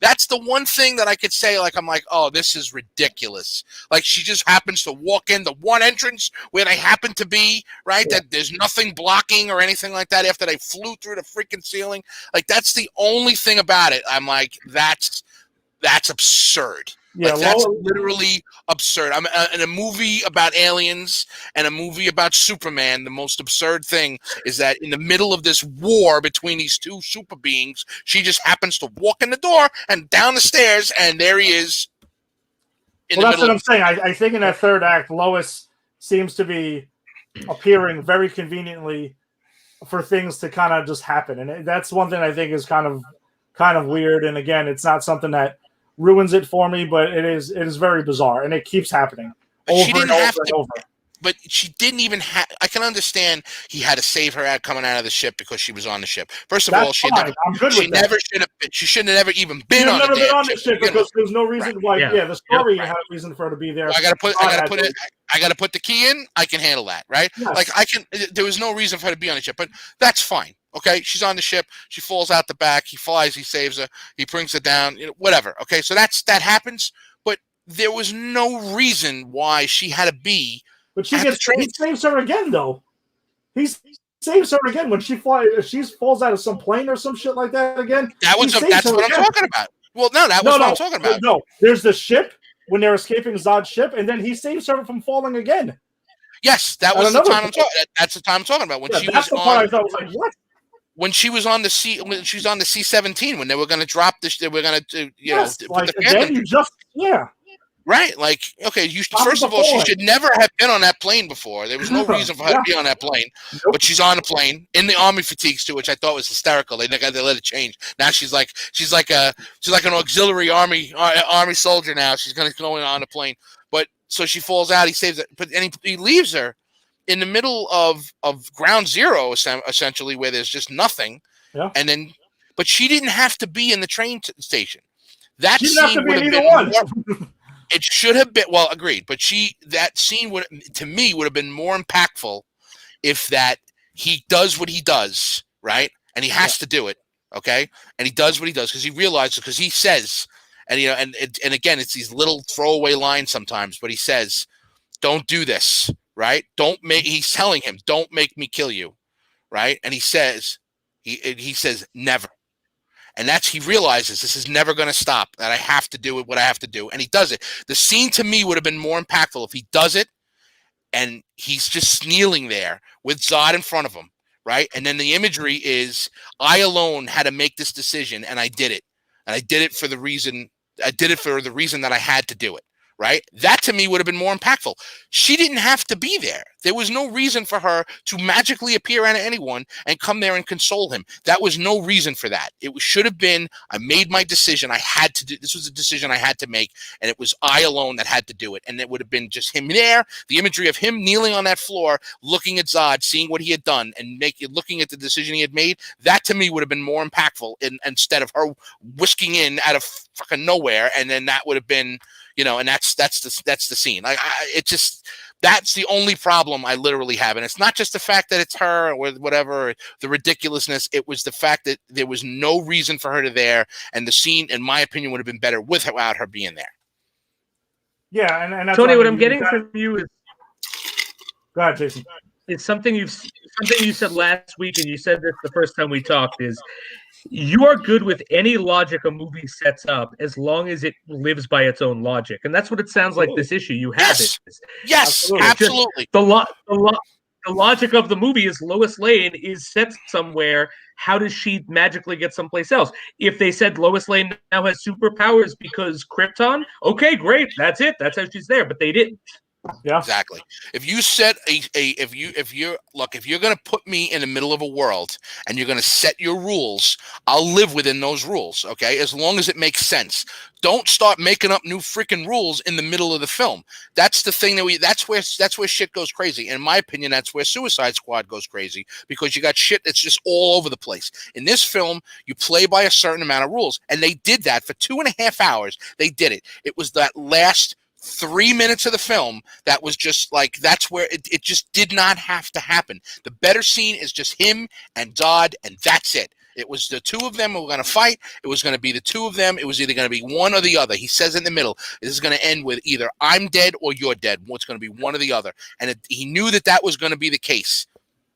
S2: that's the one thing that I could say. Like, I'm like, oh, this is ridiculous. Like, she just happens to walk in the one entrance where they happen to be, right? Yeah. That there's nothing blocking or anything like that after they flew through the freaking ceiling. Like, that's the only thing about it. I'm like, that's absurd.
S1: Yeah,
S2: Like that's
S1: Lois,
S2: literally absurd. I'm in a movie about aliens and a movie about Superman. The most absurd thing is that in the middle of this war between these two super beings, she just happens to walk in the door and down the stairs, and there he is.
S1: well, that's what I'm saying. I think in that third act, Lois seems to be appearing very conveniently for things to kind of just happen, and that's one thing I think is kind of weird. And again, it's not something that ruins it for me, but it is very bizarre, and it keeps happening over and over and over.
S2: But she didn't even have. I can understand he had to save her out coming out of the ship because she was on the ship. First of all, she shouldn't have never even been on the ship
S1: because there's no reason why. Yeah, the story had a reason for her to be there.
S2: Well, I gotta put the key in. I can handle that, right? Yes. Like there was no reason for her to be on the ship, but that's fine. Okay, she's on the ship. She falls out the back. He flies. He saves her. He brings her down. Whatever. Okay, so that happens. But there was no reason why she had to be.
S1: But he saves her again, though. He saves her again when she falls out of some plane or some shit like that again.
S2: That's what I'm talking about. Well, no, that was what I'm talking about.
S1: No, there's the ship when they're escaping Zod's ship, and then he saves her from falling again.
S2: Yes, that was the time I'm talking. That's the time I'm talking about. When she was on,
S1: part I thought was like, what?
S2: When she was on the C-17, when they were going to drop this, they were going to, put the Phantom. Right, like, okay, first of all, she should never have been on that plane before. There was no reason for her to be on that plane, but she's on the plane in the army fatigues too, which I thought was hysterical. They let it change. Now she's like an auxiliary army soldier. Now she's going to go on the plane, but so she falls out. He saves it, but he leaves her in the middle of ground zero, essentially, where there's just nothing. Yeah. And then, but she didn't have to be in the train station. That scene would have been. It should have been agreed, but that scene would have been more impactful if that he does what he does, right? And he has to do it, okay? And he does what he does because he realizes, because he says, and and again, it's these little throwaway lines sometimes, but he says, "Don't do this," right? He's telling him, "Don't make me kill you," right? And he says, he says, "Never." And he realizes this is never going to stop, that I have to do what I have to do. And he does it. The scene to me would have been more impactful if he does it and he's just kneeling there with Zod in front of him, right? And then the imagery is, I alone had to make this decision, and I did it. And I did it for the reason that I had to do it, right? That to me would have been more impactful. She didn't have to be there. There was no reason for her to magically appear on anyone and come there and console him. That was no reason for that. It should have been, I made my decision. I had to do, this was a decision I had to make, and it was I alone that had to do it. And it would have been just him there, the imagery of him kneeling on that floor, looking at Zod, seeing what he had done, and looking at the decision he had made. That to me would have been more impactful instead of her whisking in out of fucking nowhere. And then that would have been, and that's the scene. That's the only problem I literally have. And it's not just the fact that it's her or whatever, the ridiculousness. It was the fact that there was no reason for her to there. And the scene, in my opinion, would have been better without her being there.
S1: Yeah. And that's
S3: Tony, what I'm getting from you is.
S1: Go ahead, Jason.
S3: It's something you said last week, and you said this the first time we talked, is you are good with any logic a movie sets up as long as it lives by its own logic. And that's what it sounds like this issue you have.
S2: Yes, absolutely.
S3: The logic of the movie is Lois Lane is set somewhere. How does she magically get someplace else? If they said Lois Lane now has superpowers because Krypton, okay, great. That's it. That's how she's there. But they didn't.
S1: Yeah,
S2: exactly. If you set if you're going to put me in the middle of a world and you're going to set your rules, I'll live within those rules. Okay, as long as it makes sense. Don't start making up new freaking rules in the middle of the film. That's the thing that's where shit goes crazy. And in my opinion, that's where Suicide Squad goes crazy, because you got shit that's just all over the place. In this film, you play by a certain amount of rules, and they did that for 2.5 hours. They did it. It was that last 3 minutes of the film that was just like, that's where it just did not have to happen. The better scene is just him and Zod, and that's it. It was the two of them who were going to fight. It was going to be the two of them. It was either going to be one or the other. He says in the middle, this is going to end with either I'm dead or you're dead. It's going to be one or the other. And he knew that was going to be the case.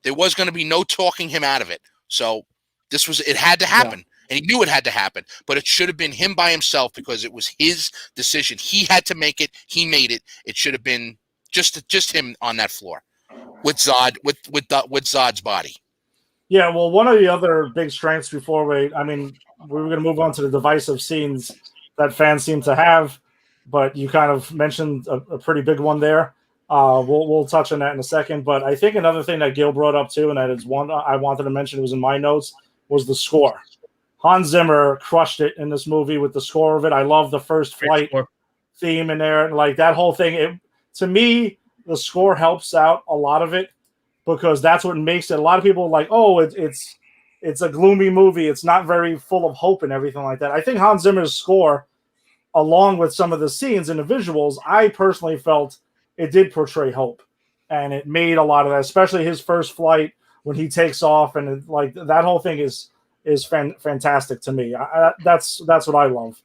S2: There was going to be no talking him out of it. So it had to happen. and he knew it had to happen. But it should have been him by himself because it was his decision. He had to make it. He made it. It should have been just him on that floor with Zod with Zod's body.
S1: Yeah, well, one of the other big strengths we were going to move on to the divisive scenes that fans seem to have, but you kind of mentioned a pretty big one there. We'll touch on that in a second, but I think another thing that Gil brought up too, and that is one I wanted to mention, it was in my notes, was the score. Hans Zimmer crushed it in this movie with the score of it. I love the first flight theme in there, and like that whole thing. To me, the score helps out a lot of it because that's what makes it. A lot of people are like, oh, it's a gloomy movie. It's not very full of hope and everything like that. I think Hans Zimmer's score, along with some of the scenes and the visuals, I personally felt it did portray hope, and it made a lot of that, especially his first flight when he takes off, and like that whole thing is fantastic to me. That's what I love.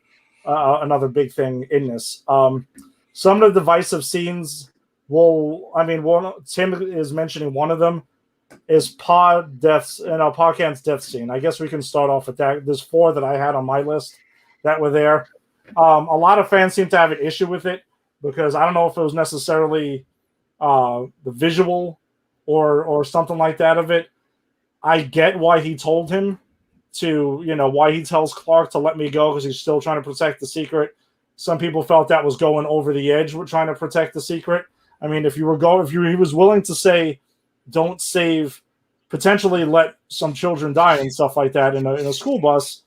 S1: Another big thing in this. Some of the divisive scenes. Tim is mentioning one of them is Pa Kent's death scene. I guess we can start off with that. There's 4 that I had on my list that were there. A lot of fans seem to have an issue with it because I don't know if it was necessarily the visual or something like that of it. I get why he told him to, why he tells Clark to let me go because he's still trying to protect the secret. Some people felt that was going over the edge with trying to protect the secret. I mean, he was willing to say, don't save, potentially let some children die and stuff like that in a school bus,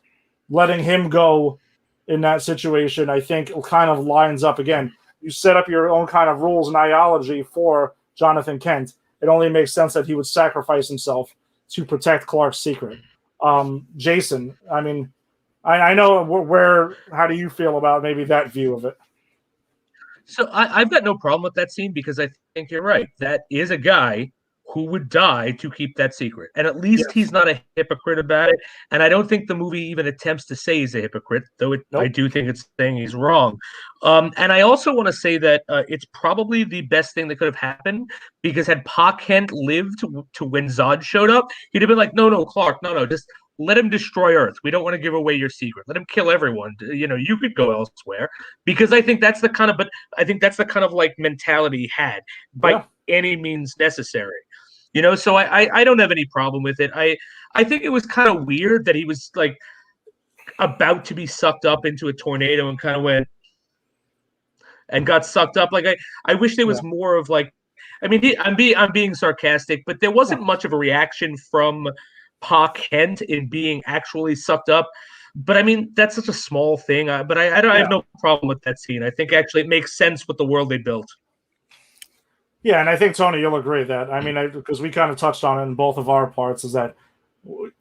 S1: letting him go in that situation, I think kind of lines up again. You set up your own kind of rules and ideology for Jonathan Kent. It only makes sense that he would sacrifice himself to protect Clark's secret. Jason, I mean, I know how do you feel about maybe that view of it?
S3: So I've got no problem with that scene because I think you're right. That is a guy who would die to keep that secret. And at least he's not a hypocrite about it. And I don't think the movie even attempts to say he's a hypocrite, though I do think it's saying he's wrong. And I also want to say that it's probably the best thing that could have happened because had Pa Kent lived to when Zod showed up, he'd have been like, no, Clark, no, just let him destroy Earth. We don't want to give away your secret. Let him kill everyone. You could go elsewhere because I think that's the kind of like mentality he had by any means necessary. So I don't have any problem with it. I think it was kind of weird that he was like about to be sucked up into a tornado and kind of went and got sucked up. Like I wish there was more of like, I mean, I'm being sarcastic, but there wasn't much of a reaction from Pa Kent in being actually sucked up. But I mean, that's such a small thing. I have no problem with that scene. I think actually it makes sense with the world they built.
S1: Yeah, and I think, Tony, you'll agree that. I mean, because we kind of touched on it in both of our parts, is that,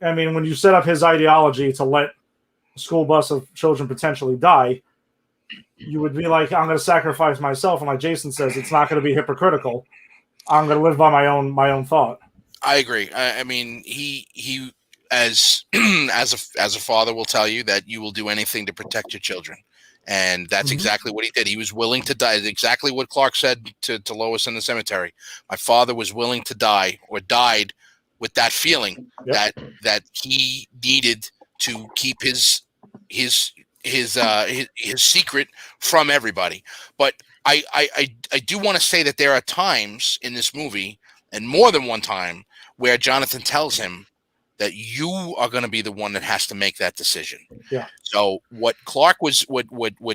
S1: I mean, when you set up his ideology to let a school bus of children potentially die, you would be like, I'm going to sacrifice myself. And like Jason says, it's not going to be hypocritical. I'm going to live by my own thought.
S2: I agree. I mean, he as a father will tell you that you will do anything to protect your children. And that's exactly what he did. He was willing to die. Exactly what Clark said to Lois in the cemetery. My father was willing to die or died with that feeling that he needed to keep his secret from everybody. But I do want to say that there are times in this movie, and more than one time, where Jonathan tells him that you are going to be the one that has to make that decision.
S1: Yeah.
S2: So what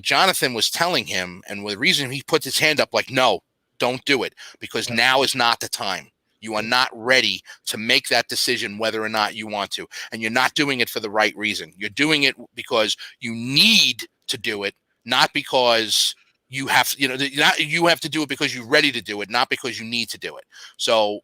S2: Jonathan was telling him, and the reason he put his hand up like, no, don't do it, because now is not the time. You are not ready to make that decision whether or not you want to. And you're not doing it for the right reason. You're doing it because you need to do it, not because you have, you have to do it because you're ready to do it, not because you need to do it. So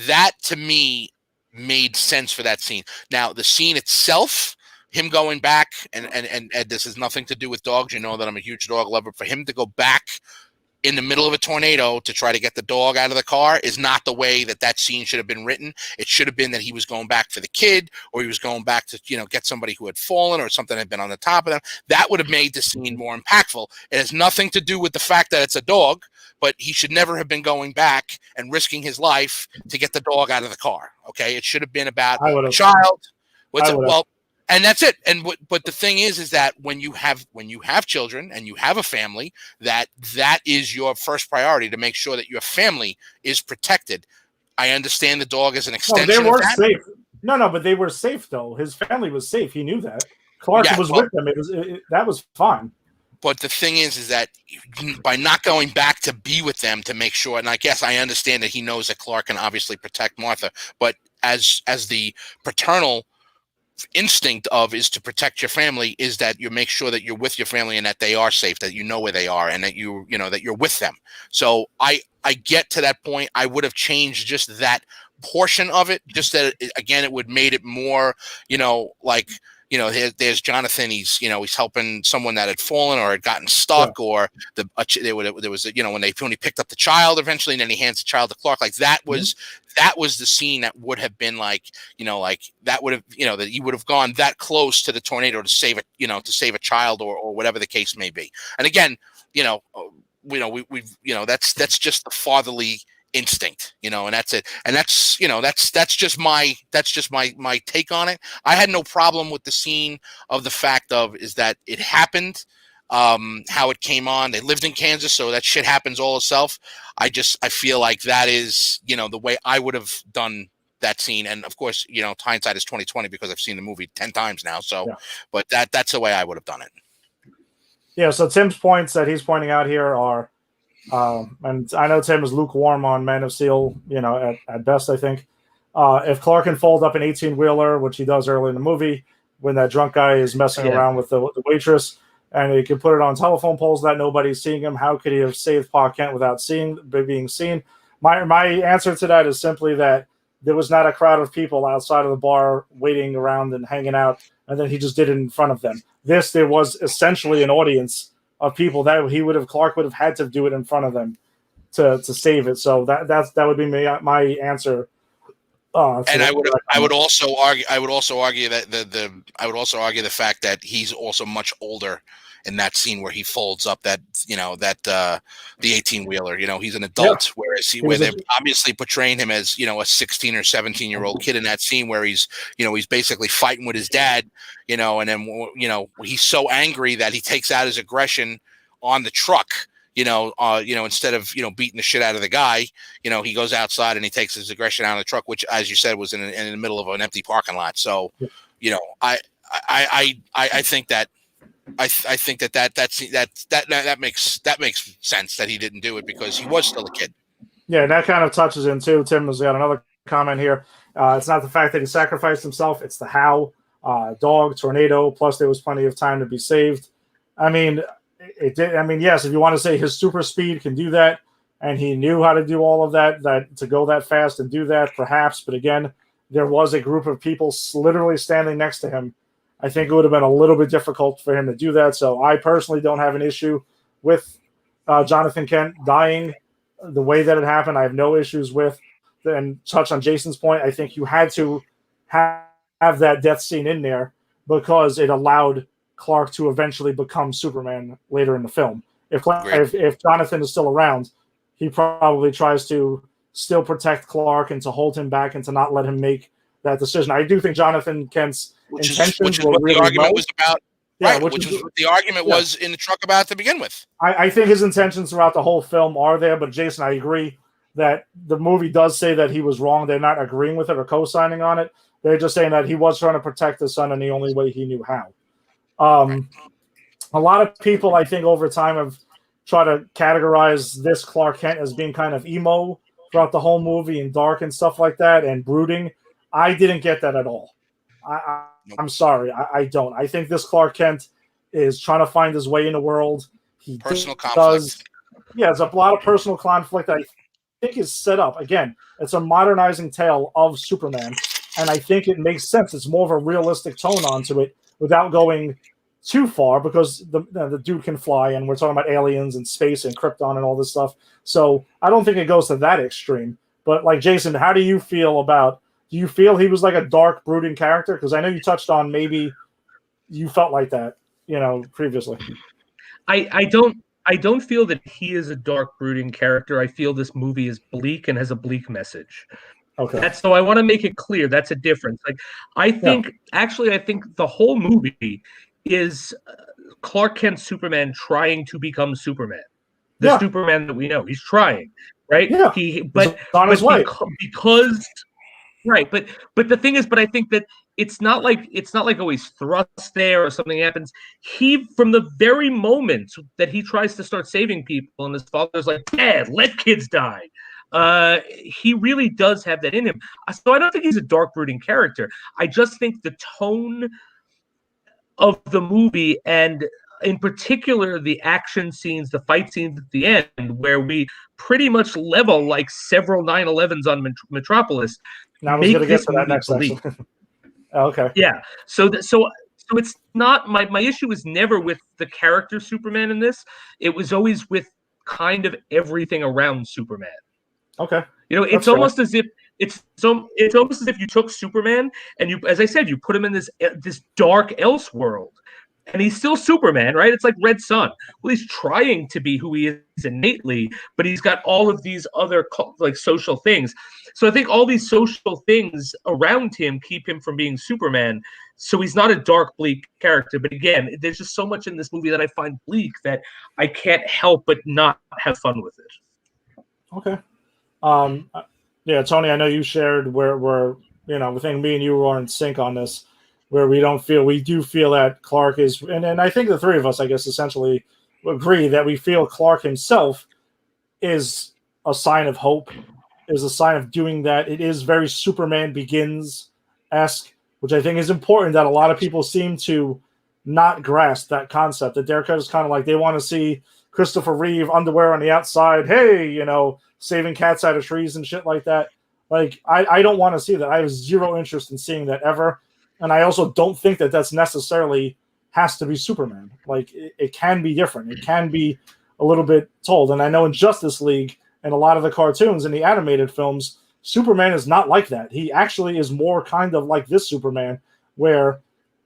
S2: that to me made sense for that scene. Now, the scene itself, him going back, and this has nothing to do with dogs. You know that I'm a huge dog lover. For him to go back in the middle of a tornado to try to get the dog out of the car is not the way that scene should have been written. It should have been that he was going back for the kid, or he was going back to, get somebody who had fallen or something had been on the top of them. That would have made the scene more impactful. It has nothing to do with the fact that it's a dog, but he should never have been going back and risking his life to get the dog out of the car. Okay. It should have been about a child. And that's it. And but the thing is that when you have children and you have a family, that is your first priority, to make sure that your family is protected. I understand the dog is an extension.
S1: No, they were
S2: of that.
S1: safe. No, but they were safe though. His family was safe. He knew that. Clark was with them. That was fine.
S2: But the thing is that by not going back to be with them to make sure, and I guess I understand that he knows that Clark can obviously protect Martha, but as the paternal instinct is to protect your family, is that you make sure that you're with your family and that they are safe, that you know where they are, and that that you're with them. So I get to that point. I would have changed just that portion of it, just that again, it would made it more, like, there's Jonathan. He's helping someone that had fallen or had gotten stuck, or there was when he picked up the child eventually, and then he hands the child to Clark. Like that was the scene that would have been like that would have that he would have gone that close to the tornado to save it, to save a child or whatever the case may be. And again, that's just the fatherly instinct, and that's it. And that's just my take on it. I had no problem with the scene of the fact of is that it happened, how it came on. They lived in Kansas, so that shit happens all itself. I feel like that is, the way I would have done that scene. And of course, hindsight is 20/20 because I've seen the movie 10 times now. So, but that's the way I would have done it. Yeah.
S1: So Tim's points that he's pointing out here are, and I know Tim is lukewarm on Man of Steel, at best, I think. If Clark can fold up an 18-wheeler, which he does early in the movie, when that drunk guy is messing around with the waitress, and he can put it on telephone poles that nobody's seeing him, how could he have saved Pa Kent without being seen? My answer to that is simply that there was not a crowd of people outside of the bar waiting around and hanging out, and then he just did it in front of them. There was essentially an audience of people that Clark would have had to do it in front of them to save it. So that would be my answer.
S2: And I would also argue that the fact that he's also much older in that scene where he folds up the 18-wheeler. He's an adult, whereas where they're obviously portraying him as a 16 or 17-year-old kid in that scene where he's basically fighting with his dad, and then he's so angry that he takes out his aggression on the truck. Instead of beating the shit out of the guy, he goes outside and he takes his aggression out of the truck, which, as you said, was in the middle of an empty parking lot. So, I think that. I think that makes sense that he didn't do it because he was still a kid.
S1: Yeah, and that kind of touches in too. Tim has got another comment here. It's not the fact that he sacrificed himself; it's the how. Dog, tornado. Plus, there was plenty of time to be saved. I mean, it did. I mean, yes, if you want to say his super speed can do that, and he knew how to do all of that to go that fast and do that, perhaps. But again, there was a group of people literally standing next to him. I think it would have been a little bit difficult for him to do that. So I personally don't have an issue with Jonathan Kent dying the way that it happened. I have no issues with. And touch on Jason's point, I think you had to have that death scene in there because it allowed Clark to eventually become Superman later in the film. If Jonathan is still around, he probably tries to still protect Clark and to hold him back and to not let him make that decision. I do think Jonathan Kent's intentions were really
S2: the argument
S1: low.
S2: Was about.
S1: Yeah,
S2: right, which was what the argument was in the truck about to begin with.
S1: I think his intentions throughout the whole film are there, but Jason, I agree that the movie does say that he was wrong. They're not agreeing with it or co-signing on it. They're just saying that he was trying to protect his son in the only way he knew how. A lot of people, I think, over time have tried to categorize this Clark Kent as being kind of emo throughout the whole movie and dark and stuff like that and brooding. I didn't get that at all. I'm sorry. I don't. I think this Clark Kent is trying to find his way in the world. He
S2: personal conflict.
S1: Yeah, it's a lot of personal conflict that I think is set up. Again, it's a modernizing tale of Superman, and I think it makes sense. It's more of a realistic tone onto it without going too far because the dude can fly, and we're talking about aliens and space and Krypton and all this stuff. So I don't think it goes to that extreme. But like Jason, how do you feel about? Do you feel he was like a dark, brooding character? Because I know you touched on maybe you felt like that, previously.
S3: I don't feel that he is a dark, brooding character. I feel this movie is bleak and has a bleak message.
S1: Okay.
S3: That's so I want to make it clear that's a difference. Like I think I think the whole movie is Clark Kent Superman trying to become Superman. The Superman that we know. He's trying, right?
S1: Yeah.
S3: But
S1: on his way.
S3: Because right, but the thing is, but I think that it's not like always thrust there or something happens. He from the very moment that he tries to start saving people, and his father's like, "Dad, let kids die." He really does have that in him. So I don't think he's a dark brooding character. I just think the tone of the movie, and in particular the action scenes, the fight scenes at the end, where we pretty much level like several 9/11s on Metropolis.
S1: Now I was going to get to that next section. Okay.
S3: Yeah. So it's not my issue is never with the character Superman in this. It was always with kind of everything around Superman.
S1: Okay.
S3: You know, it's almost as if it's almost as if you took Superman and you, as I said, you put him in this dark Elseworld, and he's still Superman, right? It's like Red Sun. Well, he's trying to be who he is innately, but he's got all of these other like social things. So I think all these social things around him keep him from being Superman. So he's not a dark, bleak character. But again, there's just so much in this movie that I find bleak that I can't help but not have fun with it.
S1: Okay. Yeah, Tony, I know you shared where I think me and you were in sync on this, where we do feel that Clark is, and I think the three of us, I guess, essentially agree that we feel Clark himself is a sign of hope, is a sign of doing that. It is very Superman Begins-esque, which I think is important that a lot of people seem to not grasp that concept, that they're just kind of like, they want to see Christopher Reeve underwear on the outside, hey, saving cats out of trees and shit like that. Like, I don't want to see that. I have zero interest in seeing that ever. And I also don't think that that's necessarily has to be Superman. Like, it can be different. It can be a little bit told. And I know in Justice League and a lot of the cartoons and the animated films, Superman is not like that. He actually is more kind of like this Superman, where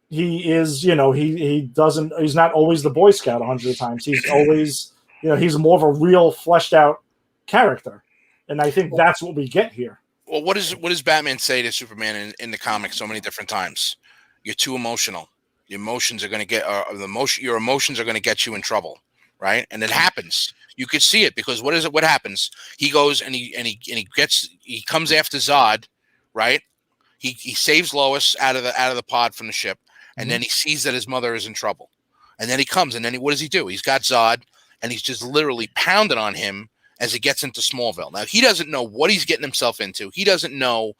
S1: he is, he's not always the Boy Scout 100 times. He's always, he's more of a real fleshed out character. And I think that's what we get here.
S2: Well, what does Batman say to Superman in the comics so many different times? You're too emotional. Your emotions are going to get your emotions are going to get you in trouble, right? And it happens. You could see it because what happens? He goes and he comes after Zod, right? He saves Lois out of the pod from the ship, and then he sees that his mother is in trouble. And then he comes, and then what does he do? He's got Zod, and he's just literally pounding on him as he gets into Smallville. Now, he doesn't know what he's getting himself into. He doesn't know,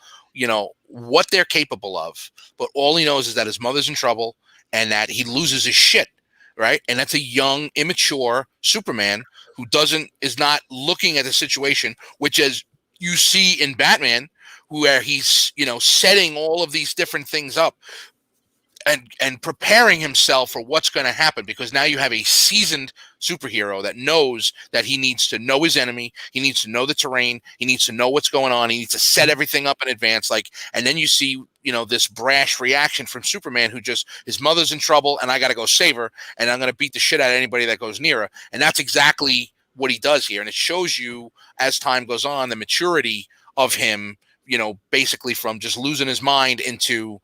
S2: what they're capable of. But all he knows is that his mother's in trouble and that he loses his shit, right? And that's a young, immature Superman who is not looking at the situation, which as you see in Batman, where he's, setting all of these different things up and preparing himself for what's going to happen, because now you have a seasoned superhero that knows that he needs to know his enemy, he needs to know the terrain, he needs to know what's going on, he needs to set everything up in advance. And then you see, this brash reaction from Superman, who just, his mother's in trouble and I got to go save her, and I'm going to beat the shit out of anybody that goes near her. And that's exactly what he does here. And it shows you, as time goes on, the maturity of him, basically from just losing his mind into,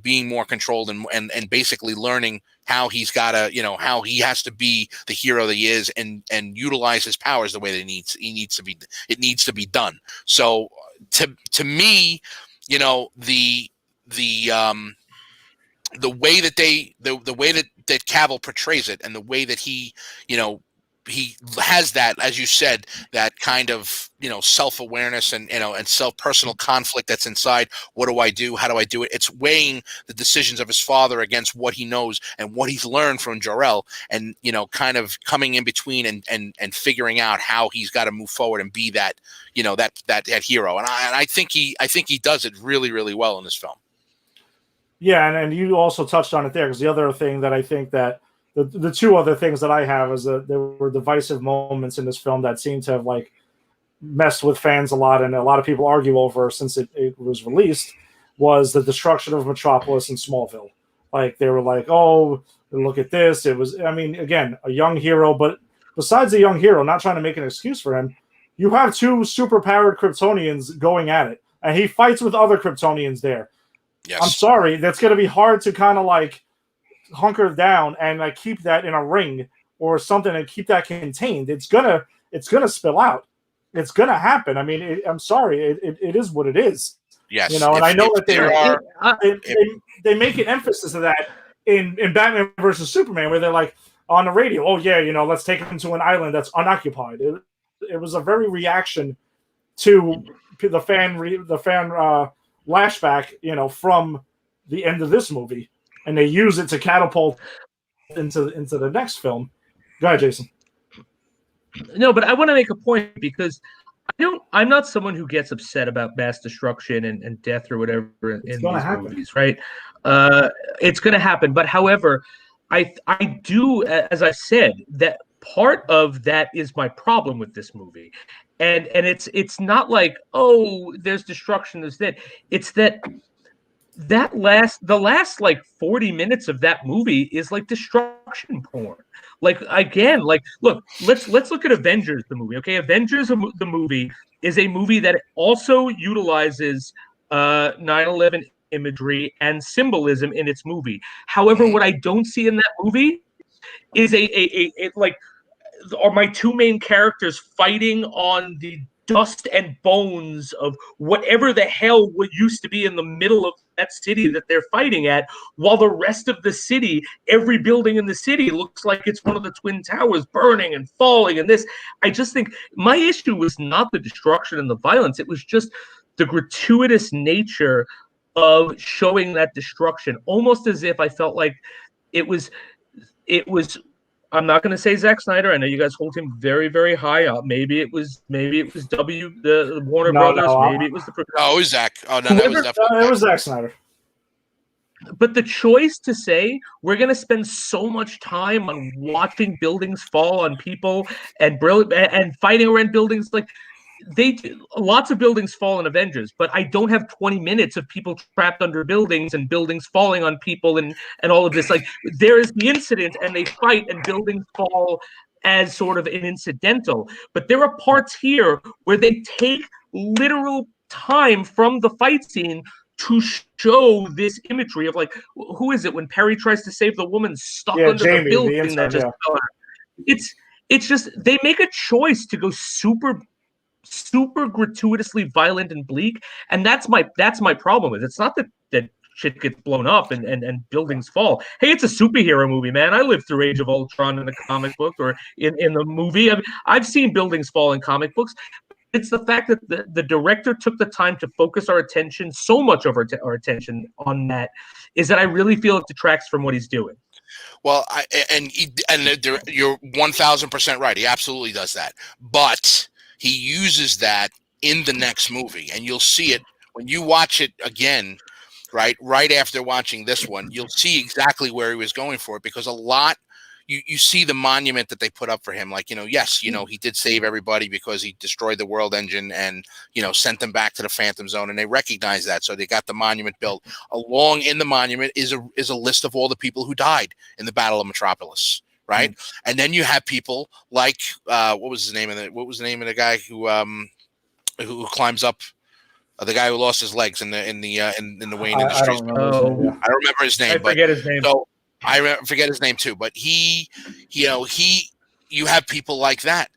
S2: being more controlled and basically learning how he's got to, how he has to be the hero that he is and utilize his powers the way that it needs to be done. So to me, the way that the way that Cavill portrays it, and the way that he has that, as you said, that kind of self-awareness and personal conflict that's inside. What do I do? How do I do it? It's weighing the decisions of his father against what he knows and what he's learned from Jor-El, and kind of coming in between and figuring out how he's got to move forward and be that that hero. And I think he does it really, really well in this film.
S1: Yeah, and you also touched on it there, because the other thing that I think that the two other things that I have is that there were divisive moments in this film that seem to have messed with fans a lot, and a lot of people argue over since it was released, was the destruction of Metropolis and Smallville. They were like, oh, look at this. It was, again, a young hero, but besides a young hero, not trying to make an excuse for him, you have two super-powered Kryptonians going at it. and he fights with other Kryptonians there.
S2: Yes.
S1: I'm sorry, that's going to be hard to kind of like hunker down and like keep that in a ring or something and keep that contained. It's gonna spill out. It's gonna happen. I mean, I'm sorry, it is what it is.
S2: Yes.
S1: You know, and I know that they make an emphasis of that in Batman versus Superman, where they're like on the radio, oh yeah, you know, let's take him to an island that's unoccupied. It was a very reaction to the fan lashback, you know, from the end of this movie, and they use it to catapult into the next film. Go ahead, Jason.
S3: No, but I want to make a point because I'm not someone who gets upset about mass destruction and death or whatever in these movies, right? It's going to happen. But however, I do, as I said, that part of that is my problem with this movie. And it's not like, oh, there's destruction, there's that. It's the last like 40 minutes of that movie is like destruction porn. Like, again, like, look, let's look at Avengers, the movie. Okay, Avengers, the movie, is a movie that also utilizes 9/11 imagery and symbolism in its movie. However, what I don't see in that movie is a like, are my two main characters fighting on the dust and bones of whatever the hell what used to be in the middle of that city that they're fighting at, while the rest of the city, every building in the city looks like it's one of the Twin Towers burning and falling. And this, I just think my issue was not the destruction and the violence. It was just the gratuitous nature of showing that destruction, almost as if I felt like it was I'm not going to say Zack Snyder. I know you guys hold him very, very high up. Maybe it was the Warner Brothers. Maybe it was the.
S2: No, it was Zack. Oh no, that was definitely.
S1: It was Zack Snyder.
S3: But the choice to say we're going to spend so much time on watching buildings fall on people and fighting around buildings, like lots of buildings fall in Avengers, but I don't have 20 minutes of people trapped under buildings and buildings falling on people and all of this. Like, there is the incident and they fight and buildings fall as sort of an incidental, but there are parts here where they take literal time from the fight scene to show this imagery of, like, who is it when Perry tries to save the woman stuck under
S1: Jamie,
S3: the building that just fell out. It's just they make a choice to go super gratuitously violent and bleak, and that's my problem with it. It's not that shit gets blown up and buildings fall. Hey, it's a superhero movie, man. I lived through Age of Ultron in the comic book or in the movie. I've seen buildings fall in comic books. It's the fact that the director took the time to focus our attention, so much of our attention on that, is that I really feel it detracts from what he's doing.
S2: Well, you're 1,000% right. He absolutely does that. But he uses that in the next movie, and you'll see it when you watch it again, right after watching this one. You'll see exactly where he was going for it, because a lot you see the monument that they put up for him. Like, yes, he did save everybody because he destroyed the world engine and, sent them back to the Phantom Zone, and they recognize that. So they got the monument built. Along in the monument is a list of all the people who died in the Battle of Metropolis. Right. Mm-hmm. And then you have people like, what was the name of the guy who climbs up, the guy who lost his legs in the Wayne Industries.
S1: I don't
S2: remember his name.
S3: I forget his name.
S2: So I forget his name too, but you have people like that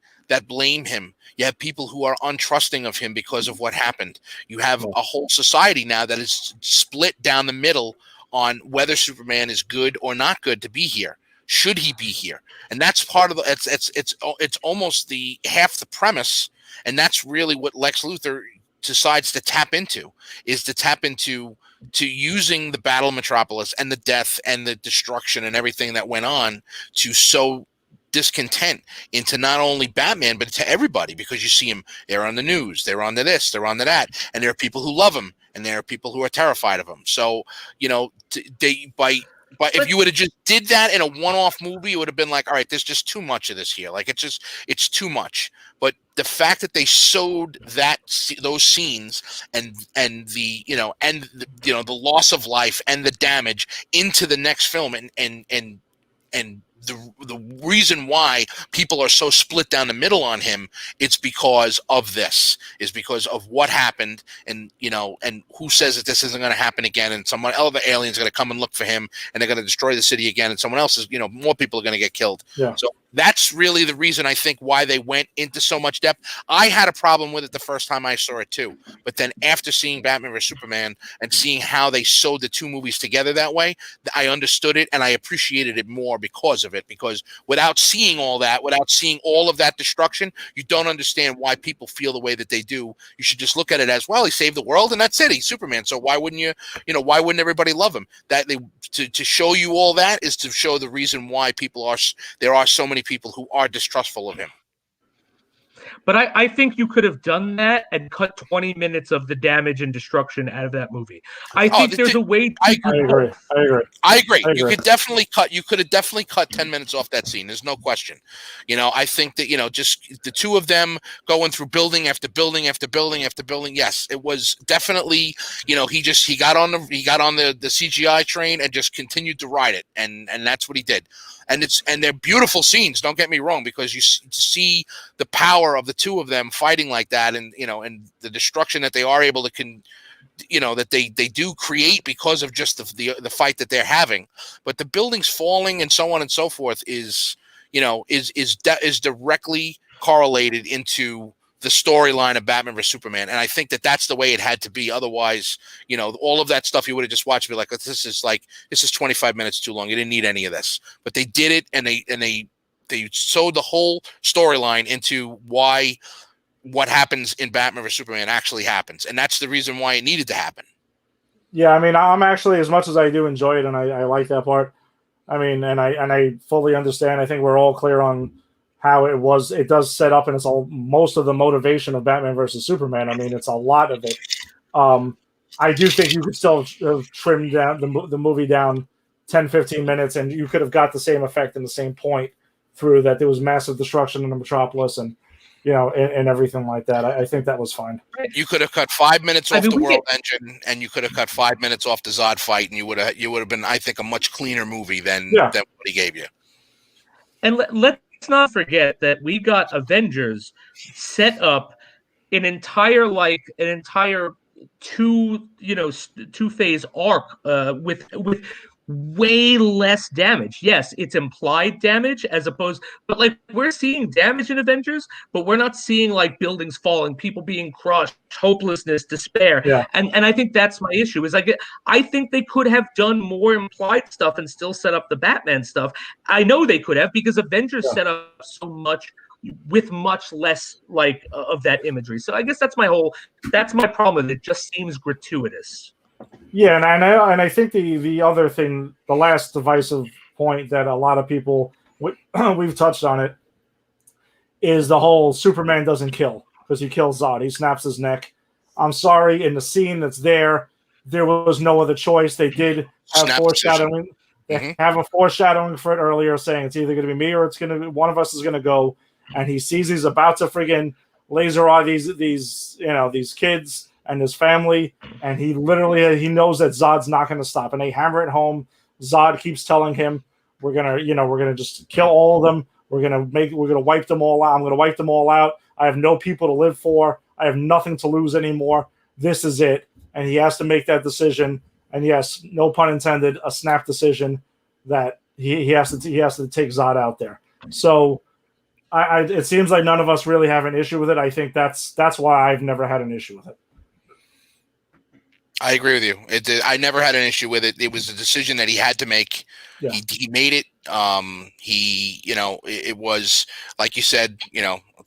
S2: blame him. You have people who are untrusting of him because of what happened. You have a whole society now that is split down the middle on whether Superman is good or not good to be here. Should he be here? And that's part of it's almost the half the premise, and that's really what Lex Luthor decides to tap into, to using the Battle of Metropolis and the death and the destruction and everything that went on to sow discontent into not only Batman but to everybody, because you see him, they're on the news, they're on to this, they're on to that, and there are people who love him and there are people who are terrified of him. So But if you would have just did that in a one-off movie, it would have been like, all right, there's just too much of this here. Like, it's too much. But the fact that they sowed those scenes and the loss of life and the damage into the next film and the reason why people are so split down the middle on him, it's because of this, is because of what happened, and and who says that this isn't going to happen again, and someone other aliens are going to come and look for him, and they're going to destroy the city again, and someone else is, more people are going to get killed.
S1: Yeah.
S2: So that's really the reason I think why they went into so much depth. I had a problem with it the first time I saw it too, but then after seeing Batman vs Superman and seeing how they sewed the two movies together that way, I understood it and I appreciated it more because of it. Because without seeing all that, without seeing all of that destruction, you don't understand why people feel the way that they do. You should just look at it as, well, he saved the world and that's it. He's Superman. So why wouldn't why wouldn't everybody love him? To show you all that is to show the reason why there are so many people who are distrustful of him.
S3: But I think you could have done that and cut 20 minutes of the damage and destruction out of that movie. I think there's a way.
S1: I agree.
S2: You could definitely cut. You could have definitely cut 10 minutes off that scene. There's no question. I think that just the two of them going through building after building after building after building. Yes, it was definitely. He got on the CGI train and just continued to ride it, and that's what he did. And they're beautiful scenes. Don't get me wrong, because you see the power of the two of them fighting like that, and and the destruction that they are able to that they do create because of just the fight that they're having. But the buildings falling and so on and so forth is directly correlated into the storyline of Batman vs Superman, and I think that that's the way it had to be. Otherwise, all of that stuff you would have just watched and be like, this is 25 minutes too long. You didn't need any of this, but they did it, and they sewed the whole storyline into why what happens in Batman vs Superman actually happens, and that's the reason why it needed to happen.
S1: Yeah, I mean, I'm actually, as much as I do enjoy it, and I like that part. I mean, and I fully understand. I think we're all clear on how it does set up, and it's most of the motivation of Batman versus Superman. I mean, it's a lot of it. I do think you could still have trimmed down the movie down 10, 15 minutes, and you could have got the same effect and the same point through that. There was massive destruction in the metropolis and everything like that. I think that was fine.
S2: You could have cut 5 minutes off the World Engine, and you could have cut 5 minutes off the Zod fight, and you would have been, I think, a much cleaner movie than what he gave you.
S3: And let's not forget that we got Avengers set up an entire two-phase arc with way less damage. Yes, it's implied damage but we're seeing damage in Avengers, but we're not seeing buildings falling, people being crushed, hopelessness, despair.
S1: Yeah.
S3: And I think that's my issue is I think they could have done more implied stuff and still set up the Batman stuff. I know they could have, because Avengers set up so much with much less of that imagery. So I guess that's my problem with it. It just seems gratuitous.
S1: Yeah, and I think the other thing, the last divisive point that a lot of people we've touched on it, is the whole Superman doesn't kill because he kills Zod. He snaps his neck. I'm sorry, in the scene that's there was no other choice. They did have foreshadowing. They have a foreshadowing for it earlier, saying it's either going to be me or it's going to be one of us is going to go. And he sees he's about to friggin' laser eye these kids and his family, and he knows that Zod's not going to stop, and they hammer it home. Zod keeps telling him, "We're gonna just kill all of them. We're gonna wipe them all out. I'm gonna wipe them all out. I have no people to live for. I have nothing to lose anymore. This is it." And he has to make that decision. And yes, no pun intended, a snap decision that he has to take Zod out there. So it seems like none of us really have an issue with it. I think that's why I've never had an issue with it.
S2: I agree with you. I never had an issue with it. It was a decision that he had to make. Yeah. He made it. It was, like you said,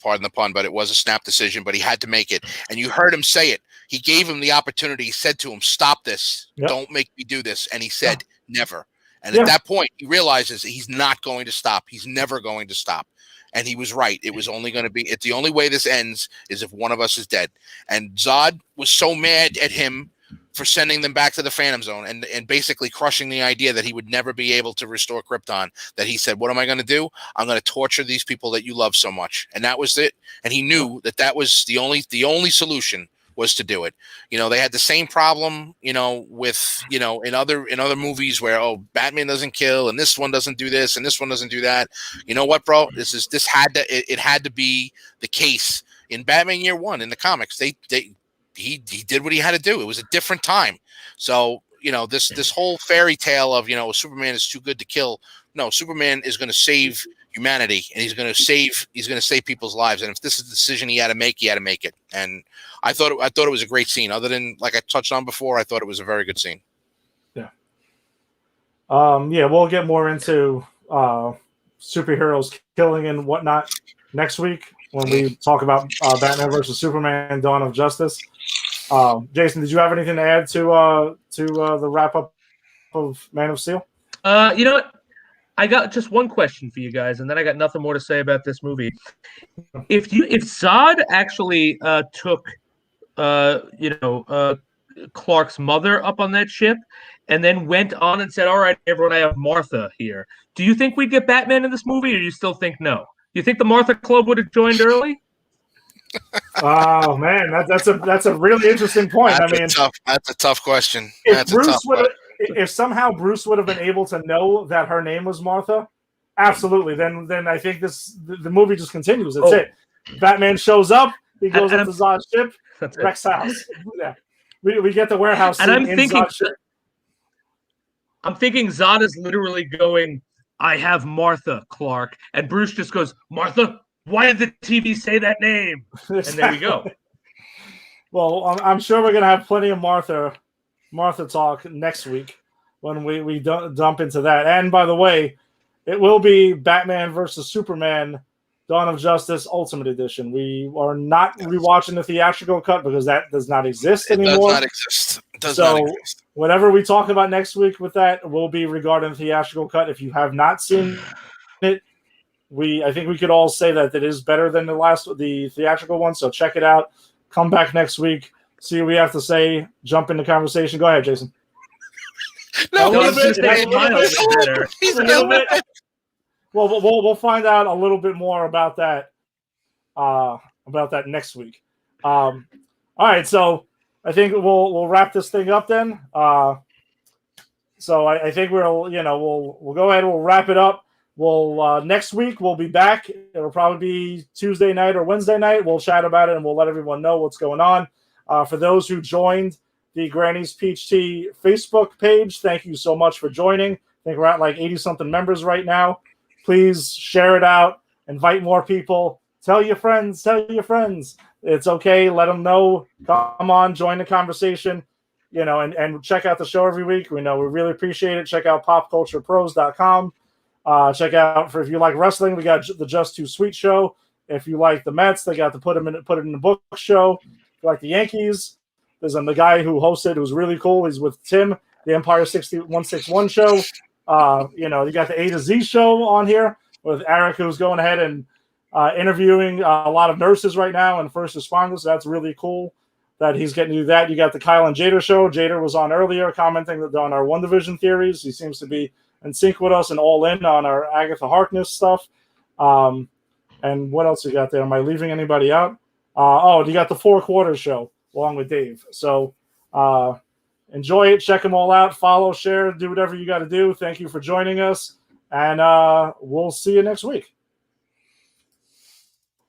S2: pardon the pun, but it was a snap decision, but he had to make it. And you heard him say it. He gave him the opportunity. He said to him, "Stop this. Yep. Don't make me do this." And he said, "Never." And at that point, he realizes he's not going to stop. He's never going to stop. And he was right. It was only going to be, it's the only way this ends is if one of us is dead. And Zod was so mad at him for sending them back to the Phantom Zone and basically crushing the idea that he would never be able to restore Krypton, that he said, "What am I going to do? I'm going to torture these people that you love so much." And that was it. And he knew that was the only solution was to do it. They had the same problem, with in other movies where Batman doesn't kill and this one doesn't do this and this one doesn't do that. You know what, bro? This had to be the case in Batman Year One in the comics. He did what he had to do. It was a different time. So this whole fairy tale of Superman is too good to kill. No, Superman is going to save humanity, and he's going to save people's lives. And if this is the decision he had to make it. And I thought it was a great scene. Other than, like I touched on before, I thought it was a very good scene.
S1: Yeah. We'll get more into superheroes killing and whatnot next week when we talk about Batman versus Superman: Dawn of Justice. Jason, did you have anything to add to the wrap up of Man of Steel?
S3: You know what? I got just one question for you guys, and then I got nothing more to say about this movie. If Zod actually took Clark's mother up on that ship and then went on and said, "All right, everyone, I have Martha here," do you think we'd get Batman in this movie, or do you still think no? Do you think the Martha Club would have joined early?
S1: Oh man, that's a really interesting point.
S2: That's a tough question.
S1: If somehow Bruce would have been able to know that her name was Martha, absolutely. Then I think the movie just continues. That's it. Batman shows up. He goes up to Zod's ship. Rex house. Yeah, we get the warehouse.
S3: And I'm thinking Zod is literally going, "I have Martha, Clark," and Bruce just goes, "Martha? Why did the TV say that name?" And there we go.
S1: Well, I'm sure we're gonna have plenty of Martha talk next week when we dump into that. And by the way, it will be Batman versus Superman: Dawn of Justice Ultimate Edition. We are not rewatching the theatrical cut because that does not exist anymore.
S2: It does not exist.
S1: Whatever we talk about next week with that will be regarding the theatrical cut. If you have not seen it, I think we could all say that it is better than the theatrical one. So check it out. Come back next week. See what we have to say. Jump into conversation. Go ahead, Jason.
S2: No,
S1: a little bit. Well, we'll find out a little bit more about that next week. All right, so I think we'll wrap this thing up then. So I think we'll go ahead. We'll wrap it up. We'll next week we'll be back. It'll probably be Tuesday night or Wednesday night. We'll chat about it and we'll let everyone know what's going on. For those who joined the Granny's Peach Tea Facebook page, thank you so much for joining. I think we're at like 80-something members right now. Please share it out. Invite more people. Tell your friends. It's okay. Let them know. Come on, join the conversation. And check out the show every week. We really appreciate it. Check out popculturepros.com. Check out if you like wrestling, we got the Just Too Sweet show. If you like the Mets, they got the Put It in the Book show. If you like the Yankees, there's the guy who hosted who's really cool. He's with Tim, the Empire 161 show. You got the A to Z show on here with Eric, who's going ahead and interviewing a lot of nurses right now and first responders. So that's really cool that he's getting to do that. You got the Kyle and Jada show. Jada was on earlier commenting on our WandaVision theories. He seems to be in sync with us and all in on our Agatha Harkness stuff. And what else you got there? Am I leaving anybody out? You got the Four Quarters show along with Dave. So enjoy it. Check them all out. Follow, share, do whatever you got to do. Thank you for joining us. And we'll see you next week.